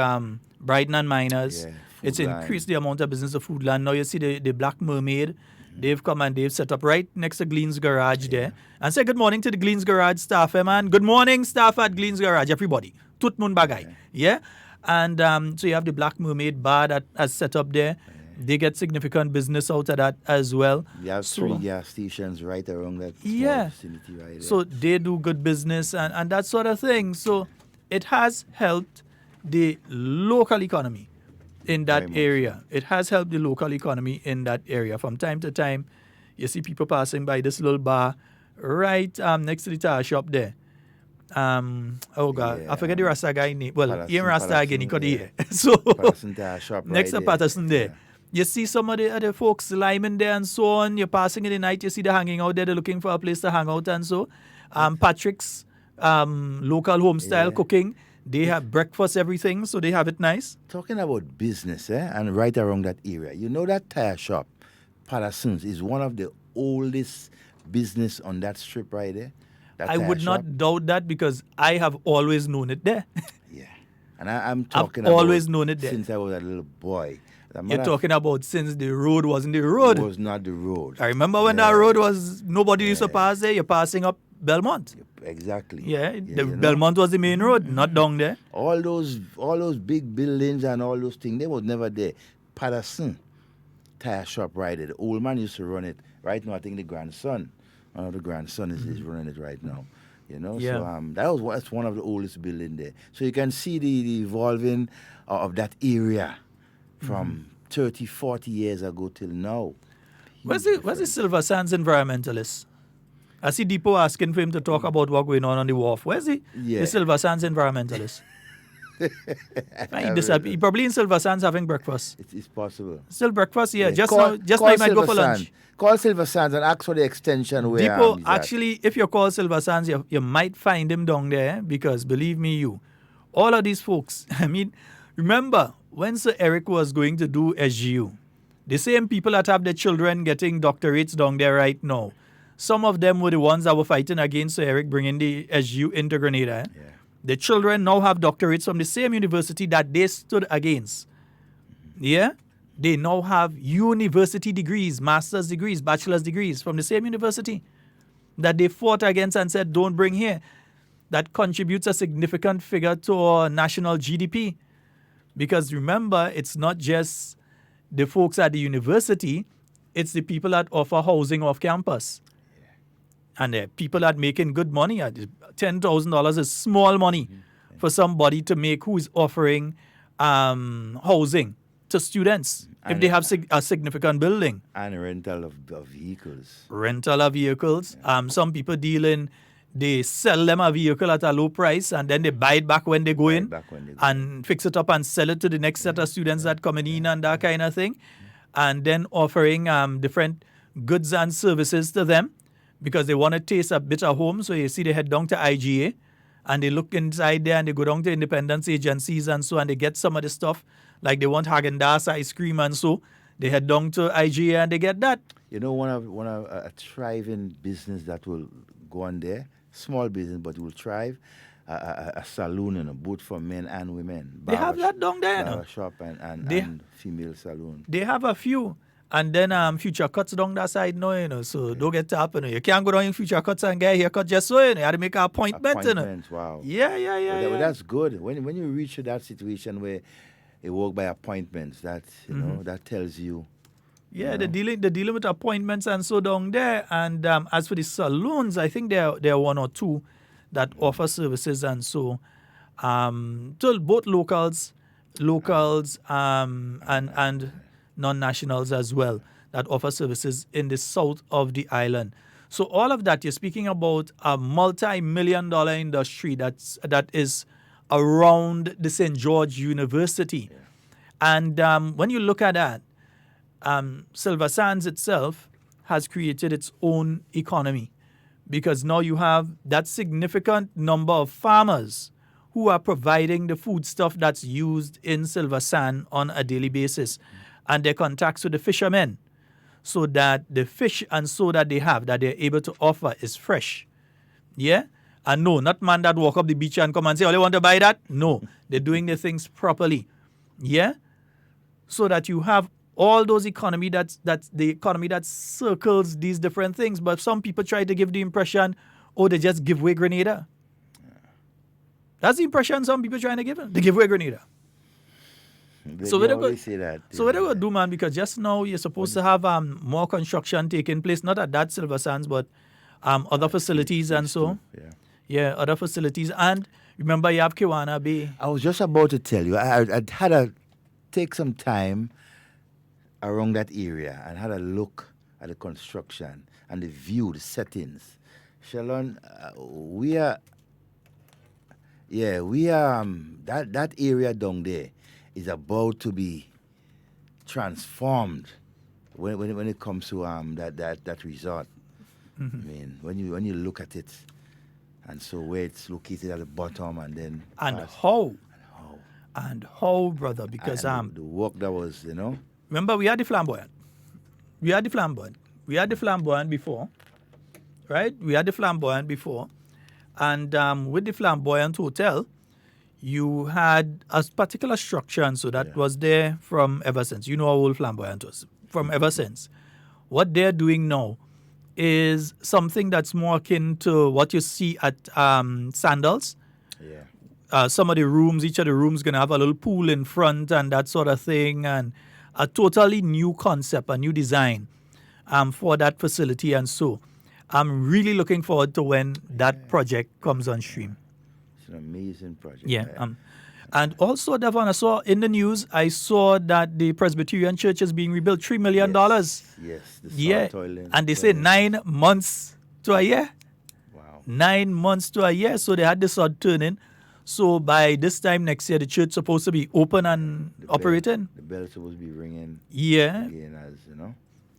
Brighton and Miners. Yeah, it's increased the amount of business of Foodland. Now you see the Black Mermaid. They've come and they've set up right next to Gleen's Garage there. And say good morning to the Gleen's Garage staff, man. Good morning, staff at Gleen's Garage, everybody. Tut mun bagay. Yeah? And so you have the Black Mermaid bar that has set up there. They get significant business out of that as well. You have 3 gas stations right around that small vicinity right there. So they do good business and that sort of thing. So it has helped the local economy in that area. It has helped the local economy in that area. From time to time, you see people passing by this little bar right next to the tire shop there. Oh God, I forget the Rasta guy name. Well, he ain't Rasta again, he could hear. So next to Patterson there. You see some of the other folks liming there and so on. You're passing in the night, you see them hanging out there. They're looking for a place to hang out and so. Patrick's local home style cooking. They have breakfast, everything, so they have it nice. Talking about business, and right around that area, you know that tire shop, Patterson's, is one of the oldest business on that strip right there. I would not doubt that because I have always known it there. And I'm talking I've always known it there. Since I was a little boy. You're talking about since the road wasn't the road. It was not the road. I remember when that road was, nobody used to pass there. You're passing up Belmont. Exactly. Belmont was the main road, not down there. All those big buildings and all those things, they was never there. Patterson tire shop right there. The old man used to run it. Right now, I think the grandson, one of the grandson is running it right now. You know, so that's one of the oldest buildings there. So you can see the evolving of that area from 30, 40 years ago till now. Where's the Silver Sands environmentalist? I see Deepo asking for him to talk about what's going on the wharf. Where's the Silver Sands environmentalist? He probably in Silver Sands having breakfast. It's possible. Still breakfast, Just now he might go for lunch. Call Silver Sands and ask for the extension where Deepo, actually, if you call Silver Sands, you might find him down there because, believe me, all of these folks, I mean, remember, when Sir Eric was going to do SGU, the same people that have their children getting doctorates down there right now, some of them were the ones that were fighting against Sir Eric bringing the SGU into Grenada. The children now have doctorates from the same university that they stood against. They now have university degrees, master's degrees, bachelor's degrees from the same university that they fought against and said, don't bring here. That contributes a significant figure to our national GDP. Because remember, it's not just the folks at the university, it's the people that offer housing off campus. And the people that making good money. $10,000 is small money for somebody to make who is offering housing to students if they have a significant building. And rental of vehicles. Rental of vehicles. Some people dealing, they sell them a vehicle at a low price and then they buy it back when they go in and fix it up and sell it to the next set of students that coming in and that kind of thing. And then offering different goods and services to them because they want to taste a bit of home. So you see they head down to IGA and they look inside there and they go down to independence agencies and so and they get some of the stuff like they want Haagen-Dazs ice cream and so they head down to IGA and they get that. You know, one of a thriving business that will go on there, small business but will thrive, a saloon and a both for men and women. They have that down there. Barber shop and female saloon. They have a few. And then Future Cuts down that side now, so don't get up. You can't go down in Future Cuts and get a haircut just so, you have to make an appointment. Wow. Yeah. Well, that's good. When you reach that situation where, they work by appointments. That you know that tells you. Yeah, they're dealing with appointments and so down there. And as for the saloons, I think there are one or two that offer services and so to both locals and non-nationals as well that offer services in the south of the island. So all of that, you're speaking about a multi-million-dollar industry that is around the St. George University. Yeah. And when you look at that, Silver Sands itself has created its own economy because now you have that significant number of farmers who are providing the foodstuff that's used in Silver Sand on a daily basis, and their contacts with the fishermen, so that the fish and so that they're able to offer is fresh. Yeah? And no, not man that walk up the beach and come and say, oh, you want to buy that? No, they're doing the things properly. Yeah? So that you have all those economy that's the economy that circles these different things. But some people try to give the impression, oh, they just give away Grenada. That's the impression some people trying to give them. They give away Grenada. So what they go do, man, because just now you're supposed to have more construction taking place, not at that Silver Sands, but other facilities and so. Yeah, other facilities. And remember, you have Kiwana Bay. I was just about to tell you, I had to take some time around that area and had a look at the construction and the view, the settings. Sheldon, we are that area down there is about to be transformed when it comes to that resort. Mm-hmm. I mean, when you look at it, and so where it's located at the bottom, and then how, brother, because the work that was, remember, we had the flamboyant. We had the flamboyant before, right? We had the flamboyant before. And with the flamboyant hotel, you had a particular structure, and so that was there from ever since. You know how old flamboyant was, from ever since. What they're doing now is something that's more akin to what you see at Sandals. Yeah. Some of the rooms, each of the rooms going to have a little pool in front and that sort of thing, and a totally new concept, a new design for that facility. And so I'm really looking forward to when that project comes on stream. It's an amazing project. Yeah. And also, Devon, I saw in the news, I saw that the Presbyterian Church is being rebuilt, $3 million. Yes, toilet. And they say 9 months to a year. Wow. 9 months to a year. So they had this sod turning. So by this time next year, the church is supposed to be open and operating. The bell is supposed to be ringing. Yeah. Again, as you know.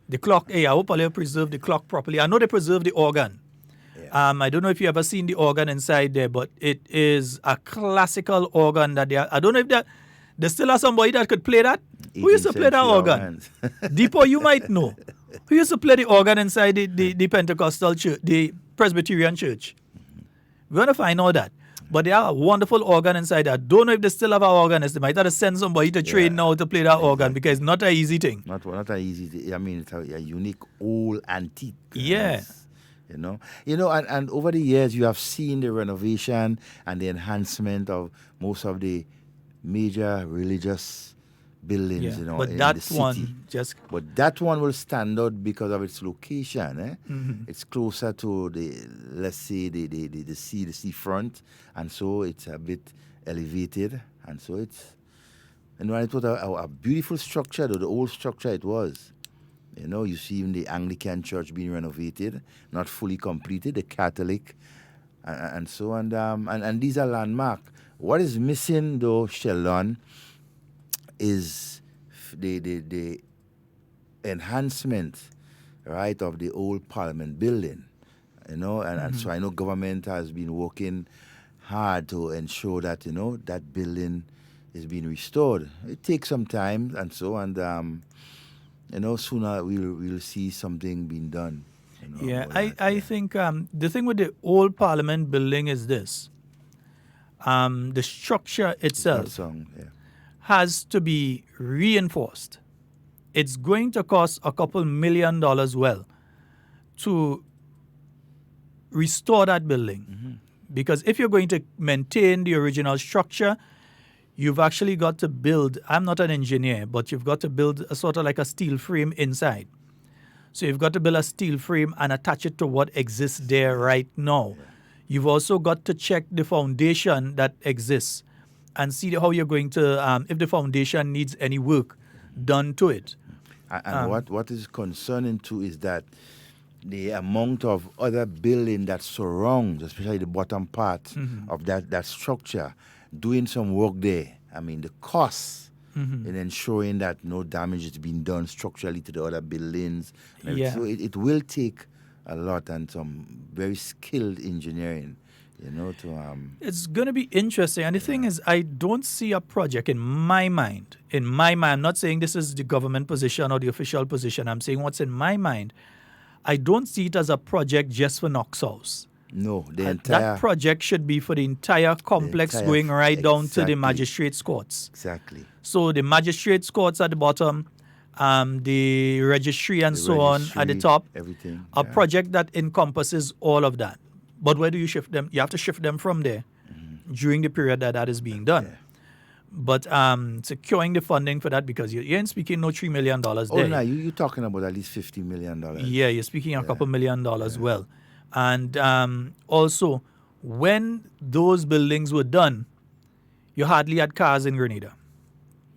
The clock, I hope they preserve the clock properly. I know they preserve the organ. Yeah. I don't know if you ever seen the organ inside there, but it is a classical organ that they are. I don't know if there still are somebody that could play that. Who used to play that organ? Deepo, you might know. Who used to play the organ inside the Pentecostal church, the Presbyterian church? We're going to find out that. But they have a wonderful organ inside. I don't know if they still have an organist. They might have to send somebody to train now to play that organ, because it's not an easy thing. Not an easy thing. I mean, it's a unique old antique. Yeah. And over the years, you have seen the renovation and the enhancement of most of the major religious buildings, but in that the city. One But that one will stand out because of its location. Mm-hmm. It's closer to the seafront, and so it's a bit elevated, and so it's. And when it was a beautiful structure, though, the old structure it was. You see even the Anglican church being renovated, not fully completed, the Catholic, and so on. And these are landmark. What is missing, though, Sheldon, is the enhancement, right, of the old Parliament building. And so I know government has been working hard to ensure that, that building is being restored. It takes some time, and so, and sooner we'll see something being done. I think the thing with the old Parliament building is this. The structure itself has to be reinforced. It's going to cost a couple $1 million to restore that building. Mm-hmm. Because if you're going to maintain the original structure, you've actually got to build, I'm not an engineer, but you've got to build a sort of like a steel frame inside. So you've got to build a steel frame and attach it to what exists there right now. Yeah. You've also got to check the foundation that exists and see how you're going to, if the foundation needs any work done to it. And what is concerning too is that the amount of other building that surrounds, especially the bottom part of that structure, doing some work there. I mean, the costs in ensuring that no damage is being done structurally to the other buildings. Yeah. So it will take a lot and some very skilled engineering, you know, to... It's going to be interesting. And the thing is, I don't see a project in my mind. I'm not saying this is the government position or the official position. I'm saying what's in my mind. I don't see it as a project just for Knox House. No, the entire... That project should be for the entire complex going right down to the magistrates' courts. Exactly. So the magistrates' courts at the bottom, the registry and so on at the top. Everything. A project that encompasses all of that. But where do you shift them? You have to shift them from there during the period that is being done. Yeah. But securing the funding for that, because you ain't speaking no $3 million there. Oh, no, you're talking about at least $50 million. Yeah, you're speaking a couple $1 million well. And also, when those buildings were done, you hardly had cars in Grenada.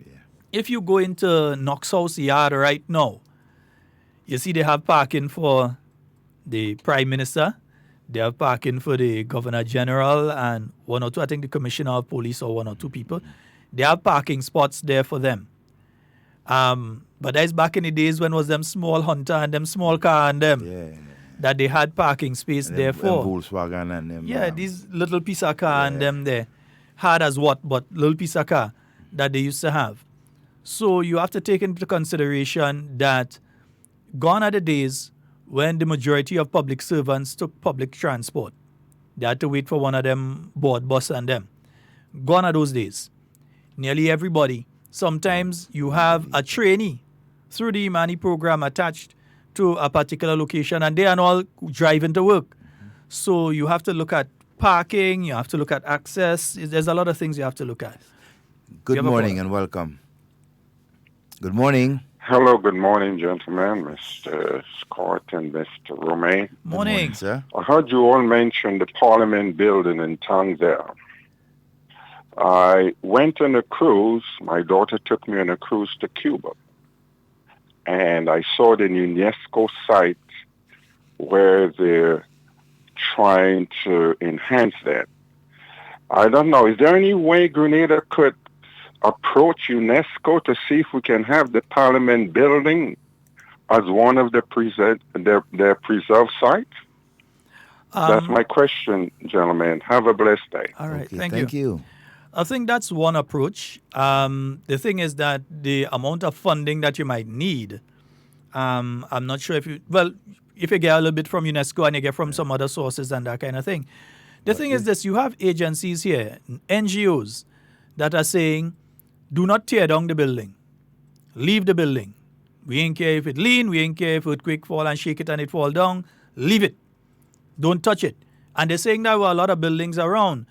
Yeah. If you go into Knox House Yard right now, you see they have parking for the Prime Minister, they have parking for the Governor General and one or two, I think the Commissioner of Police or one or two people. They have parking spots there for them. But that's back in the days when was them small Hunter and them small car and them. Yeah. That they had parking space and there for. Volkswagen and them. Yeah, these little piece of car and them there. Hard as what, but little piece of car that they used to have. So you have to take into consideration that gone are the days when the majority of public servants took public transport. They had to wait for one of them board bus and them. Gone are those days. Nearly everybody. Sometimes you have a trainee through the Imani program attached to a particular location and they are all driving to work. So you have to look at parking, you have to look at access. There's a lot of things you have to look at. Good morning and welcome. Good morning. Hello, good morning, gentlemen, Mr. Scott and Mr. Romain. Morning, sir. I heard you all mention the Parliament building in Tanzania. I went on a cruise. My daughter took me on a cruise to Cuba. And I saw the UNESCO site where they're trying to enhance that. I don't know. Is there any way Grenada could approach UNESCO to see if we can have the Parliament building as one of their preserved sites? That's my question, gentlemen. Have a blessed day. All right. Okay, thank you. I think that's one approach. The thing is that the amount of funding that you might need, I'm not sure if you get a little bit from UNESCO and you get from some other sources and that kind of thing. The thing is this, you have agencies here, NGOs, that are saying, do not tear down the building. Leave the building. We ain't care if it lean, we ain't care if earthquake fall and shake it and it fall down. Leave it. Don't touch it. And they're saying there were a lot of buildings around.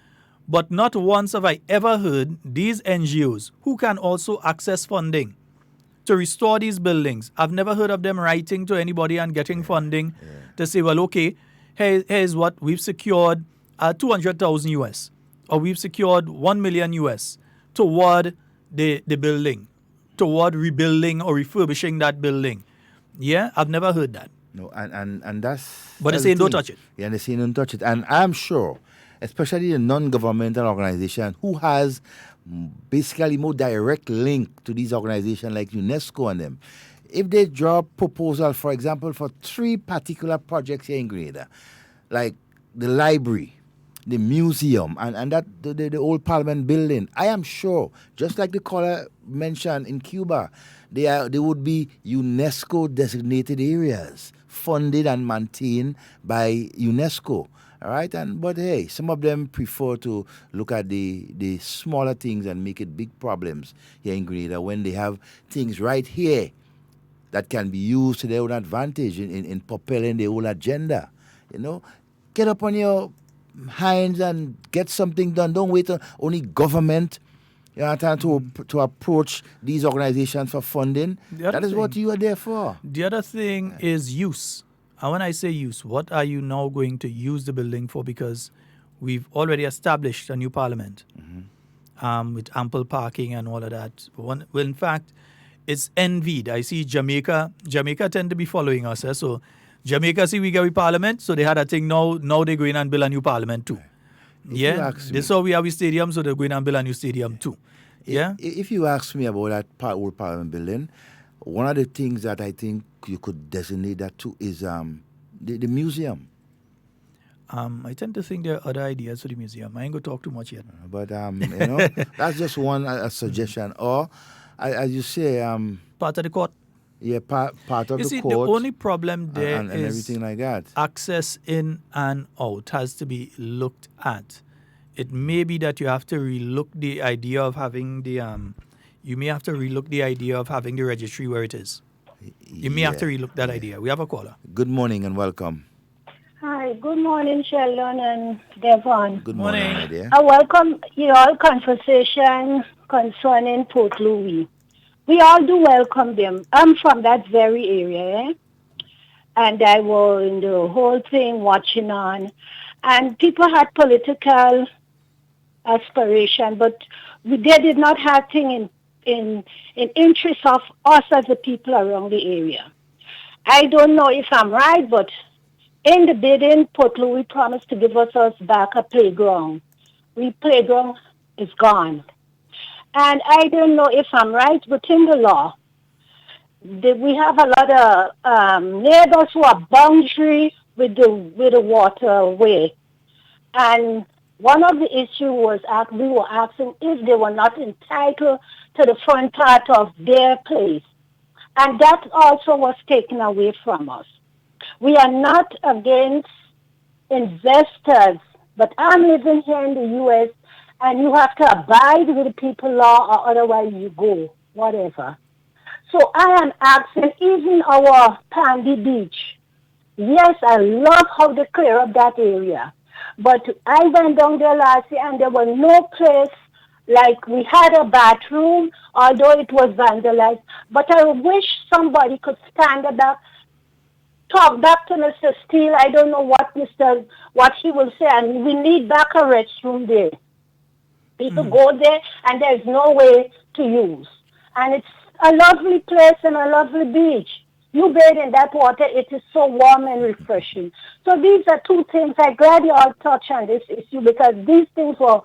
But not once have I ever heard these NGOs who can also access funding to restore these buildings. I've never heard of them writing to anybody and getting funding to say, well, okay, here's what we've secured 200,000 US or we've secured 1 million US toward the building, toward rebuilding or refurbishing that building. Yeah, I've never heard that. No, and that's... But they say don't touch it. Yeah, they say don't touch it. And I'm sure, especially a non-governmental organization who has basically more direct link to these organizations like UNESCO and them, if they draw a proposal, for example, for 3 particular projects here in Grenada, like the library, the museum, and that the old Parliament building, I am sure, just like the caller mentioned in Cuba, they would be UNESCO designated areas, funded and maintained by UNESCO. All right, but hey, some of them prefer to look at the smaller things and make it big problems here in Grenada when they have things right here that can be used to their own advantage in propelling their own agenda. You know, get up on your hinds and get something done. Don't wait on only government You understand? To approach these organizations for funding. That is what you are there for. The other thing is use. And when I say use, what are you now going to use the building for? Because we've already established a new parliament with ample parking and all of that. Well, in fact, it's envied. I see Jamaica tend to be following us. So Jamaica see we get a parliament, so they had a thing now they're going and build a new parliament too. This is how we have a stadium, so they're going and build a new stadium too. If you ask me about that old parliament building, one of the things that I think you could designate that to is the museum. I tend to think there are other ideas for the museum. I ain't going to talk too much yet. But, that's just one a suggestion. Or, as you say... part of the court. Yeah, part of the court. The only problem there and is everything like that. Access in and out has to be looked at. It may be that you have to relook the idea of having the... you may have to relook the idea of having the registry where it is. You may have to relook that idea. We have a caller. Good morning and welcome. Hi, good morning, Sheldon and Devon. Good morning, my dear. I welcome your conversation concerning Port Louis. We all do welcome them. I'm from that very area, and I was in the whole thing watching on. And people had political aspiration, but they did not have thing in interest of us as the people around the area. I don't know if I'm right, but in the bidding, Port Louis promised to give us back a playground. The playground is gone. And I don't know if I'm right, but in the law, we have a lot of neighbors who are boundary with the waterway. And one of the issues was we were asking if they were not entitled to the front part of their place. And that also was taken away from us. We are not against investors, but I'm living here in the U.S., and you have to abide with the people law or otherwise you go, whatever. So I am asking, even our Pandy Beach, yes, I love how they clear up that area. But I went down there last year and there was no place, like we had a bathroom, although it was vandalized. But I wish somebody could stand up, talk back to Mr. Steele. I don't know what he will say, and we need back a restroom there. People go there and there's no way to use. And it's a lovely place and a lovely beach. You bathe in that water, it is so warm and refreshing. So these are two things. I'm glad you all touched on this issue because these things were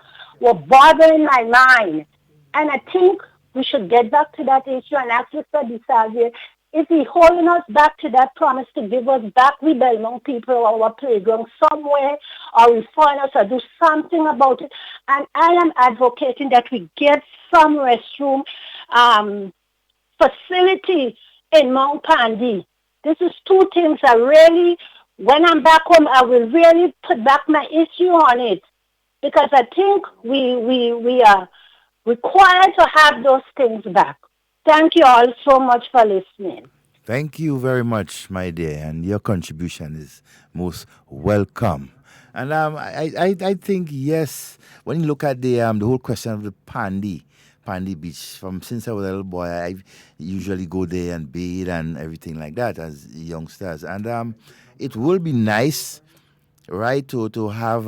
bothering my mind. And I think we should get back to that issue and ask Mr. DeSalvier if he's holding us back to that promise to give us back, we Belmont people, our playground somewhere, or refund us or do something about it. And I am advocating that we get some restroom facility in Mount Pandy. This is two things I really, when I'm back home, I will really put back my issue on it. Because I think we are required to have those things back. Thank you all so much for listening. Thank you very much, my dear, and your contribution is most welcome. And I think, yes, when you look at the whole question of the Pandy Beach, since I was a little boy, I usually go there and bathe and everything like that as youngsters. And it will be nice, right, to have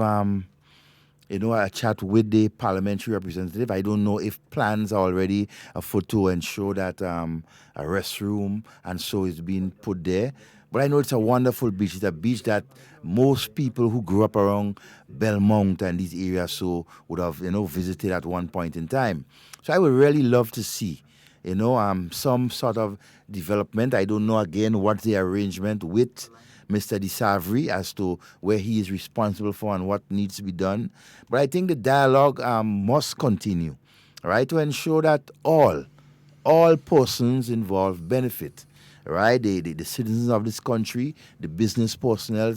a chat with the parliamentary representative. I don't know if plans are already afoot to ensure that a restroom and so is being put there. But I know it's a wonderful beach. It's a beach that most people who grew up around Belmont and these areas so would have, visited at one point in time. So I would really love to see, some sort of development. I don't know, again, what's the arrangement with Mr. DeSalvier as to where he is responsible for and what needs to be done. But I think the dialogue must continue, right, to ensure that all persons involved benefit, right, the citizens of this country, the business personnel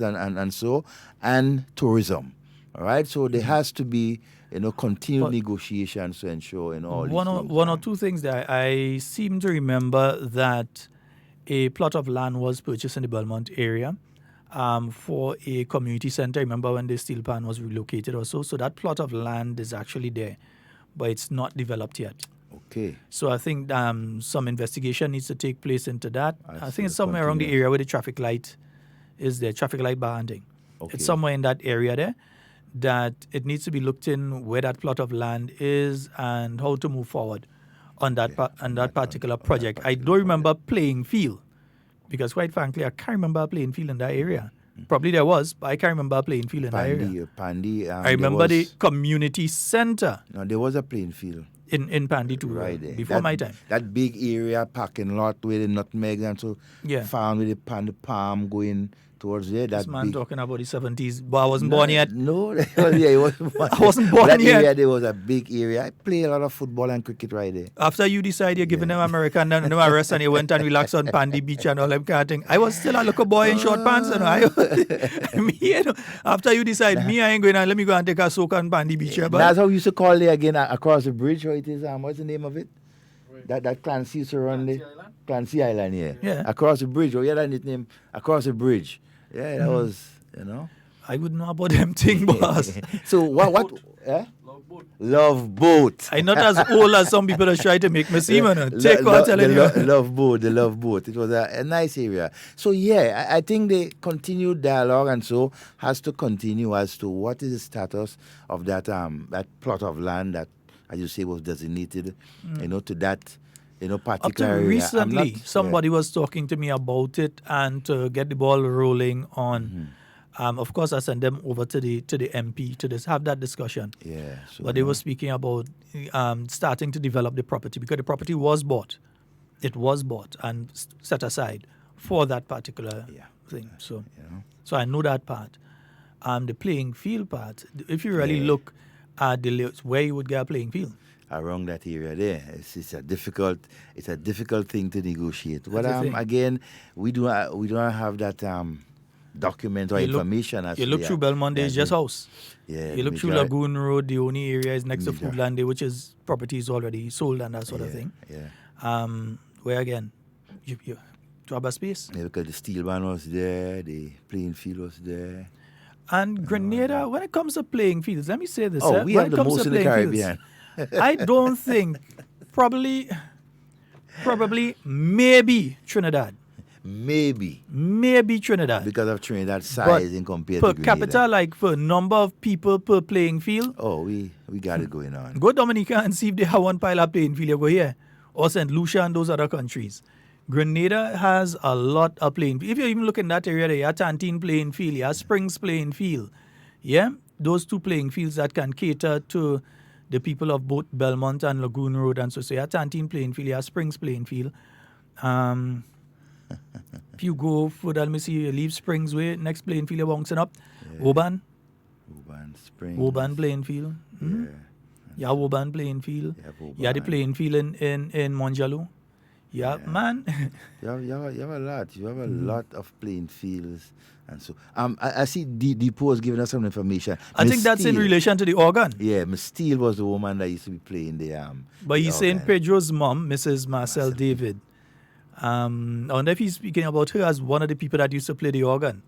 and tourism, all right. So there has to be, continued negotiations to ensure, all these things. One or two things that I seem to remember that a plot of land was purchased in the Belmont area for a community center. Remember when the steel pan was relocated or so? So that plot of land is actually there. but it's not developed yet. Okay. So I think some investigation needs to take place into that. I think it's somewhere around the continue. area where the traffic light is there, traffic light bar and thing. Okay. It's somewhere in that area there that it needs to be looked in where that plot of land is and how to move forward on that particular project. I don't remember playing field because quite frankly, I can't remember playing field in that area. Probably there was, but I can't remember playing field in that area. Pandy. I remember the community center. No, there was a playing field. In Pandy too, right there. before my time. That big area, parking lot where the nutmegs and so found with the palm going towards there. This man talking about the 70s, but I wasn't born yet. No, he wasn't born. I wasn't born that yet. Area, there was a big area. I play a lot of football and cricket right there. After you decide you're giving them American and no rest and you went and relaxed on Pandy Beach and all that kind of thing, I was still a little boy in short pants. After you decide, me, I ain't going to, let me go and take a soak on Pandy Beach. That's how we used to call it again, across the bridge, or it is, what's the name of it? That Clancy used to run there. Clancy Island, yeah. Across the bridge, that name, across the bridge. Yeah, that was, I wouldn't know about them thing, boss. So what? Love boat. I'm not as old as some people that try to make me seem. Take what I'm telling you. The love boat. It was a nice area. So yeah, I think the continued dialogue and so has to continue as to what is the status of that that plot of land that, as you say, was designated, to that. Particular Up to area. recently, somebody was talking to me about it, and to get the ball rolling on. Of course, I sent them over to the MP to have that discussion. Yeah. So but they were speaking about starting to develop the property because the property was bought. It was bought and set aside for that particular thing. So, so I know that part. The playing field part. If you really look at the layouts, where you would get a playing field. Around that area there, it's a difficult thing to negotiate. But That's the thing. again, we don't have that document or information. You look through Belmont, there's just house. Yeah. You look through Lagoon Road, the only area is next to Foodland Day, which is properties already sold and that sort of thing. Yeah. Where again, you to have a space. Yeah, because the steel band was there, the playing field was there. And Grenada, when it comes to playing fields, let me say this. We have the most in the Caribbean. I don't think, probably, maybe Trinidad. Maybe Trinidad. Because of Trinidad's size in compared per to Grenada. capita, like for number of people per playing field. Oh, we got it going on. Go Dominica and see if they have one pile of playing field. You go here. Or St. Lucia and those other countries. Grenada has a lot of playing field. If you even look in that area, there you have Tantine playing field, you have Springs playing field. Yeah? Those two playing fields that can cater to the people of both Belmont and Lagoon Road and so you have Tantine playing field, you have Springs playing field. If you go further, let me see, you leave Springs way, next playing field you're bouncing up. Oban. Springs. Oban playing field. Mm-hmm. You have Oban playing field. You have the playing field in Monjalo. Yeah, man. You have a lot. You have a lot of playing fields. And so, I see Deepo was giving us some information. I think that's in relation to the organ. Yeah, Miss Steele was the woman that used to be playing the But he's saying Pedro's mom, Mrs. Marcel David. I wonder if he's speaking about her as one of the people that used to play the organ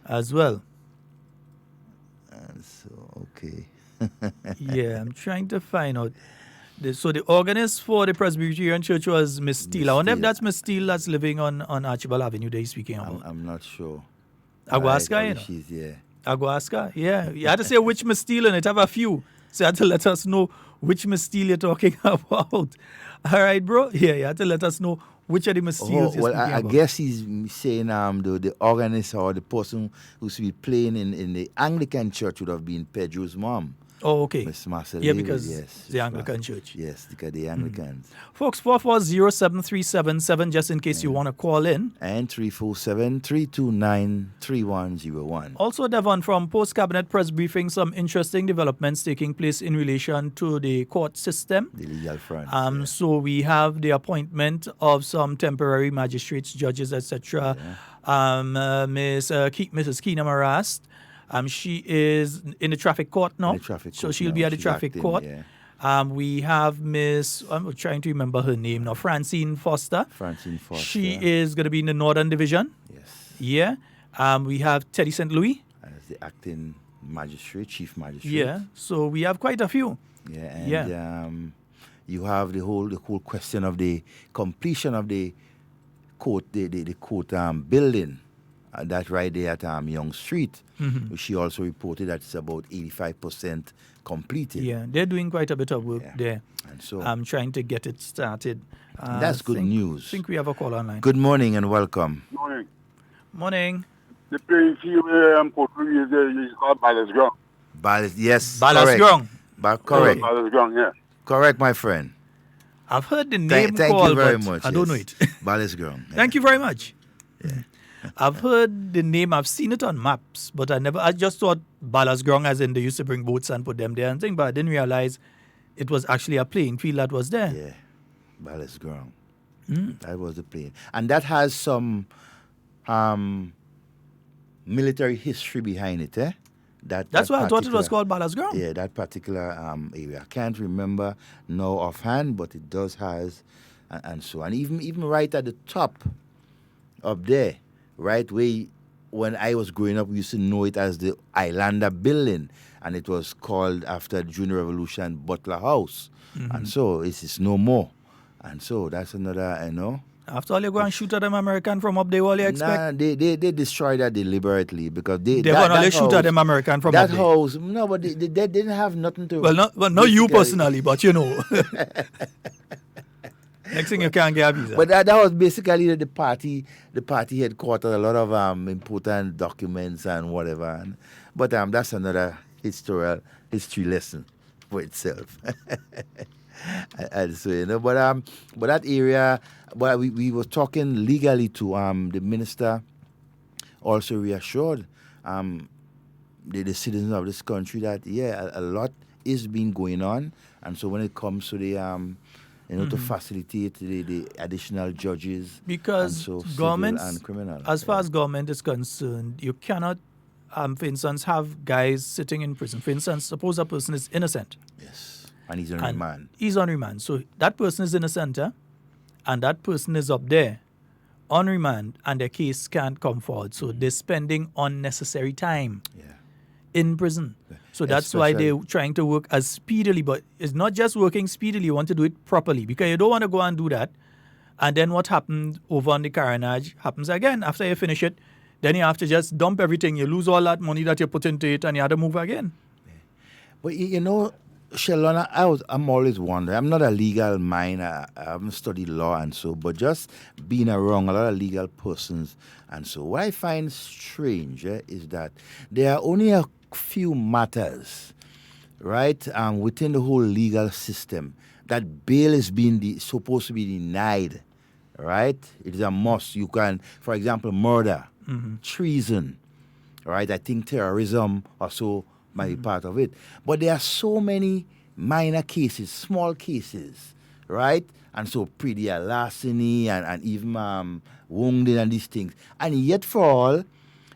as well. Okay. Yeah, I'm trying to find out. So the organist for the Presbyterian Church was Miss Steele. I wonder if that's Miss Steele that's living on Archibald Avenue that he's speaking about. I'm not sure. Aguasca, you know? She's, Aguasca, yeah. You had to say which Miss Steele and it have a few. So you had to let us know which Miss Steele you're talking about. All right, bro? Yeah, you had to let us know which of the Miss Steeles you're speaking I about. guess he's saying the organist or the person who should be playing in the Anglican church would have been Pedro's mom. Oh, okay. Miss Marcel Yeah, David, because yes. the Anglican church. Yes, because the Anglicans. Folks, 4407377, just in case you want to call in. And 347-329-3101. Also, Devon, from post-cabinet press briefing, some interesting developments taking place in relation to the court system. The legal front. So we have the appointment of some temporary magistrates, judges, etc. Mrs. Keena Marast. She is in the traffic court now. So she'll be at the traffic court. We have Miss, I'm trying to remember her name now, Francine Foster. She is going to be in the Northern Division. Yes. Yeah. We have Teddy St. Louis. As the acting magistrate, chief magistrate. Yeah. So we have quite a few. Yeah, and you have the whole question of the completion of the court, the court building. That right there at Young Street. She also reported that it's about 85% completed. Yeah, they're doing quite a bit of work there. And so I'm trying to get it started. that's good news. I think we have a call online. Good morning and welcome. Morning. Morning. The place here in Port Louis is called Ballast Ground. Yes, Ballast correct. Ground. Correct. Ballast Ground, yeah. Correct, my friend. I've heard the name Thank called, you very but much. I don't know it. Ballast Ground. Thank you very much. I've heard the name, I've seen it on maps, but I just thought Ballast Ground as in they used to bring boats and put them there and things, but I didn't realize it was actually a playing field that was there. Yeah, Ballast Ground. That was the plane. And that has some military history behind it, eh? That's why I thought it was called Ballast Ground. Yeah, that particular area. I can't remember now offhand, but it does has, and so. And even right at the top up there, right where when I was growing up, we used to know it as the Islander Building, and it was called after the Junior Revolution Butler House. And so it's no more. And so that's another, After all, you go and shoot at them American from up there, what you expect? Nah, they destroyed that deliberately because they're going to shoot at them American from that up there. house. No, but they didn't have nothing to. Well, not you personally, but Next thing you can't get a visa. But that was basically the party headquarters. A lot of important documents and whatever. But that's another history lesson for itself. And so but that area. But we were talking legally to the minister. Also reassured the citizens of this country that a lot is being going on, and so when it comes to the to facilitate the additional judges, because government and criminal. As far as government is concerned, you cannot, for instance, have guys sitting in prison. For instance, suppose a person is innocent. Yes, and he's on remand. He's on remand, so that person is innocent, and that person is up there on remand, and their case can't come forward. So they're spending unnecessary time in prison. So that's why they're trying to work as speedily, but it's not just working speedily, you want to do it properly, because you don't want to go and do that. And then what happened over on the Carriacou happens again. After you finish it, then you have to just dump everything. You lose all that money that you put into it, and you have to move again. But Sheldon, I'm always wondering. I'm not a legal mind. I haven't studied law and so, but just being around a lot of legal persons and so, what I find strange is that there are only a few matters, right, within the whole legal system that bail is being supposed to be denied, right? It is a must. You can, for example, murder, treason, right? I think terrorism or so might be part of it. But there are so many minor cases, small cases, right? And so larceny and even wounding and these things. And yet for all,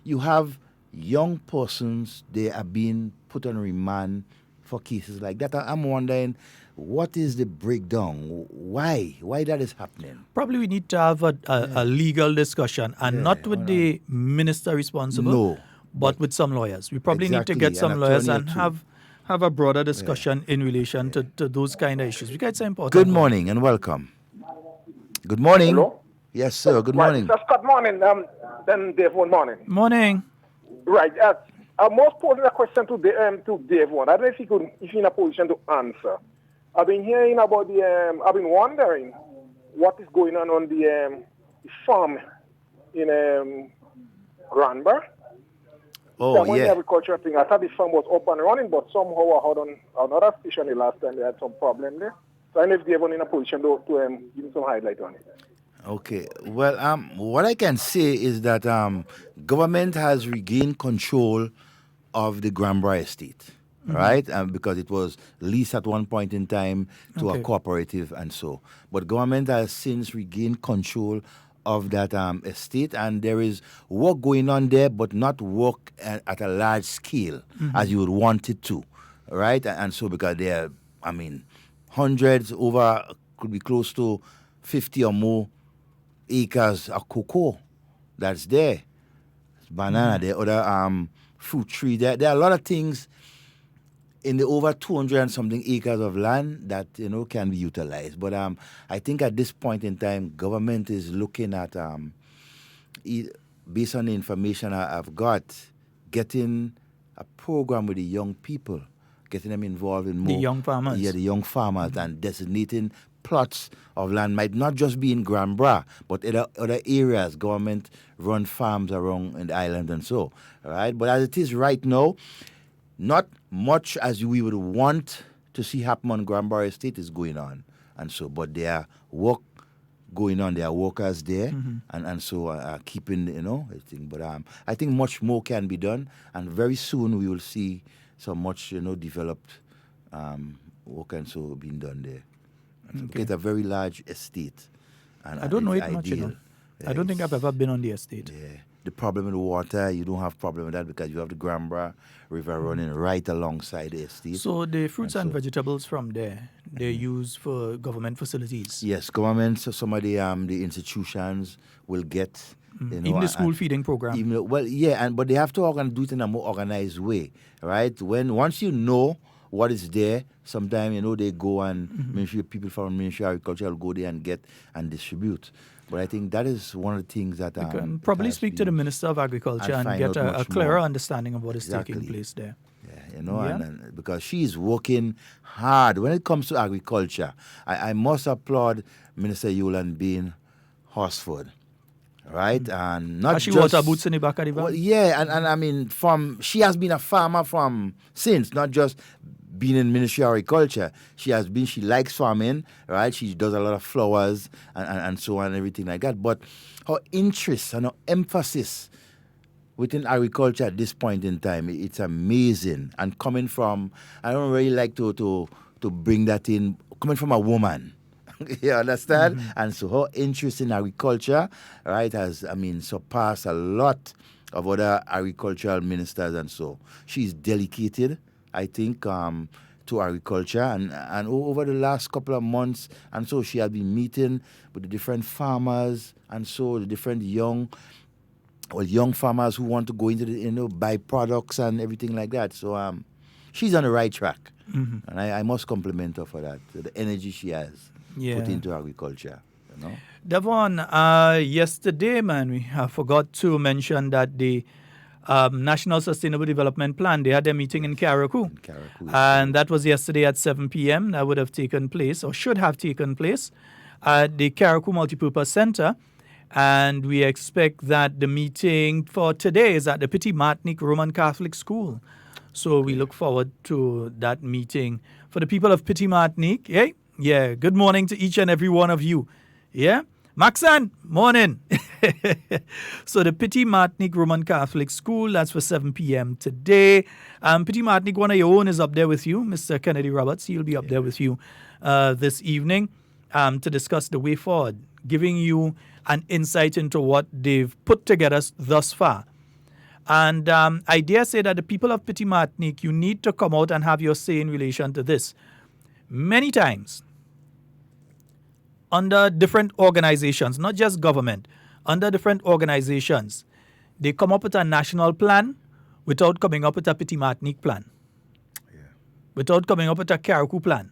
you have young persons, they are being put on remand for cases like that. I'm wondering, what is the breakdown? Why that is happening? Probably we need to have a legal discussion, and not with the minister responsible, but with some lawyers. We probably need to get some lawyers and have a broader discussion in relation to those kind of issues, because it's important. Good morning and welcome. Good morning. Hello? Yes, sir. Good morning. Just good morning. Then Dave, one morning. Morning. Right. I'm most posing a question to Dave one. I don't know if he's in a position to answer. I've been hearing about I've been wondering what is going on the farm in Granada. Oh, yeah. Agricultural thing. I thought this farm was up and running, but somehow I heard on another station the last time they had some problem there. So I don't know if Dave one in a position to give me some highlight on it. Okay. Well, what I can say is that government has regained control of the Granada estate, right? Because it was leased at one point in time to a cooperative and so. But government has since regained control of that estate, and there is work going on there, but not work at a large scale as you would want it to, right? And so because there are, hundreds over, could be close to 50 or more acres of cocoa that's there. Banana, there are other fruit tree. There are a lot of things in the over 200 and something acres of land that, can be utilized. But I think at this point in time, government is looking at, based on the information I've got, getting a program with the young people, getting them involved in more. The young farmers. Yeah, the young farmers, and designating plots of land might not just be in Grand Bras, but other areas, government-run farms around in the island and so, all right? But as it is right now, not much as we would want to see happen on Grand Bras Estate is going on, and so, but there are work going on, there are workers there, and so keeping, everything. But I think much more can be done, and very soon we will see some much, developed work and so being done there. Okay. It's a very large estate. And I don't know it ideal. much, Yeah, I don't think I've ever been on the estate. Yeah. The problem with the water, you don't have problem with that because you have the Grand Bras River running right alongside the estate. So the fruits and vegetables from there, they're used for government facilities? Yes, government, so some of the institutions will get... even the school feeding program? But they have to do it in a more organized way, right? Once you know what is there, sometimes, they go and people from Ministry of Agriculture will go there and get and distribute. But I think that is one of the things that... You can probably speak to the Minister of Agriculture and get a clearer understanding of what is taking place there. Yeah, and because she's working hard. When it comes to agriculture, I must applaud Minister Yolande Bain Horsford. Right, and not she just water boots in the back of the van. Well, yeah, and I mean, she has been a farmer since, not just being in Ministry of Agriculture. She likes farming, right? She does a lot of flowers and so on, and everything like that. But her interest and her emphasis within agriculture at this point in time, it's amazing. And coming from, I don't really like to bring that in, coming from a woman. You understand? And so her interest in agriculture, right, has, surpassed a lot of other agricultural ministers, and so she's dedicated, I think, to agriculture, and over the last couple of months, and so she has been meeting with the different farmers, and so the different young farmers who want to go into the, buy products and everything like that. So she's on the right track, and I must compliment her for that, the energy she has. Put into agriculture, Devon, yesterday, we forgot to mention that the National Sustainable Development Plan, they had their meeting in Carriacou. And that was yesterday at 7 p.m. That would have taken place, or should have taken place, at the Carriacou Multipurpose Center. And we expect that the meeting for today is at the Petit Martinique Roman Catholic School. So we look forward to that meeting. For the people of Petit Martinique, yeah, good morning to each and every one of you. Yeah? Maxan, morning. So the Petit Martinique Roman Catholic School, that's for 7 p.m. today. Petit Martinique, one of your own is up there with you, Mr. Kennedy Roberts. He'll be up there with you this evening to discuss the way forward, giving you an insight into what they've put together thus far. And I dare say that the people of Petit Martinique, you need to come out and have your say in relation to this. Many times, under different organizations, not just government, under different organizations, they come up with a national plan without coming up with a Petit Martinique plan, without coming up with a Carriacou plan.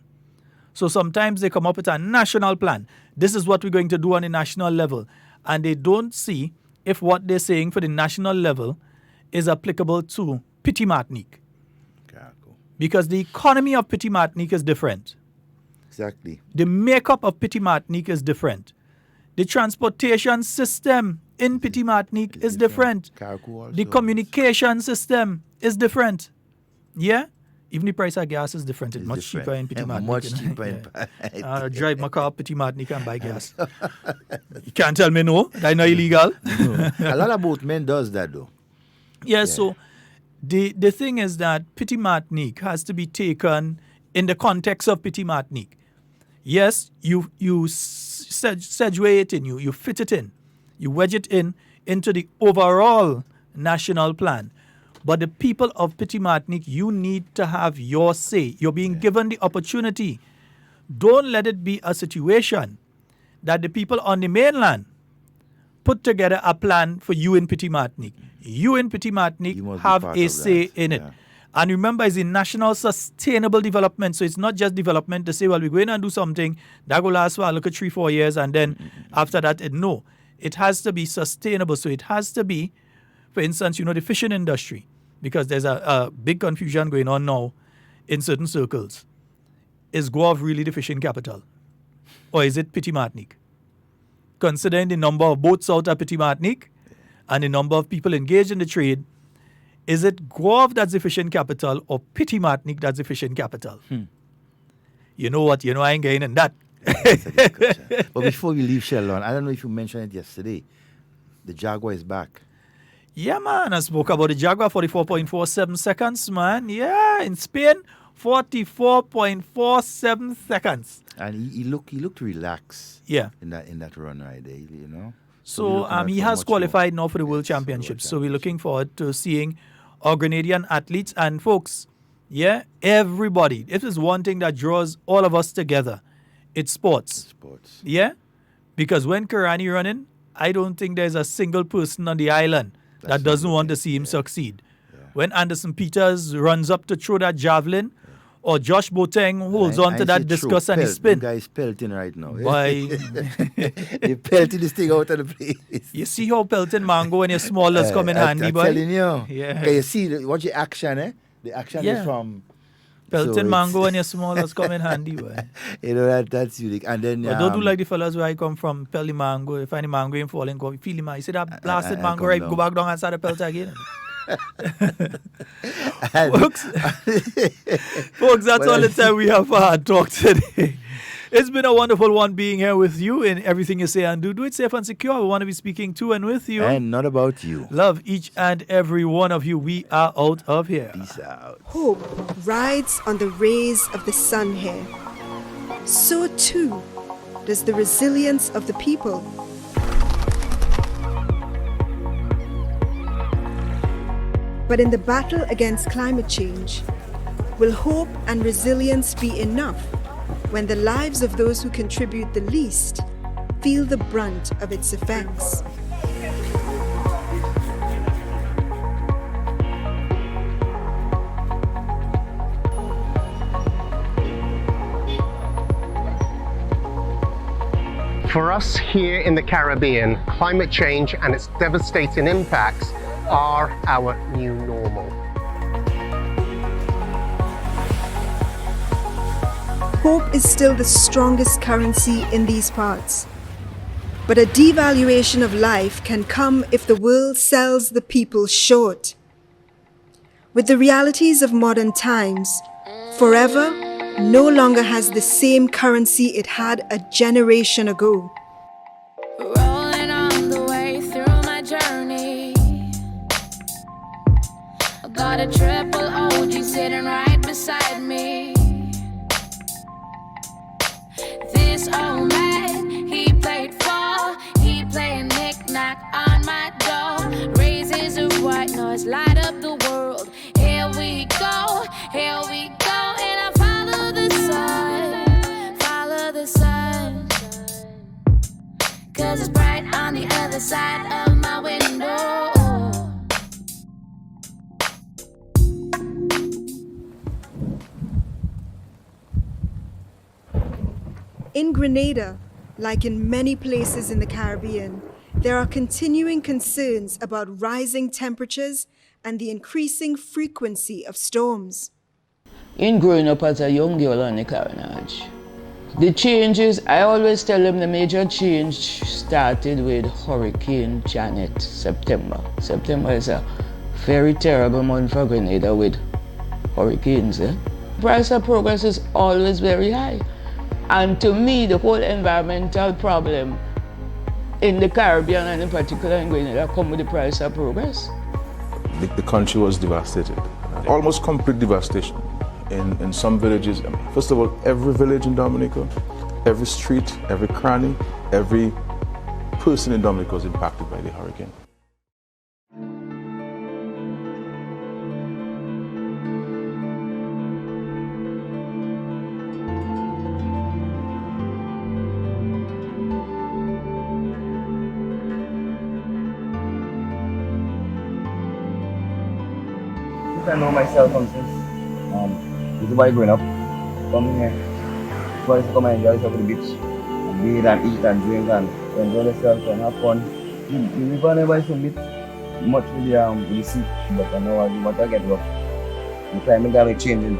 So sometimes they come up with a national plan. This is what we're going to do on the national level. And they don't see if what they're saying for the national level is applicable to Petit Martinique. Because the economy of Petit Martinique is different. Exactly. The makeup of Petit Martinique is different. The transportation system in Petit Martinique is different. The communication system is different. Yeah? Even the price of gas is different. It's much cheaper in Petit Martinique. Much cheaper. I drive my car Petit Martinique and buy gas. You can't tell me no. That's not illegal. No. A lot of boatmen does that though. Yeah, so the thing is that Petit Martinique has to be taken in the context of Petit Martinique. Yes, you segue it in, you fit it in, you wedge it into the overall national plan. But the people of Petit Martinique, you need to have your say. You're being given the opportunity. Don't let it be a situation that the people on the mainland put together a plan for you in Petit Martinique. You in Petit Martinique have a say in it. And remember, it's a national sustainable development. So it's not just development to say, well, we're going to do something that will last for, look at 3-4 years, and then after that, no. It has to be sustainable. So it has to be, for instance, the fishing industry, because there's a big confusion going on now in certain circles. Is Guelph really the fishing capital? Or is it Petit Martinique? Considering the number of boats out at Petit Martinique and the number of people engaged in the trade, is it Guelph that's the fishing capital or Petit Martinique that's the fishing capital? You know what? I ain't getting in that. That's a good question. But before you leave, Sheldon, I don't know if you mentioned it yesterday. The Jaguar is back. Yeah, man. I spoke about the Jaguar, 44.47 seconds, man. Yeah, in Spain, 44.47 seconds. And he looked relaxed. Yeah. In that run right there, So he has qualified now for the World Championships. So we're looking forward to seeing our Grenadian athletes. And folks, everybody. If there's one thing that draws all of us together, it's sports. Yeah? Because when Karani running, I don't think there's a single person on the island that doesn't want to see him succeed. Yeah. When Anderson Peters runs up to throw that javelin, or Josh Boateng holds on to that discus and he spin. The guy's pelting right now. Boy. They're pelting this thing out of the place. You see how pelting mango when you're small does come in handy, boy? I'm telling you. Yeah. Okay, you see, watch the action, The action is from... Pelting mango when you're small does come in handy, boy. That's unique. And then... But don't do like the fellas where I come from, pelt the mango. If any mango ain't falling, go feel him. You see that blasted mango, right? Go back down and start the pelt again. Folks, that's all the time we have for Hard Talk today. It's been a wonderful one being here with you in everything you say and do. Do it safe and secure. We want to be speaking to and with you. And not about you. Love each and every one of you. We are out of here. Peace out. Hope rides on the rays of the sun here. So too does the resilience of the people. But in the battle against climate change, will hope and resilience be enough when the lives of those who contribute the least feel the brunt of its effects? For us here in the Caribbean, climate change and its devastating impacts are our new normal. Hope is still the strongest currency in these parts. But a devaluation of life can come if the world sells the people short. With the realities of modern times, forever no longer has the same currency it had a generation ago. Rolling on the way through my journey. I got a triple OG sitting right beside me. This old man, he played fall, he played knick-knack on my door. Raises of white noise light up the world. Here we go, and I follow the sun, 'cause it's bright on the other side of my window. In Grenada, like in many places in the Caribbean, there are continuing concerns about rising temperatures and the increasing frequency of storms. In growing up as a young girl on the Carriacou, the changes, I always tell them the major change started with Hurricane Janet, September. September is a very terrible month for Grenada with hurricanes. Price of progress is always very high. And to me, the whole environmental problem in the Caribbean and in particular in Grenada come with the price of progress. The country was devastated, almost complete devastation. In some villages, first of all, every village in Dominica, every street, every cranny, every person in Dominica was impacted by the hurricane. I know myself from since little boy growing up. Come here. Boys come and enjoy yourself at the beach. And bathe and eat and drink and enjoy yourself and have fun. The river never is so much with the sea, but I know the water get rough. The climate got changing.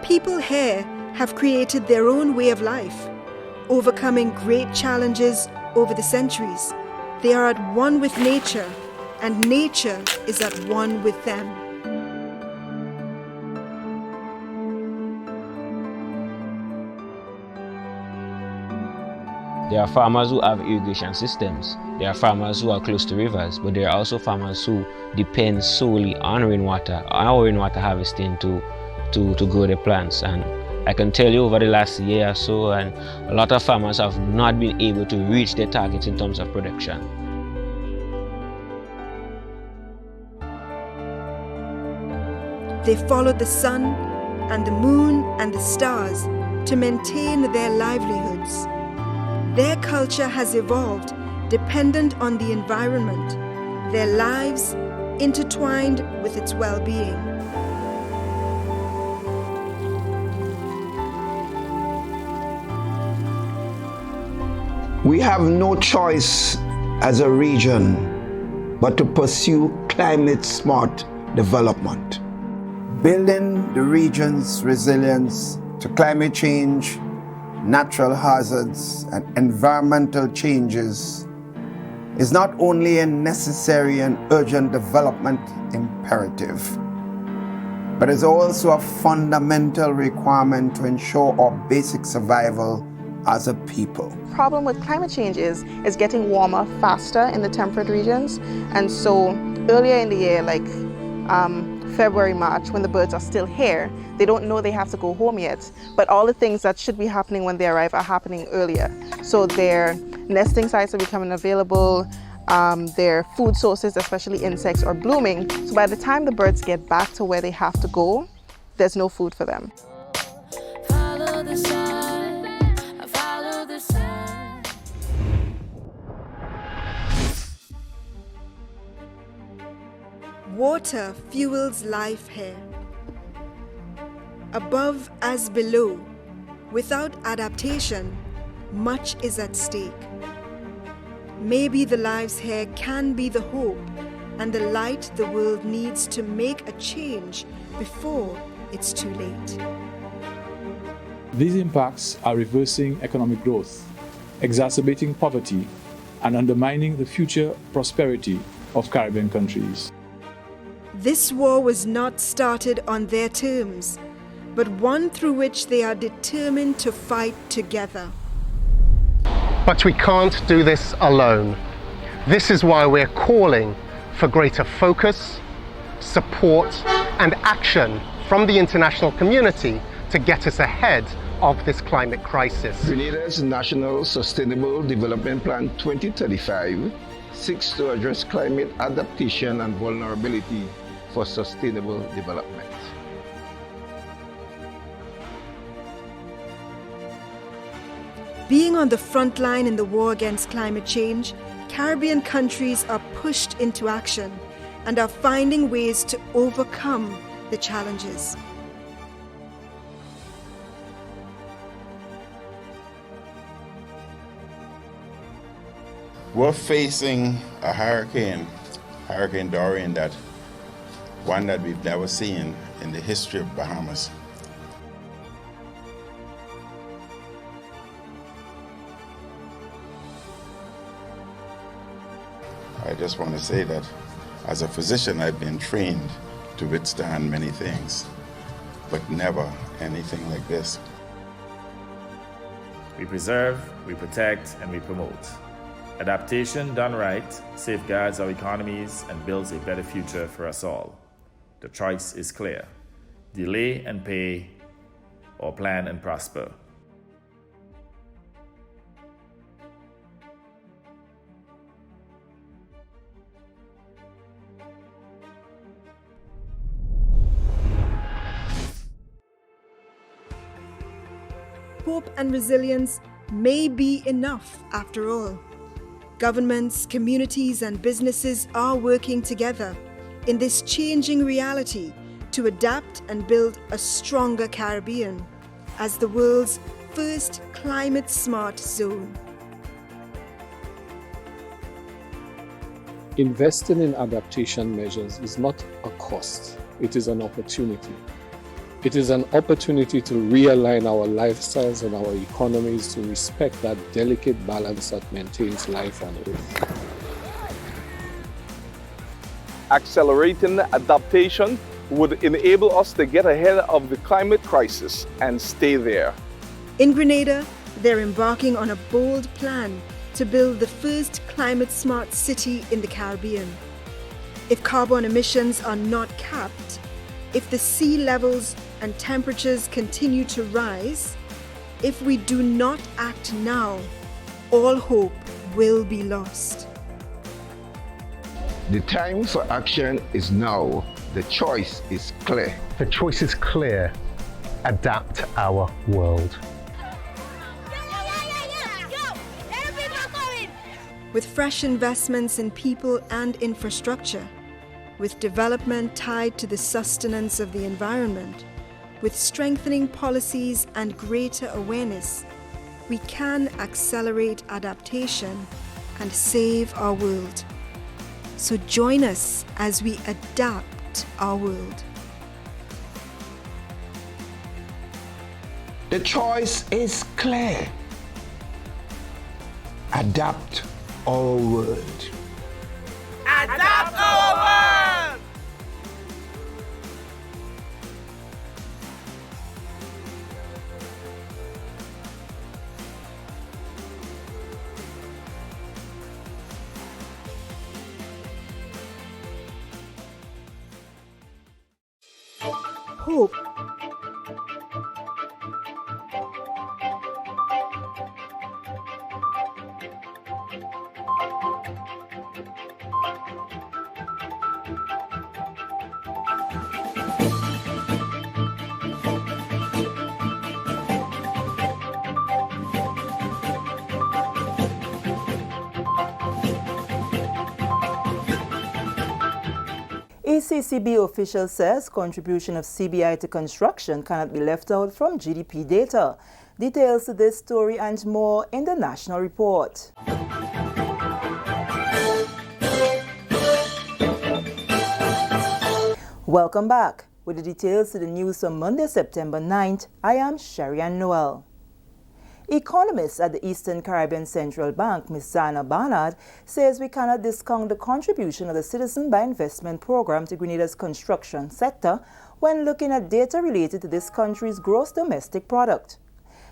People here have created their own way of life, overcoming great challenges over the centuries. They are at one with nature, and nature is at one with them. There are farmers who have irrigation systems. There are farmers who are close to rivers, but there are also farmers who depend solely on rainwater, our rainwater harvesting to grow their plants. And I can tell you over the last year or so, and a lot of farmers have not been able to reach their targets in terms of production. They followed the sun and the moon and the stars to maintain their livelihoods. Their culture has evolved dependent on the environment, their lives intertwined with its well-being. We have no choice as a region but to pursue climate-smart development. Building the region's resilience to climate change, natural hazards, and environmental changes is not only a necessary and urgent development imperative, but is also a fundamental requirement to ensure our basic survival as a people. The problem with climate change is getting warmer faster in the temperate regions, and so earlier in the year, like February, March, when the birds are still here, they don't know they have to go home yet, but all the things that should be happening when they arrive are happening earlier. So their nesting sites are becoming available, their food sources, especially insects, are blooming. So by the time the birds get back to where they have to go, there's no food for them. Follow the sun, I follow the sun. Water fuels life here. Above as below, without adaptation, much is at stake. Maybe the lives here can be the hope and the light the world needs to make a change before it's too late. These impacts are reversing economic growth, exacerbating poverty, and undermining the future prosperity of Caribbean countries. This war was not started on their terms, but one through which they are determined to fight together. But we can't do this alone. This is why we're calling for greater focus, support, and action from the international community to get us ahead of this climate crisis. Grenada's National Sustainable Development Plan 2035 seeks to address climate adaptation and vulnerability for sustainable development. Being on the front line in the war against climate change, Caribbean countries are pushed into action and are finding ways to overcome the challenges. We're facing a Hurricane Dorian, one that we've never seen in the history of Bahamas. I just want to say that as a physician, I've been trained to withstand many things, but never anything like this. We preserve, we protect, and we promote. Adaptation done right safeguards our economies and builds a better future for us all. The choice is clear. Delay and pay, or plan and prosper. hope and resilience may be enough after all. Governments, communities, and businesses are working together in this changing reality to adapt and build a stronger Caribbean as the world's first climate-smart zone. Investing in adaptation measures is not a cost, it is an opportunity. It is an opportunity to realign our lifestyles and our economies to respect that delicate balance that maintains life on Earth. Accelerating adaptation would enable us to get ahead of the climate crisis and stay there. In Grenada, they're embarking on a bold plan to build the first climate-smart city in the Caribbean. If carbon emissions are not capped, if the sea levels and temperatures continue to rise, if we do not act now, all hope will be lost. The time for action is now. The choice is clear. The choice is clear. Adapt our world. With fresh investments in people and infrastructure, with development tied to the sustenance of the environment, with strengthening policies and greater awareness, we can accelerate adaptation and save our world. So join us as we adapt our world. The choice is clear. Adapt our world. Adapt our world! Hope. ECCB official says contribution of CBI to construction cannot be left out from GDP data. Details to this story and more in the National Report. Welcome back. With the details to the news on Monday, September 9th, I am Sherian Noel. Economist at the Eastern Caribbean Central Bank, Ms. Zana Barnard, says we cannot discount the contribution of the Citizen by Investment program to Grenada's construction sector when looking at data related to this country's gross domestic product.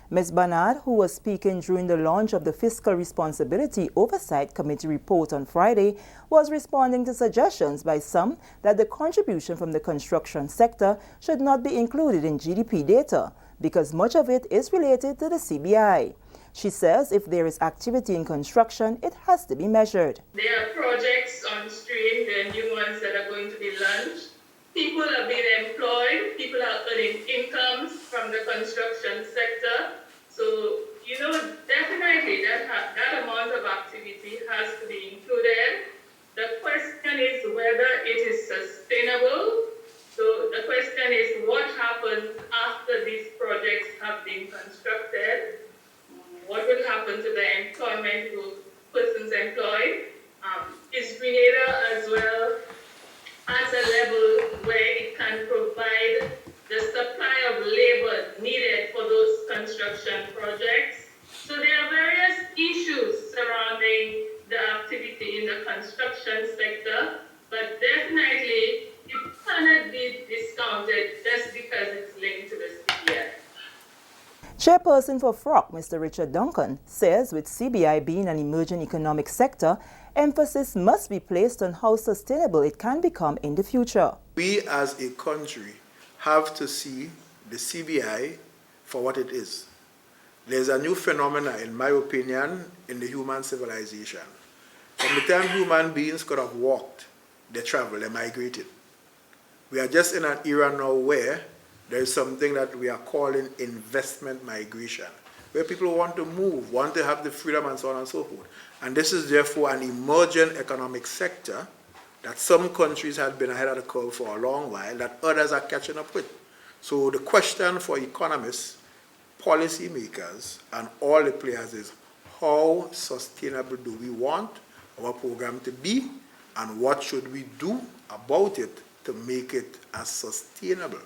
Ms. Barnard, who was speaking during the launch of the Fiscal Responsibility Oversight Committee report on Friday, was responding to suggestions by some that the contribution from the construction sector should not be included in GDP data, because much of it is related to the CBI. She says if there is activity in construction, it has to be measured. There are projects on stream, there are new ones that are going to be launched. People are being employed, people are earning incomes from the construction sector. So, definitely that amount of activity has to be included. The question is whether it is sustainable. So the question is what happens after these projects have been constructed? What will happen to the employment of persons employed? Is Grenada as well at a level where it can provide the supply of labor needed for those construction projects? So there are various issues surrounding the activity in the construction sector, but definitely it cannot be discounted just because it's linked to the CBI. Chairperson for FROC, Mr. Richard Duncan, says with CBI being an emerging economic sector, emphasis must be placed on how sustainable it can become in the future. We as a country have to see the CBI for what it is. There's a new phenomenon, in my opinion, in the human civilization. From the time human beings could have walked, they traveled, they migrated. We are just in an era now where there is something that we are calling investment migration, where people want to move, want to have the freedom and so on and so forth. And this is therefore an emergent economic sector that some countries have been ahead of the curve for a long while, that others are catching up with. So the question for economists, policymakers, and all the players is, how sustainable do we want our program to be, and what should we do about it to make it as sustainable,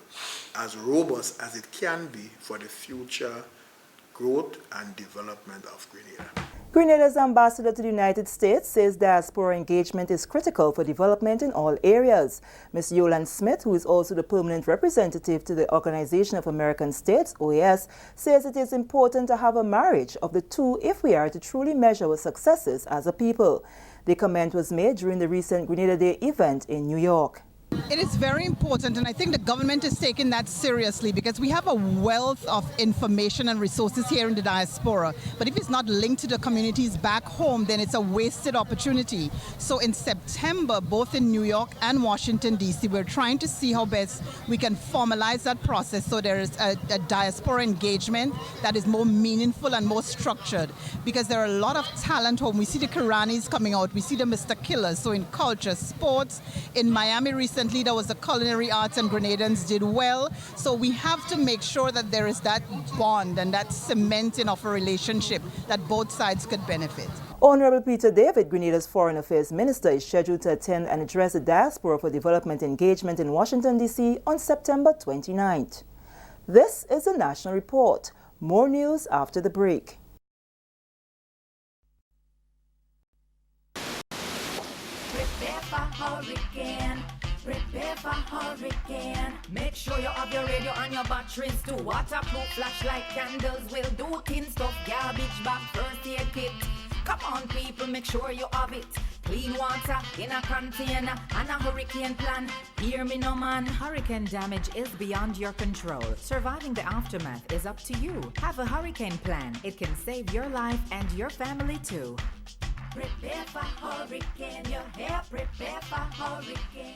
as robust as it can be for the future growth and development of Grenada. Grenada's ambassador to the United States says diaspora engagement is critical for development in all areas. Ms. Yolande Smith, who is also the permanent representative to the Organization of American States, OAS, says it is important to have a marriage of the two if we are to truly measure our successes as a people. The comment was made during the recent Grenada Day event in New York. It is very important, and I think the government is taking that seriously, because we have a wealth of information and resources here in the diaspora. But if it's not linked to the communities back home, then it's a wasted opportunity. So in September, both in New York and Washington, D.C., we're trying to see how best we can formalize that process so there is a diaspora engagement that is more meaningful and more structured. Because there are a lot of talent home. We see the Kiranis coming out. We see the Mr. Killers. So in culture, sports, in Miami recently, there was the culinary arts, and Grenadans did well. So we have to make sure that there is that bond and that cementing of a relationship that both sides could benefit. Honorable Peter David, Grenada's Foreign Affairs Minister, is scheduled to attend and address the Diaspora for Development engagement in Washington, D.C. on September 29th. This is the National Report. More news after the break. Prepare for hurricane. Prepare for hurricane. Make sure you have your radio and your batteries too. Waterproof flashlight candles will do. Tin stuff, garbage bag, first aid kit. Come on people, make sure you have it. Clean water in a container and a hurricane plan. Hear me no man. Hurricane damage is beyond your control. Surviving the aftermath is up to you. Have a hurricane plan. It can save your life and your family too. Prepare for hurricane. Your hair, prepare for hurricane.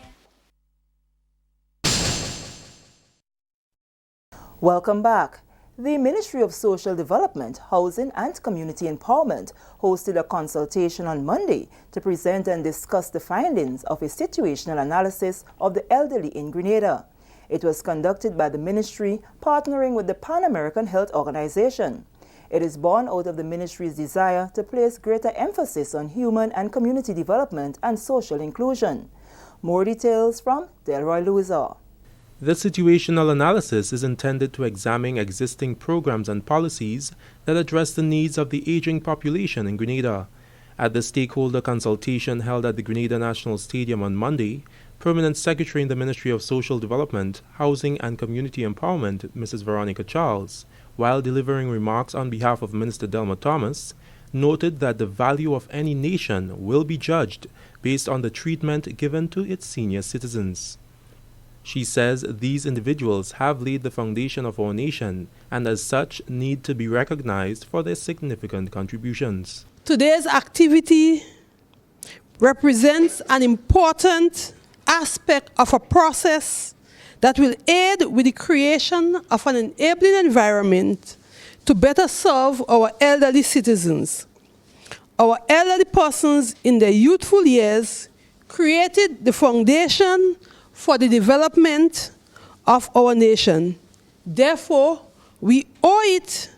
Welcome back. The Ministry of Social Development, Housing and Community Empowerment hosted a consultation on Monday to present and discuss the findings of a situational analysis of the elderly in Grenada. It was conducted by the ministry partnering with the Pan American Health Organization. It is born out of the ministry's desire to place greater emphasis on human and community development and social inclusion. More details from Delroy Louisa. The situational analysis is intended to examine existing programs and policies that address the needs of the aging population in Grenada. At the stakeholder consultation held at the Grenada National Stadium on Monday, Permanent Secretary in the Ministry of Social Development, Housing and Community Empowerment, Mrs. Veronica Charles, while delivering remarks on behalf of Minister Delma Thomas, noted that the value of any nation will be judged based on the treatment given to its senior citizens. She says these individuals have laid the foundation of our nation and as such need to be recognized for their significant contributions. Today's activity represents an important aspect of a process that will aid with the creation of an enabling environment to better serve our elderly citizens. Our elderly persons in their youthful years created the foundation for the development of our nation. Therefore, we owe it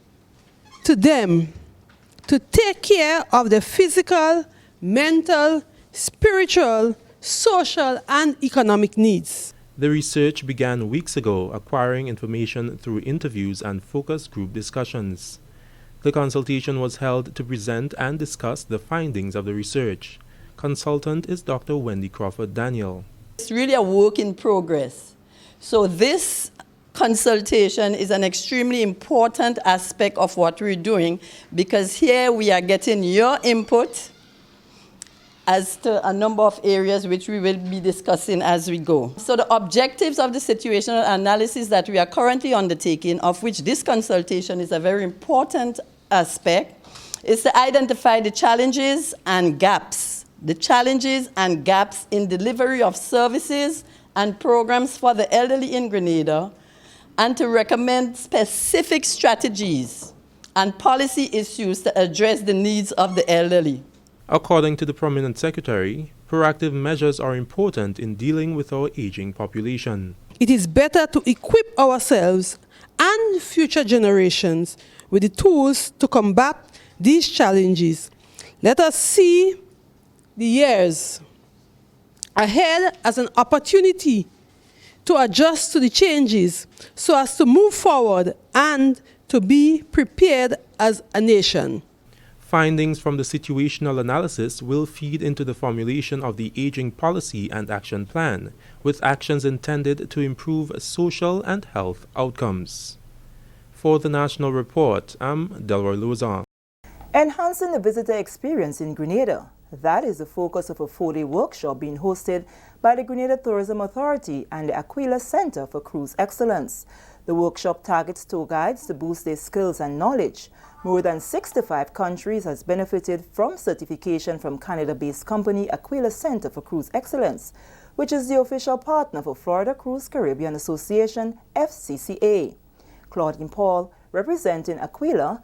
to them to take care of their physical, mental, spiritual, social, and economic needs. The research began weeks ago, acquiring information through interviews and focus group discussions. The consultation was held to present and discuss the findings of the research. Consultant is Dr. Wendy Crawford Daniel. It's really a work in progress. So this consultation is an extremely important aspect of what we're doing, because here we are getting your input as to a number of areas which we will be discussing as we go. So the objectives of the situational analysis that we are currently undertaking, of which this consultation is a very important aspect, is to identify the challenges and gaps in delivery of services and programs for the elderly in Grenada, and to recommend specific strategies and policy issues to address the needs of the elderly. According to the prominent secretary, proactive measures are important in dealing with our aging population. It is better to equip ourselves and future generations with the tools to combat these challenges. Let us see the years ahead as an opportunity to adjust to the changes so as to move forward and to be prepared as a nation. Findings from the situational analysis will feed into the formulation of the aging policy and action plan, with actions intended to improve social and health outcomes. For the National Report, I'm Delroy Luzon. Enhancing the visitor experience in Grenada. That is the focus of a 4-day workshop being hosted by the Grenada Tourism Authority and the Aquila Center for Cruise Excellence. The workshop targets tour guides to boost their skills and knowledge. More than 65 countries has benefited from certification from Canada-based company Aquila Center for Cruise Excellence, which is the official partner for Florida Cruise Caribbean Association, FCCA. Claudine Paul, representing Aquila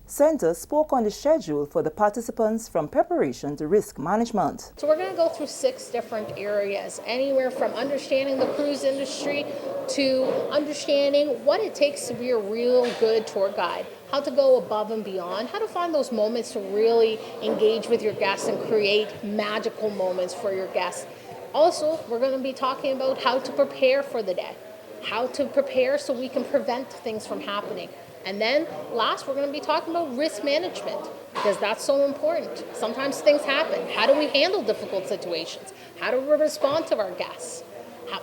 Center, spoke on the schedule for the participants from preparation to risk management. So we're going to go through 6 different areas, anywhere from understanding the cruise industry to understanding what it takes to be a real good tour guide, how to go above and beyond, how to find those moments to really engage with your guests and create magical moments for your guests. Also, we're going to be talking about how to prepare for the day, how to prepare so we can prevent things from happening. And then last, we're going to be talking about risk management, because that's so important. Sometimes things happen. How do we handle difficult situations? How do we respond to our guests?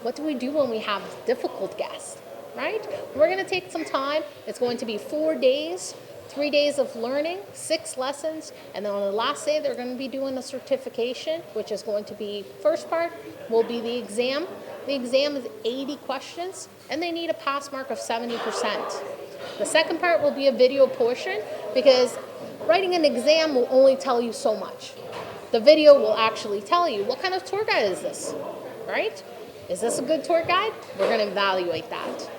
What do we do when we have difficult guests, right? We're going to take some time. It's going to be 4 days, 3 days of learning, 6 lessons, and then on the last day, they're going to be doing a certification, which is going to be, first part will be the exam. The exam is 80 questions, and they need a pass mark of 70%. The second part will be a video portion, because writing an exam will only tell you so much. The video will actually tell you, what kind of tour guide is this, right? Is this a good tour guide? We're going to evaluate that.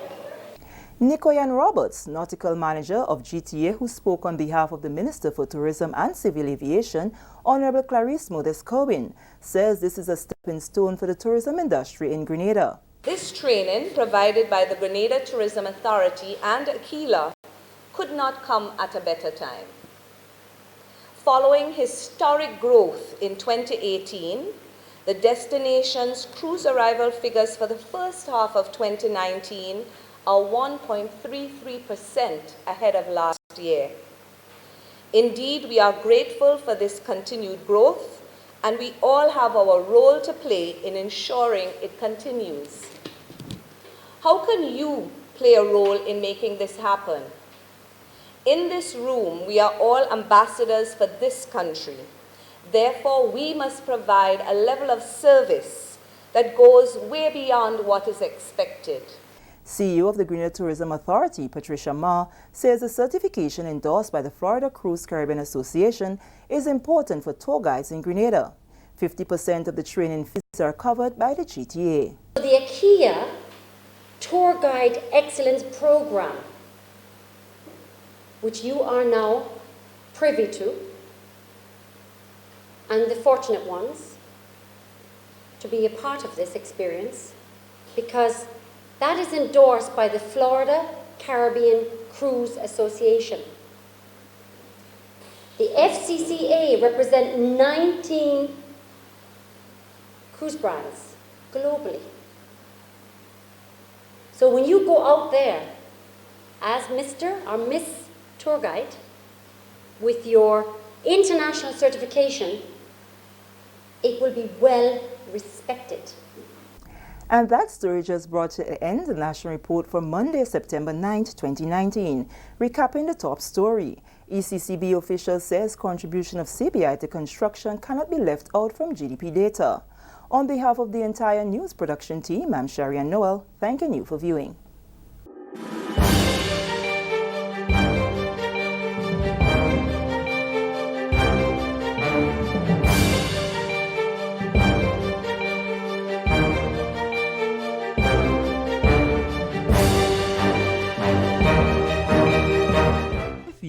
Nicoyan Roberts, nautical manager of GTA, who spoke on behalf of the Minister for Tourism and Civil Aviation, Honorable Clarice Modest-Corbin, says this is a stepping stone for the tourism industry in Grenada. This training, provided by the Grenada Tourism Authority and Aquila, could not come at a better time. Following historic growth in 2018, the destination's cruise arrival figures for the first half of 2019 are 1.33% ahead of last year. Indeed, we are grateful for this continued growth, and we all have our role to play in ensuring it continues. How can you play a role in making this happen? In this room, we are all ambassadors for this country. Therefore, we must provide a level of service that goes way beyond what is expected. CEO of the Grenada Tourism Authority, Patricia Ma, says the certification endorsed by the Florida Cruise Caribbean Association is important for tour guides in Grenada. 50% of the training fees are covered by the GTA. The Aquila Tour Guide Excellence Program, which you are now privy to, and the fortunate ones to be a part of this experience, because that is endorsed by the Florida Caribbean Cruise Association. The FCCA represents 19 cruise brands globally. So when you go out there as Mr. or Miss Tour Guide with your international certification, it will be well respected. And that story just brought to an end the National Report for Monday, September 9th, 2019. Recapping the top story, ECCB official says contribution of CBI to construction cannot be left out from GDP data. On behalf of the entire news production team, I'm Sharian Noel, thanking you for viewing.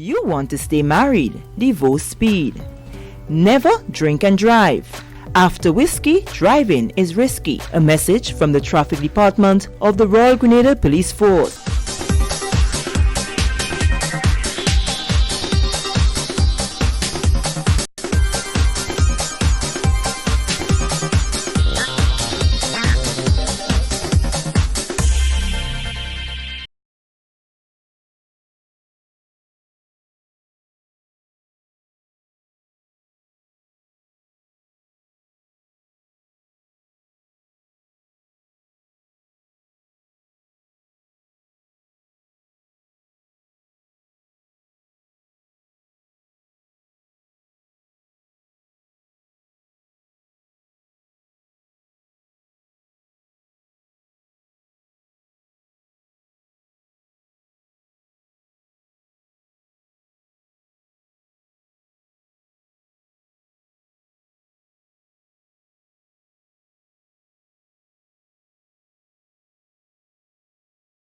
you want to stay married, divorce speed. Never drink and drive. After whiskey, driving is risky. A message from the Traffic Department of the Royal Grenada Police Force.